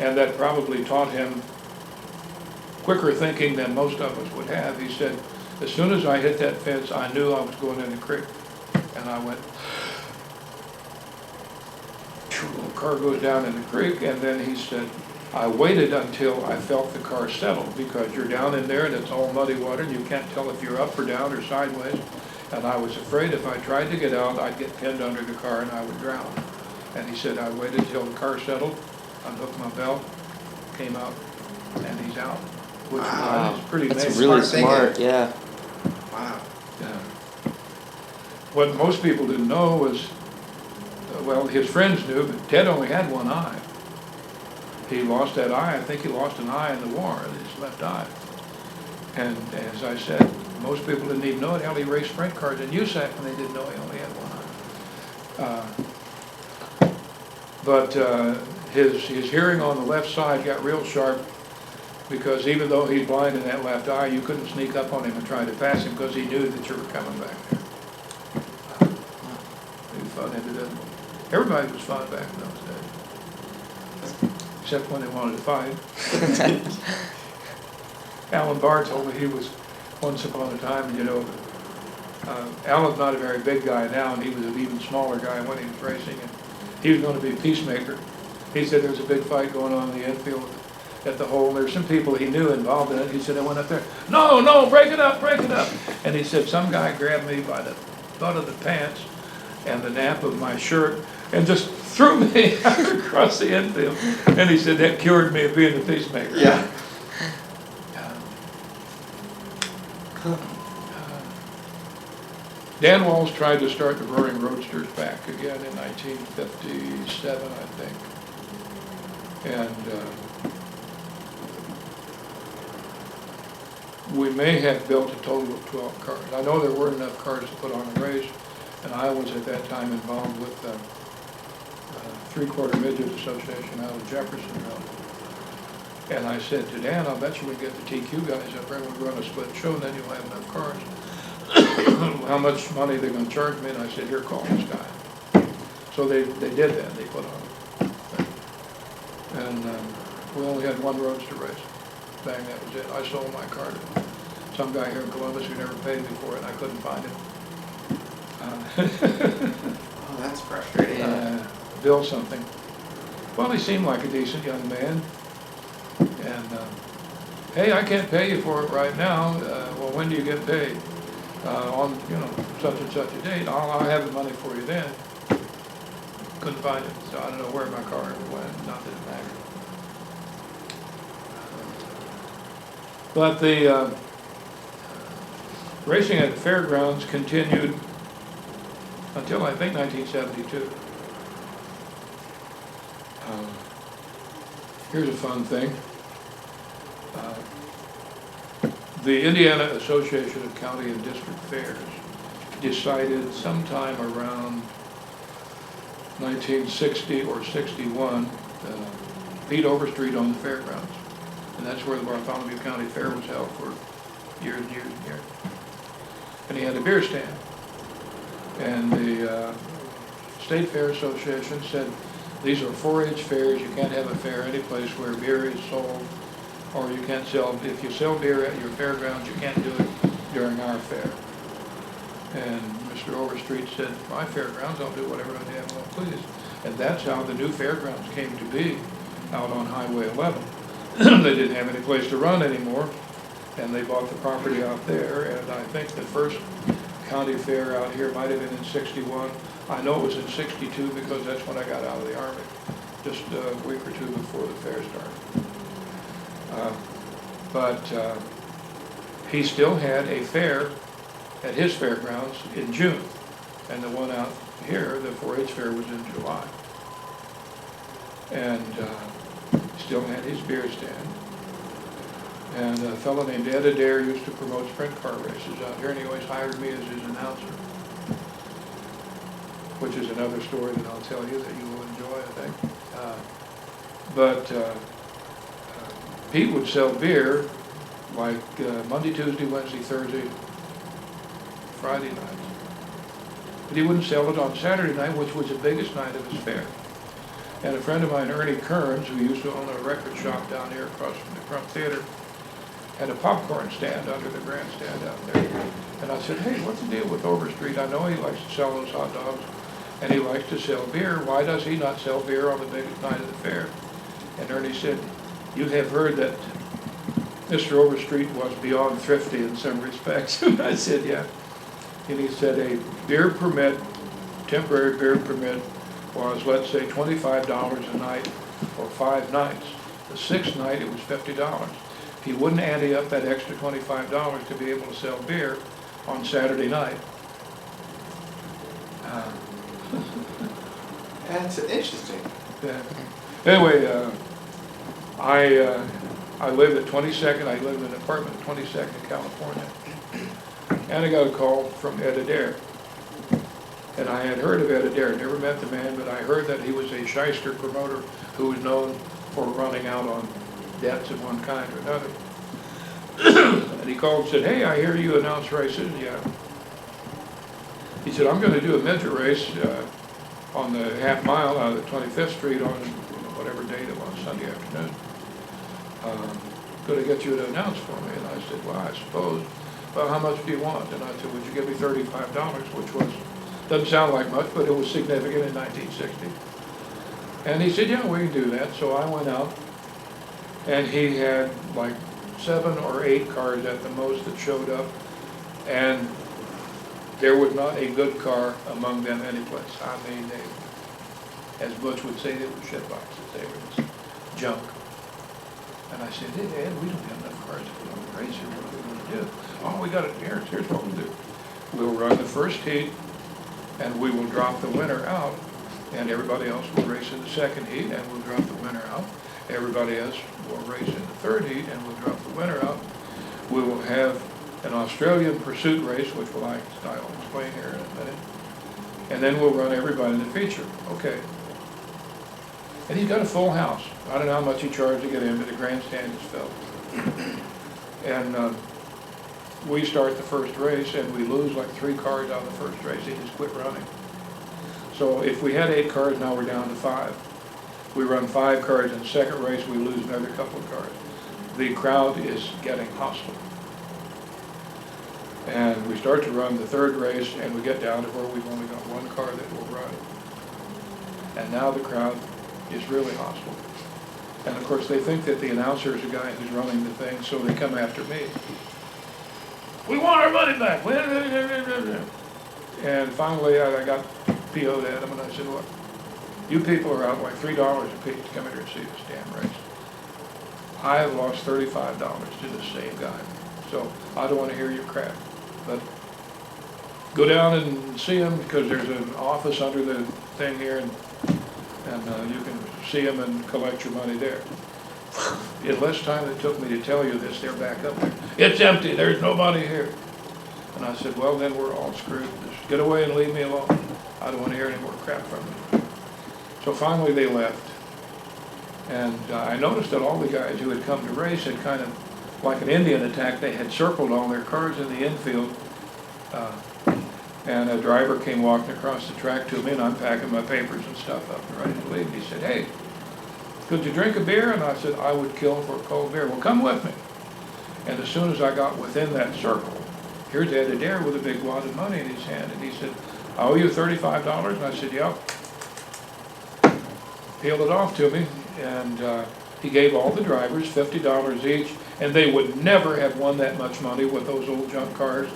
and that probably taught him quicker thinking than most of us would have. He said, as soon as I hit that fence, I knew I was going in the creek. And I went, the car goes down in the creek, and then he said, I waited until I felt the car settle, because you're down in there and it's all muddy water and you can't tell if you're up or down or sideways. And I was afraid if I tried to get out, I'd get pinned under the car and I would drown. And he said, I waited until the car settled, unhooked my belt, came out, and he's out. Which is pretty amazing. That's really smart, yeah. Wow. Yeah. What most people didn't know was, well, his friends knew, but Ted only had one eye. He lost that eye. I think he lost an eye in the war, his left eye. And as I said, most people didn't even know it. Hell, he raced sprint cars in USAC and they didn't know he only had one eye. But his hearing on the left side got real sharp because even though he's blind in that left eye, you couldn't sneak up on him and try to pass him because he knew that you were coming back there. It was fun, it did. Everybody was fun back in those days, except when they wanted to fight. Alan Barr told me he was once upon a time, you know, Alan's not a very big guy now, and he was an even smaller guy when he was racing, and he was going to be a peacemaker. He said there was a big fight going on in the infield at the hole. There were some people he knew involved in it. He said, I went up there, no, break it up. And he said, some guy grabbed me by the butt of the pants and the nap of my shirt and just threw me across the infield. And he said, that cured me of being a peacemaker. Yeah. Dan Walls tried to start the Roaring Roadsters back again in 1957, I think. And we may have built a total of 12 cars. I know there weren't enough cars to put on a race, and I was at that time involved with the Three-Quarter Midget Association out of Jeffersonville. And I said to Dan, I'll bet you we get the TQ guys up there, we'll run a split show, and then you'll have enough cars. How much money are they going to charge me? And I said, here, call this guy. So they did that, they put on. And we only had one roadster race. Bang, that was it. I sold my car to some guy here in Columbus who never paid me for it, and I couldn't find it. Oh, that's frustrating. Bill something. Well, he seemed like a decent young man. And, hey, I can't pay you for it right now. Well, when do you get paid? On, you know, such and such a date. I'll have the money for you then. Couldn't find it, so I don't know where my car went. Not that it mattered. But the racing at the Fairgrounds continued until I think 1972. Here's a fun thing. The Indiana Association of County and District Fairs decided sometime around 1960 or 61, Pete Overstreet owned the Fairgrounds. And that's where the Bartholomew County Fair was held for years and years and years. And he had a beer stand. And the State Fair Association said, these are 4-H fairs, you can't have a fair any place where beer is sold, or you can't sell, if you sell beer at your fairgrounds, you can't do it during our fair. And Mr. Overstreet said, my fairgrounds, I'll do whatever I damn well please. And that's how the new fairgrounds came to be out on Highway 11. They didn't have any place to run anymore, and they bought the property out there, and I think the first county fair out here might have been in 61. I know it was in 62 because that's when I got out of the Army, just a week or two before the fair started. But he still had a fair at his fairgrounds in June, and the one out here, the 4-H fair, was in July. And still had his beer stand. And a fellow named Ed Adair used to promote sprint car races out here, and he always hired me as his announcer, which is another story that I'll tell you that you will enjoy, I think. But Pete would sell beer like Monday, Tuesday, Wednesday, Thursday, Friday nights. But he wouldn't sell it on Saturday night, which was the biggest night of his fair. And a friend of mine, Ernie Kearns, who used to own a record shop down here across from the Crump Theater, had a popcorn stand under the grandstand out there. And I said, hey, what's the deal with Overstreet? I know he likes to sell those hot dogs, and he likes to sell beer. Why does he not sell beer on the biggest night of the fair? And Ernie said, you have heard that Mr. Overstreet was beyond thrifty in some respects. And I said, yeah. And he said a beer permit, temporary beer permit, was, let's say, $25 a night for 5 nights. The 6th night, it was $50. He wouldn't ante up that extra $25 to be able to sell beer on Saturday night. That's interesting. Yeah. Anyway, I lived at 22nd. I lived in an apartment at 22nd in California. And I got a call from Ed Adair. And I had heard of Ed Adair, never met the man, but I heard that he was a shyster promoter who was known for running out on debts of one kind or another. And he called and said, hey, I hear you announce races. Yeah. He said, I'm going to do a midget race on the half mile out of the 25th Street on whatever date it was, Sunday afternoon. Going to get you to announce for me. And I said, well, I suppose. Well, how much do you want? And I said, would you give me $35, which was, doesn't sound like much, but it was significant in 1960. And he said, yeah, we can do that. So I went out, and he had like 7 or 8 cars at the most that showed up, and there was not a good car among them anyplace. I mean, they, as Butch would say, they were shit boxes. They were just junk. And I said, hey, Ed, we don't have enough cars to put on the race here. What are we going to do? Oh, we got it. Here's what we'll do. We'll run the first heat, and we will drop the winner out, and everybody else will race in the second heat, and we'll drop the winner out. Everybody else will race in the third heat, and we'll drop the winner out. We will have an Australian pursuit race, which I'll explain here in a minute. And then we'll run everybody in the feature. Okay. And he's got a full house. I don't know how much he charged to get in, but the grandstand is filled. And we start the first race, and we lose like 3 cars out of the first race. They just quit running. So if we had 8 cars, now we're down to 5. We run 5 cars in the second race, we lose another couple of cars. The crowd is getting hostile. And we start to run the third race, and we get down to where we've only got 1 car that will run. And now the crowd is really hostile. And of course they think that the announcer is the guy who's running the thing, so they come after me. We want our money back. And finally I got PO'd at them, and I said, look, you people are out like $3 a piece to come here and see this damn race. I have lost $35 to the same guy. So I don't want to hear your crap. But go down and see him, because there's an office under the thing here, and you can see him and collect your money there. In less time than it took me to tell you this, they're back up there. It's empty, there's nobody here. And I said, well, then we're all screwed. Just get away and leave me alone. I don't want to hear any more crap from you. So finally they left. And I noticed that all the guys who had come to race had kind of, like an Indian attack, they had circled all their cars in the infield. And a driver came walking across the track to me, and I'm packing my papers and stuff up and ready to leave. He said, hey, could you drink a beer? And I said, I would kill for a cold beer. Well, come with me. And as soon as I got within that circle, here's Ed Adair with a big wad of money in his hand. And he said, I owe you $35. And I said, yeah. Peeled it off to me. And he gave all the drivers $50 each. And they would never have won that much money with those old junk cars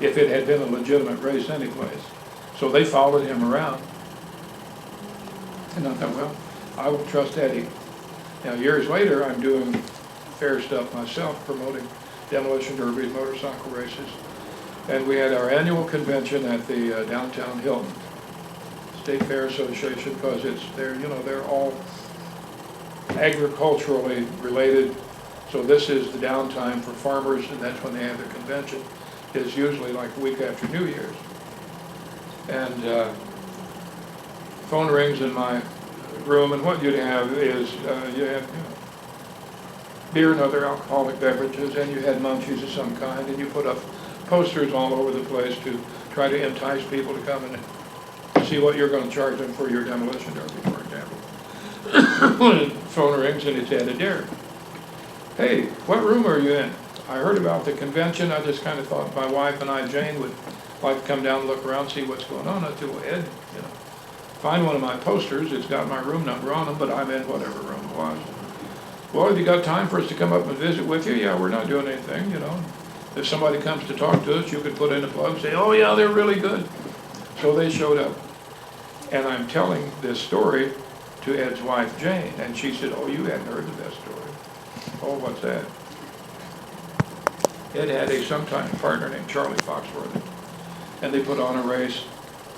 if it had been a legitimate race anyplace. So they followed him around. And I thought, well, I will trust Eddie. Now, years later, I'm doing fair stuff myself, promoting demolition derbies, motorcycle races. And we had our annual convention at the downtown Hilton State Fair Association, because they're all agriculturally related. So this is the downtime for farmers, and that's when they have their convention. It's usually like a week after New Year's. And phone rings in my room, and what you'd have is you have beer and other alcoholic beverages, and you had munchies of some kind, and you put up posters all over the place to try to entice people to come and see what you're going to charge them for your demolition derby, for example. Phone rings, and it's Ed Adair. Hey, what room are you in? I heard about the convention. I just kind of thought my wife and I, Jane, would like to come down and look around, see what's going on. I said, well, Ed, find one of my posters. It's got my room number on them, but I'm in whatever room it was. Well, have you got time for us to come up and visit with you? Yeah, we're not doing anything, If somebody comes to talk to us, you could put in a plug, say, oh yeah, they're really good. So they showed up. And I'm telling this story to Ed's wife, Jane, and she said, oh, you hadn't heard of that story. Oh, what's that? Ed had a sometime partner named Charlie Foxworthy, and they put on a race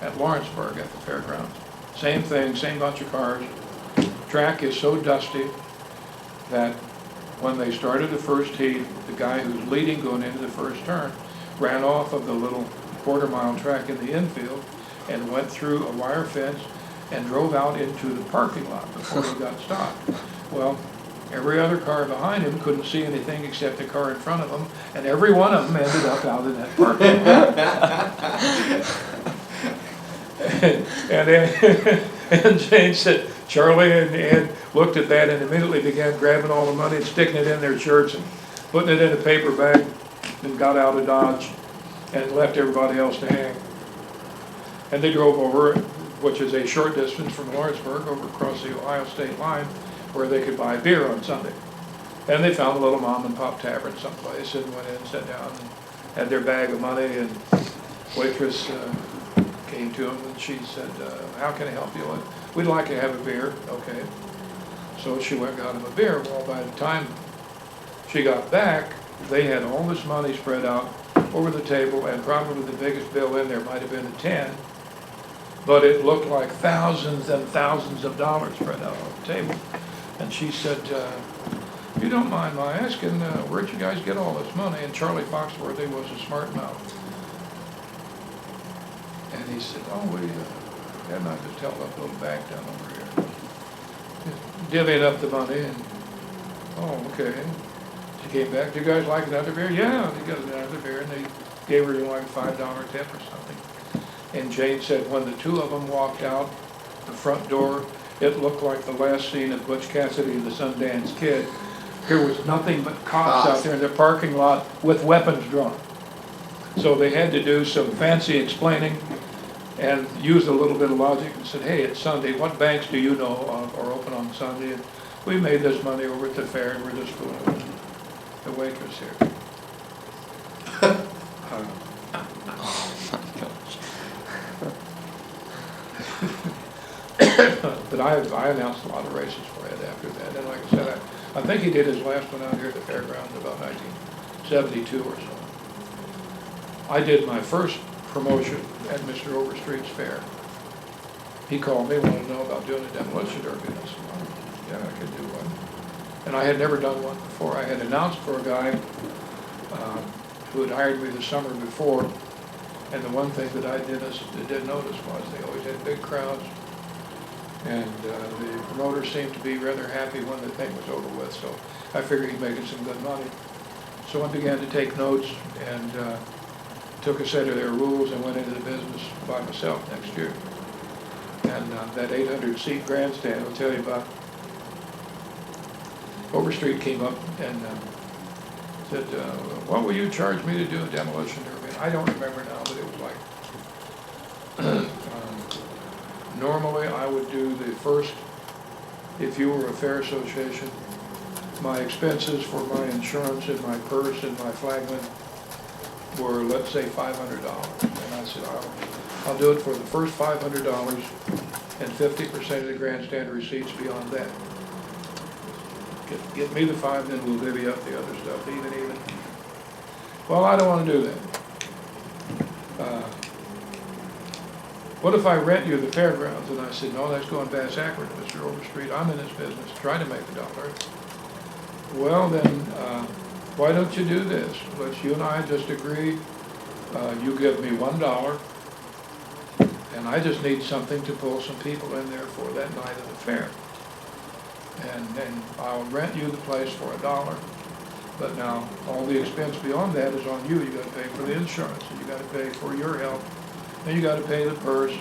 at Lawrenceburg at the Fairgrounds. Same thing, same bunch of cars. Track is so dusty that when they started the first heat, the guy who's leading going into the first turn ran off of the little quarter-mile track in the infield and went through a wire fence and drove out into the parking lot before he got stopped. Well, Every other car behind him couldn't see anything except the car in front of them, and every one of them ended up out in that parking lot. And then, and Jane said, Charlie and Ed looked at that and immediately began grabbing all the money and sticking it in their shirts and putting it in a paper bag and got out of Dodge and left everybody else to hang. And they drove over, which is a short distance from Lawrenceburg, over across the Ohio state line, where they could buy beer on Sunday. And they found a little mom and pop tavern someplace and went in, sat down, and had their bag of money, and waitress came to them and she said, how can I help you? We'd like to have a beer. Okay. So she went and got him a beer. Well, by the time she got back, they had all this money spread out over the table, and probably the biggest bill in there might have been a 10, but it looked like thousands and thousands of dollars spread out on the table. And she said, if you don't mind my asking, where'd you guys get all this money? And Charlie Foxworthy was a smart mouth. And he said, oh, we had not just held up a little bag down over here. Just divvied up the money, and, oh, okay. She came back, do you guys like another beer? Yeah, they got another beer, and they gave her like a $5 tip or something. And Jane said when the two of them walked out the front door, it looked like the last scene of Butch Cassidy and the Sundance Kid. There was nothing but cops out there in the parking lot with weapons drawn. So they had to do some fancy explaining and used a little bit of logic and said, hey, it's Sunday, what banks do you know of are open on Sunday? And we made this money over at the fair, and we're just fooling the waitress here. But I announced a lot of races for Ed after that, and like I said, I think he did his last one out here at the Fairgrounds in about 1972 or so. I did my first promotion at Mr. Overstreet's fair. He called me, wanted to know about doing a demolition derby, and I said, well, yeah, I could do one. And I had never done one before. I had announced for a guy who had hired me the summer before, and the one thing that I did notice was they always had big crowds, and the promoter seemed to be rather happy when the thing was over with, so I figured he'd making some good money. So I began to take notes and took a set of their rules and went into the business by myself next year. And that 800-seat grandstand, I'll tell you about. Overstreet came up and said, what will you charge me to do a demolition derby? I don't remember now, but it was like, normally I would do the first, if you were a fair association, my expenses for my insurance and my purse and my flagman were, let's say, $500. And I said, I'll do it for the first $500 and 50% of the grandstand receipts beyond that. Get me the 5, then we'll divvy up the other stuff, even. Well, I don't want to do that. What if I rent you the fairgrounds? And I said, no, that's going past accurate, Mr. Overstreet. I'm in this business, try to make a dollar. Well, then, why don't you do this? Let's you and I just agree, you give me $1, and I just need something to pull some people in there for that night of the fair. And then I'll rent you the place for $1. But now, all the expense beyond that is on you. You gotta pay for the insurance, and you gotta pay for your help, and you gotta pay the purse,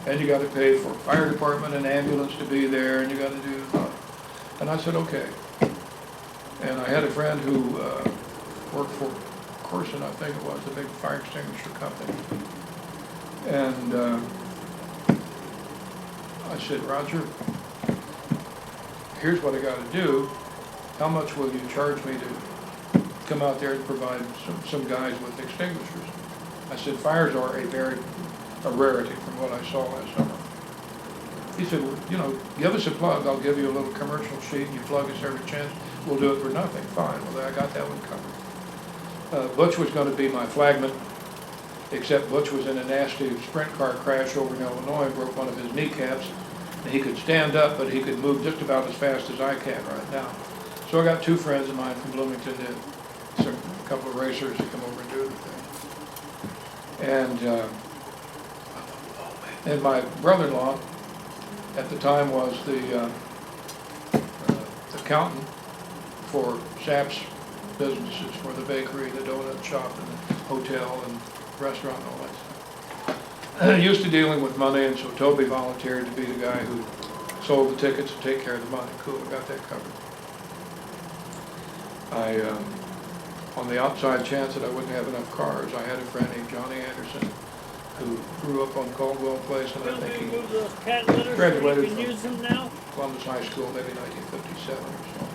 and you gotta pay for fire department and ambulance to be there, and you gotta do, and I said, okay. And I had a friend who worked for Wilkerson, I think it was, a big fire extinguisher company. And I said, Roger, here's what I got to do. How much will you charge me to come out there and provide some guys with extinguishers? I said, fires are a rarity from what I saw last summer. He said, well, you know, give us a plug. I'll give you a little commercial sheet. You plug us every chance. We'll do it for nothing. Fine. Well, I got that one covered. Butch was going to be my flagman, except Butch was in a nasty sprint car crash over in Illinois and broke one of his kneecaps. And he could stand up, but he could move just about as fast as I can right now. So I got two friends of mine from Bloomington, a couple of racers to come over and do the thing. And my brother-in-law at the time was the accountant for Zap's businesses, for the bakery, the donut shop, and the hotel and restaurant and all that stuff. Used to dealing with money, and so Toby volunteered to be the guy who sold the tickets and take care of the money. Cool, I got that covered. On the outside chance that I wouldn't have enough cars, I had a friend named Johnny Anderson who grew up on Caldwell Place, and I think he graduated from Columbus High School, maybe 1957 or so.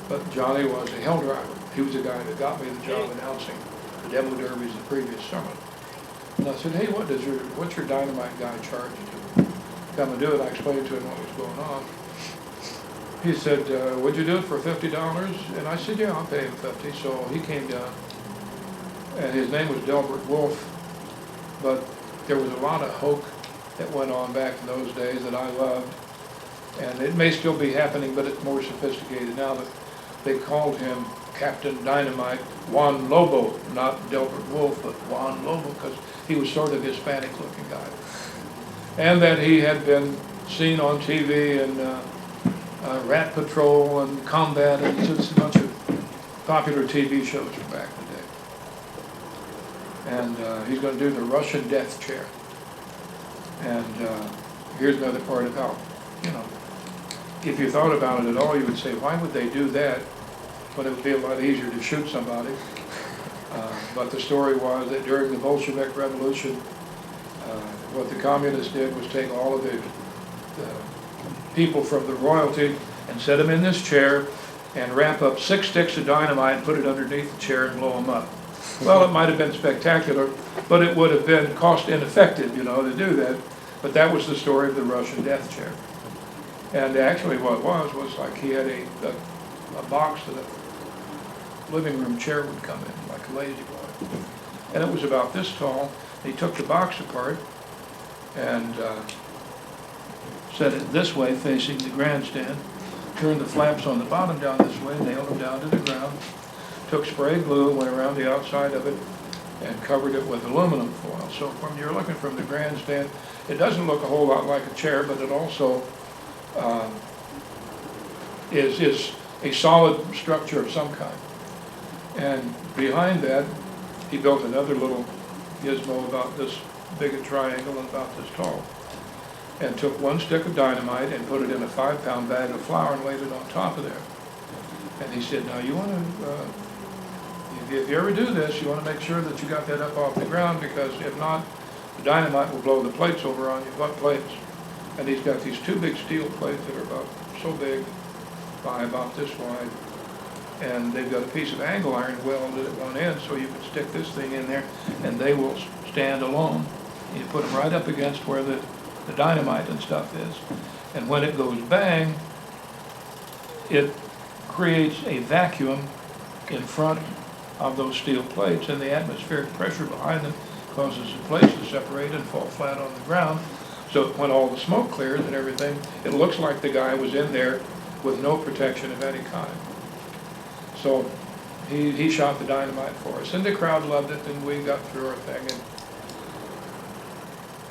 But Johnny was a hell driver. He was the guy that got me the job announcing the demo derbies the previous summer. And I said, hey, what's your dynamite guy charge you to come and do it? I explained to him what was going on. He said, would you do it for $50? And I said, yeah, I'll pay him $50. So he came down, and his name was Delbert Wolf, but there was a lot of hoke that went on back in those days that I loved. And it may still be happening, but it's more sophisticated now. That they called him Captain Dynamite Juan Lobo, not Delbert Wolf, but Juan Lobo, because he was sort of Hispanic-looking guy. And that he had been seen on TV and Rat Patrol and Combat and just a bunch of popular TV shows from back in the day. And he's going to do the Russian death chair. And here's another part about, if you thought about it at all, you would say, why would they do that when it would be a lot easier to shoot somebody? But the story was that during the Bolshevik Revolution, what the communists did was take all of the people from the royalty and set them in this chair and wrap up 6 sticks of dynamite and put it underneath the chair and blow them up. Well, it might have been spectacular, but it would have been cost ineffective, to do that. But that was the story of the Russian death chair. And actually what it was like he had a box that a living room chair would come in, like a lazy boy. And it was about this tall. He took the box apart and set it this way facing the grandstand, turned the flaps on the bottom down this way, nailed them down to the ground, took spray glue, went around the outside of it, and covered it with aluminum foil. So when you're looking from the grandstand, it doesn't look a whole lot like a chair, but it also is a solid structure of some kind. And behind that, he built another little gizmo about this big a triangle and about this tall, and took 1 stick of dynamite and put it in a 5-pound bag of flour and laid it on top of there. And he said, now you want to, if you ever do this, you want to make sure that you got that up off the ground, because if not, the dynamite will blow the plates over on you. What plates? And he's got these 2 big steel plates that are about so big by about this wide, and they've got a piece of angle iron welded at one end, so you can stick this thing in there and they will stand alone. You put them right up against where the dynamite and stuff is, and when it goes bang, it creates a vacuum in front of those steel plates, and the atmospheric pressure behind them causes the plates to separate and fall flat on the ground. So when all the smoke clears and everything, it looks like the guy was in there with no protection of any kind. So he shot the dynamite for us, and the crowd loved it, and we got through our thing.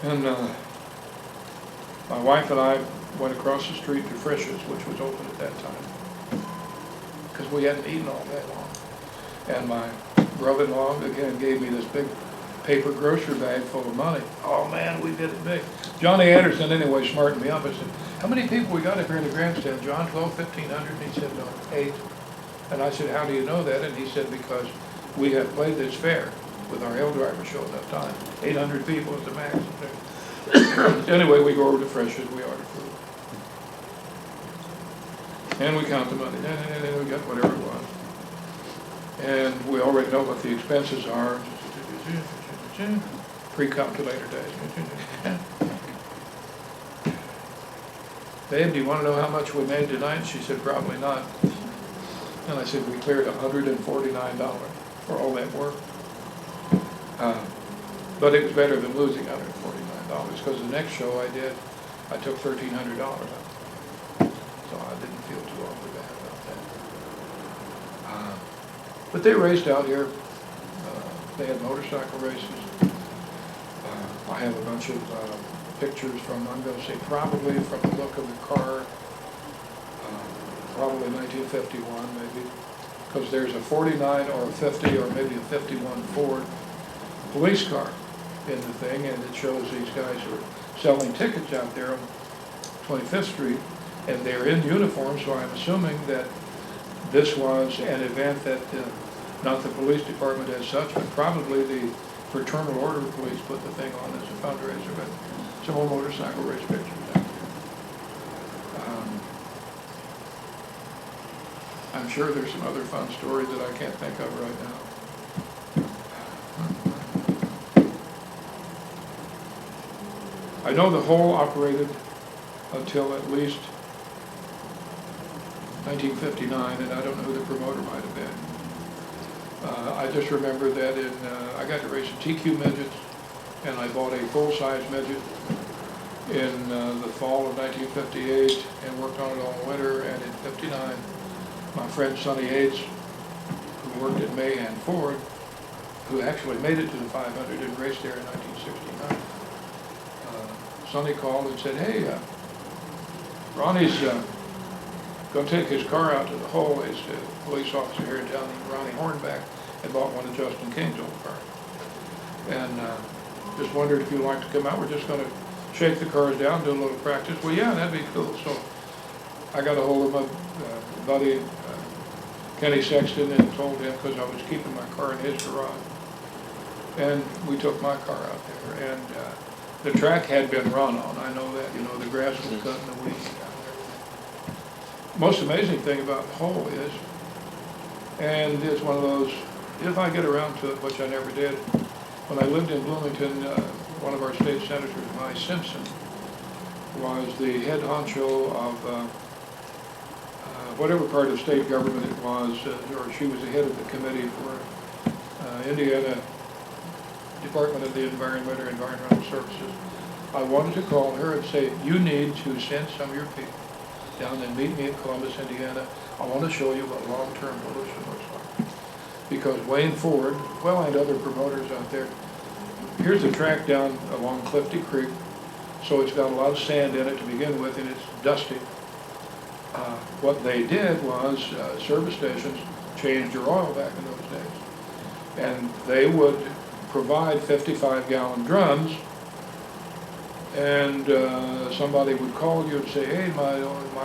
And my wife and I went across the street to Frisch's, which was open at that time, because we hadn't eaten all day long. And my brother-in-law again gave me this big paper grocery bag full of money. Oh man, we did it big. Johnny Anderson anyway smartened me up. I said, how many people we got up here in the grandstand, John? 12, 1,500? And he said, no, 8. And I said, how do you know that? And he said, because we have played this fair with our L driver show enough time. 800 people is the max. Anyway, we go over to Frisch's, we order food. And we count the money, and we got whatever it was. And we already know what the expenses are. Pre-calculator days. Babe, do you want to know how much we made tonight? She said, probably not. And I said, we cleared $149 for all that work. But it was better than losing $149, because the next show I did, I took $1,300 out. So I didn't feel too awfully bad about that. But they raced out here. They had motorcycle races. I have a bunch of pictures from, I'm going to say probably from the look of the car, probably 19 1951 maybe, because there's a 49 or a 50 or maybe a 51 Ford police car in the thing, and it shows these guys who are selling tickets out there on 25th Street, and they're in uniform, so I'm assuming that this was an event that, not the police department as such, but probably the Fraternal Order Police put the thing on as a fundraiser, but some old motorcycle race pictures out there. I'm sure there's some other fun stories that I can't think of right now. I know the hole operated until at least 1959, and I don't know who the promoter might have been. I just remember that I got to race in TQ midgets, and I bought a full-size midget in the fall of 1958 and worked on it all winter, and in 59, my friend Sonny Yates, who worked at Mahan Ford, who actually made it to the 500 and raced there in 1969, Sonny called and said, hey, Ronnie's going to take his car out to the hole. He's a police officer here in town, Ronnie Hornback, had bought one of Justin King's old cars. And just wondered if you'd like to come out. We're just going to shake the cars down, do a little practice. Well, yeah, that'd be cool. So I got a hold of my buddy, Kenny Sexton, and told him, because I was keeping my car in his garage. And we took my car out there. And the track had been run on. I know that, the grass was cut and the weeds down there. Most amazing thing about the hole is, and it's one of those, if I get around to it, which I never did, when I lived in Bloomington, one of our state senators, Vi Simpson, was the head honcho of whatever part of state government it was, or she was the head of the committee for Indiana Department of the Environment or Environmental Services. I wanted to call her and say, you need to send some of your people down and meet me in Columbus, Indiana. I want to show you what long-term pollution looks like. Because Wayne Ford, well, and other promoters out there, here's a track down along Clifty Creek, so it's got a lot of sand in it to begin with, and it's dusty. What they did was service stations changed your oil back in those days. And they would provide 55-gallon drums, and somebody would call you and say, hey, my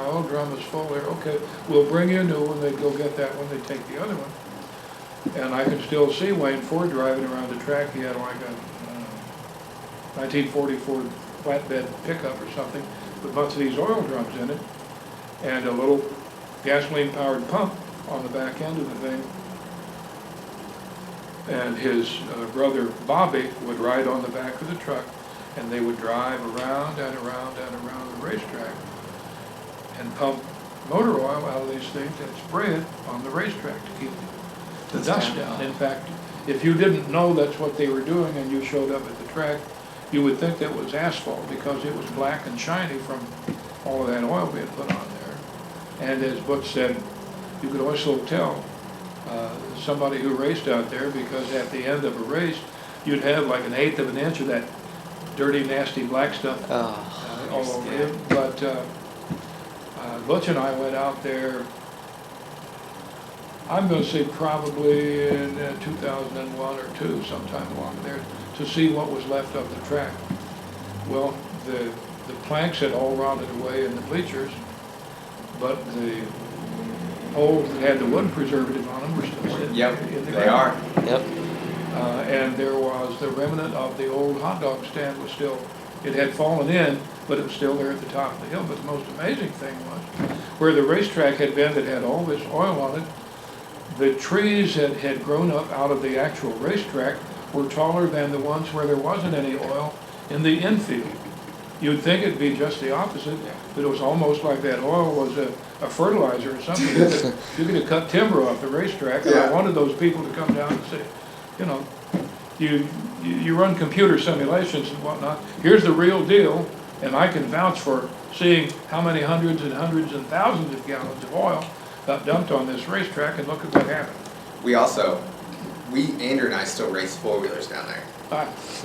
oil drum is full there. Okay, we'll bring you a new one. They'd go get that one. They'd take the other one. And I can still see Wayne Ford driving around the track. He had like a 1944 flatbed pickup or something with a bunch of these oil drums in it and a little gasoline-powered pump on the back end of the thing. And his brother Bobby would ride on the back of the truck, and they would drive around and around and around the racetrack and pump motor oil out of these things and spray it on the racetrack to keep the dust down. In fact, if you didn't know that's what they were doing and you showed up at the track, you would think that was asphalt because it was black and shiny from all of that oil being put on there. And as Butch said, you could also tell somebody who raced out there, because at the end of a race, you'd have like 1/8 of an inch of that dirty, nasty black stuff all over you. But Butch and I went out there, I'm going to say probably in 2001 or 2, sometime along there, to see what was left of the track. Well, the planks had all rotted away in the bleachers, but the poles that had the wood preservative on them were still sitting in the ground. They are. Yep. And there was the remnant of the old hot dog stand was still, it had fallen in, but it was still there at the top of the hill. But the most amazing thing was, where the racetrack had been that had all this oil on it, the trees that had grown up out of the actual racetrack were taller than the ones where there wasn't any oil in the infield. You'd think it'd be just the opposite, but it was almost like that oil was a fertilizer or something. You could have cut timber off the racetrack, and I wanted those people to come down and say, you run computer simulations and whatnot, here's the real deal, and I can vouch for seeing how many hundreds and hundreds and thousands of gallons of oil got dumped on this racetrack, and look at what happened. Andrew and I still race four-wheelers down there.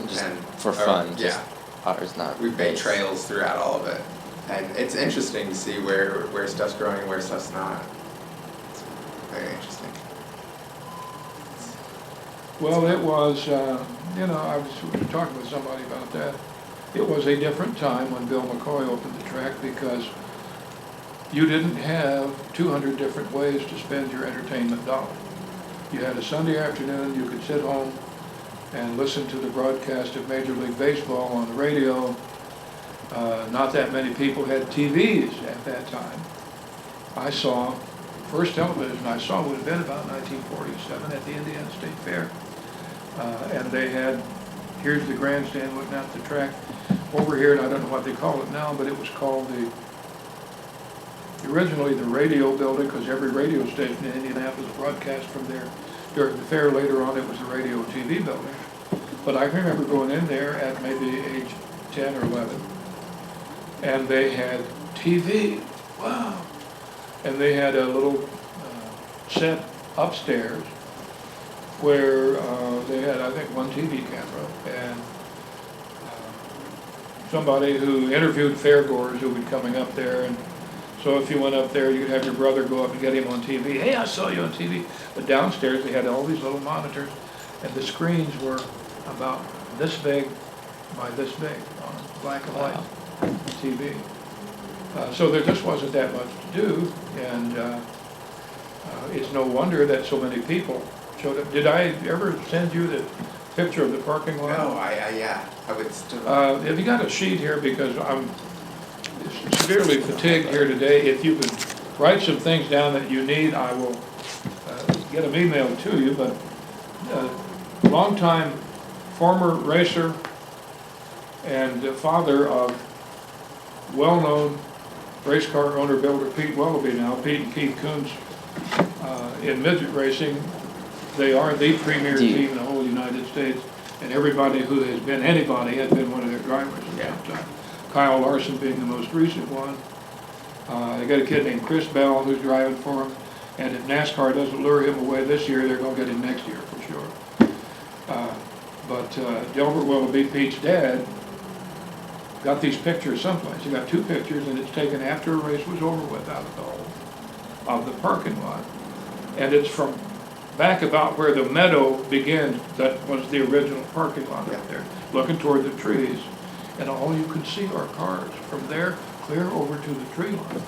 Just And- for fun. yeah. Just ours not. We've made race. trails throughout all of it. And it's interesting to see where stuff's growing and where stuff's not. Very interesting. Well, it was, I was talking with somebody about that. It was a different time when Bill McCoy opened the track because you didn't have 200 different ways to spend your entertainment dollar. You had a Sunday afternoon, you could sit home and listen to the broadcast of Major League Baseball on the radio. Not that many people had TVs at that time. I saw, first television I saw would have been about 1947 at the Indiana State Fair. And they had, here's the grandstand looking out the track. Over here, and I don't know what they call it now, but it was called originally the radio building, because every radio station in Indianapolis broadcast from there. During the fair later on, it was the radio and TV building. But I remember going in there at maybe age 10 or 11, and they had TV. Wow. And they had a little set upstairs where they had, I think, one TV camera, and somebody who interviewed fairgoers who would be coming up there. And so if you went up there, you'd have your brother go up and get him on TV. Hey, I saw you on TV. But downstairs, they had all these little monitors, and the screens were about this big by this big on black and white TV. So there just wasn't that much to do, and it's no wonder that so many people showed up. Did I ever send you the picture of the parking lot? No, I would still. Have you got a sheet here, because I'm severely fatigued here today. If you could write some things down that you need, I will get them emailed to you. But longtime former racer and father of well-known race car owner builder Pete Willoughby now, Pete and Keith Coons, in midget racing. They are the premier team in the whole United States, and everybody who has been anybody has been one of their drivers at that time. Kyle Larson being the most recent one. They got a kid named Chris Bell who's driving for them, and if NASCAR doesn't lure him away this year, they're going to get him next year for sure. But Delbert Willoughby, Pete's dad, got these pictures someplace. He got two pictures, and it's taken after a race was over with out of the hole of the parking lot. And it's from back about where the meadow begins. That was the original parking lot out there, looking toward the trees. And all you could see are cars from there clear over to the tree line.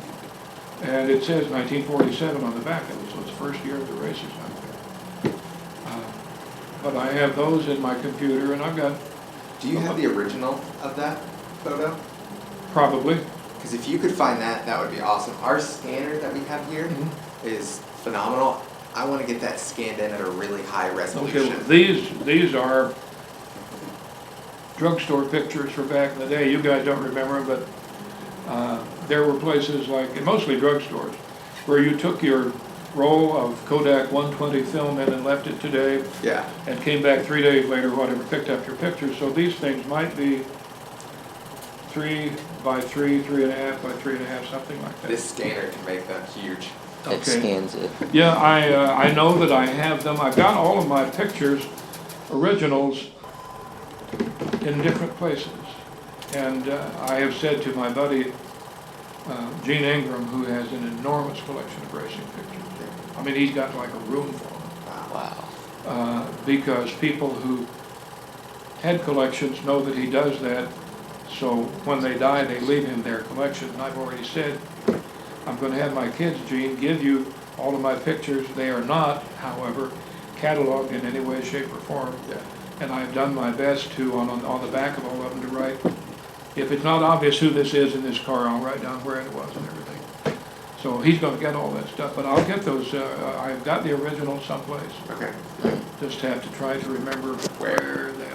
And it says 1947 on the back of it, so it's the first year of the races out there. But I have those in my computer, and I've got... Do you have the original of that photo? Probably. Because if you could find that, that would be awesome. Our scanner that we have here is phenomenal. I want to get that scanned in at a really high resolution. Okay, well, these are drugstore pictures from back in the day. You guys don't remember, but there were places like, and mostly drugstores, where you took your roll of Kodak 120 film in and left it today, and came back 3 days later, whatever, picked up your pictures. So these things might be 3 by 3, 3.5 by 3.5, something like that. This scanner can make them huge. It scans it. Yeah, I know that I have them. I've got all of my pictures, originals, in different places. And I have said to my buddy, Gene Ingram, who has an enormous collection of racing pictures. I mean, he's got like a room for them. Wow. Because people who had collections know that he does that. So when they die, they leave him their collection. And I've already said, I'm going to have my kids, Gene, give you all of my pictures. They are not, however, cataloged in any way, shape, or form. And I've done my best to, on the back of all of them, to write, if it's not obvious who this is in this car, I'll write down where it was and everything. So he's going to get all that stuff, but I'll get those. I've got the original someplace. Okay. Just have to try to remember where they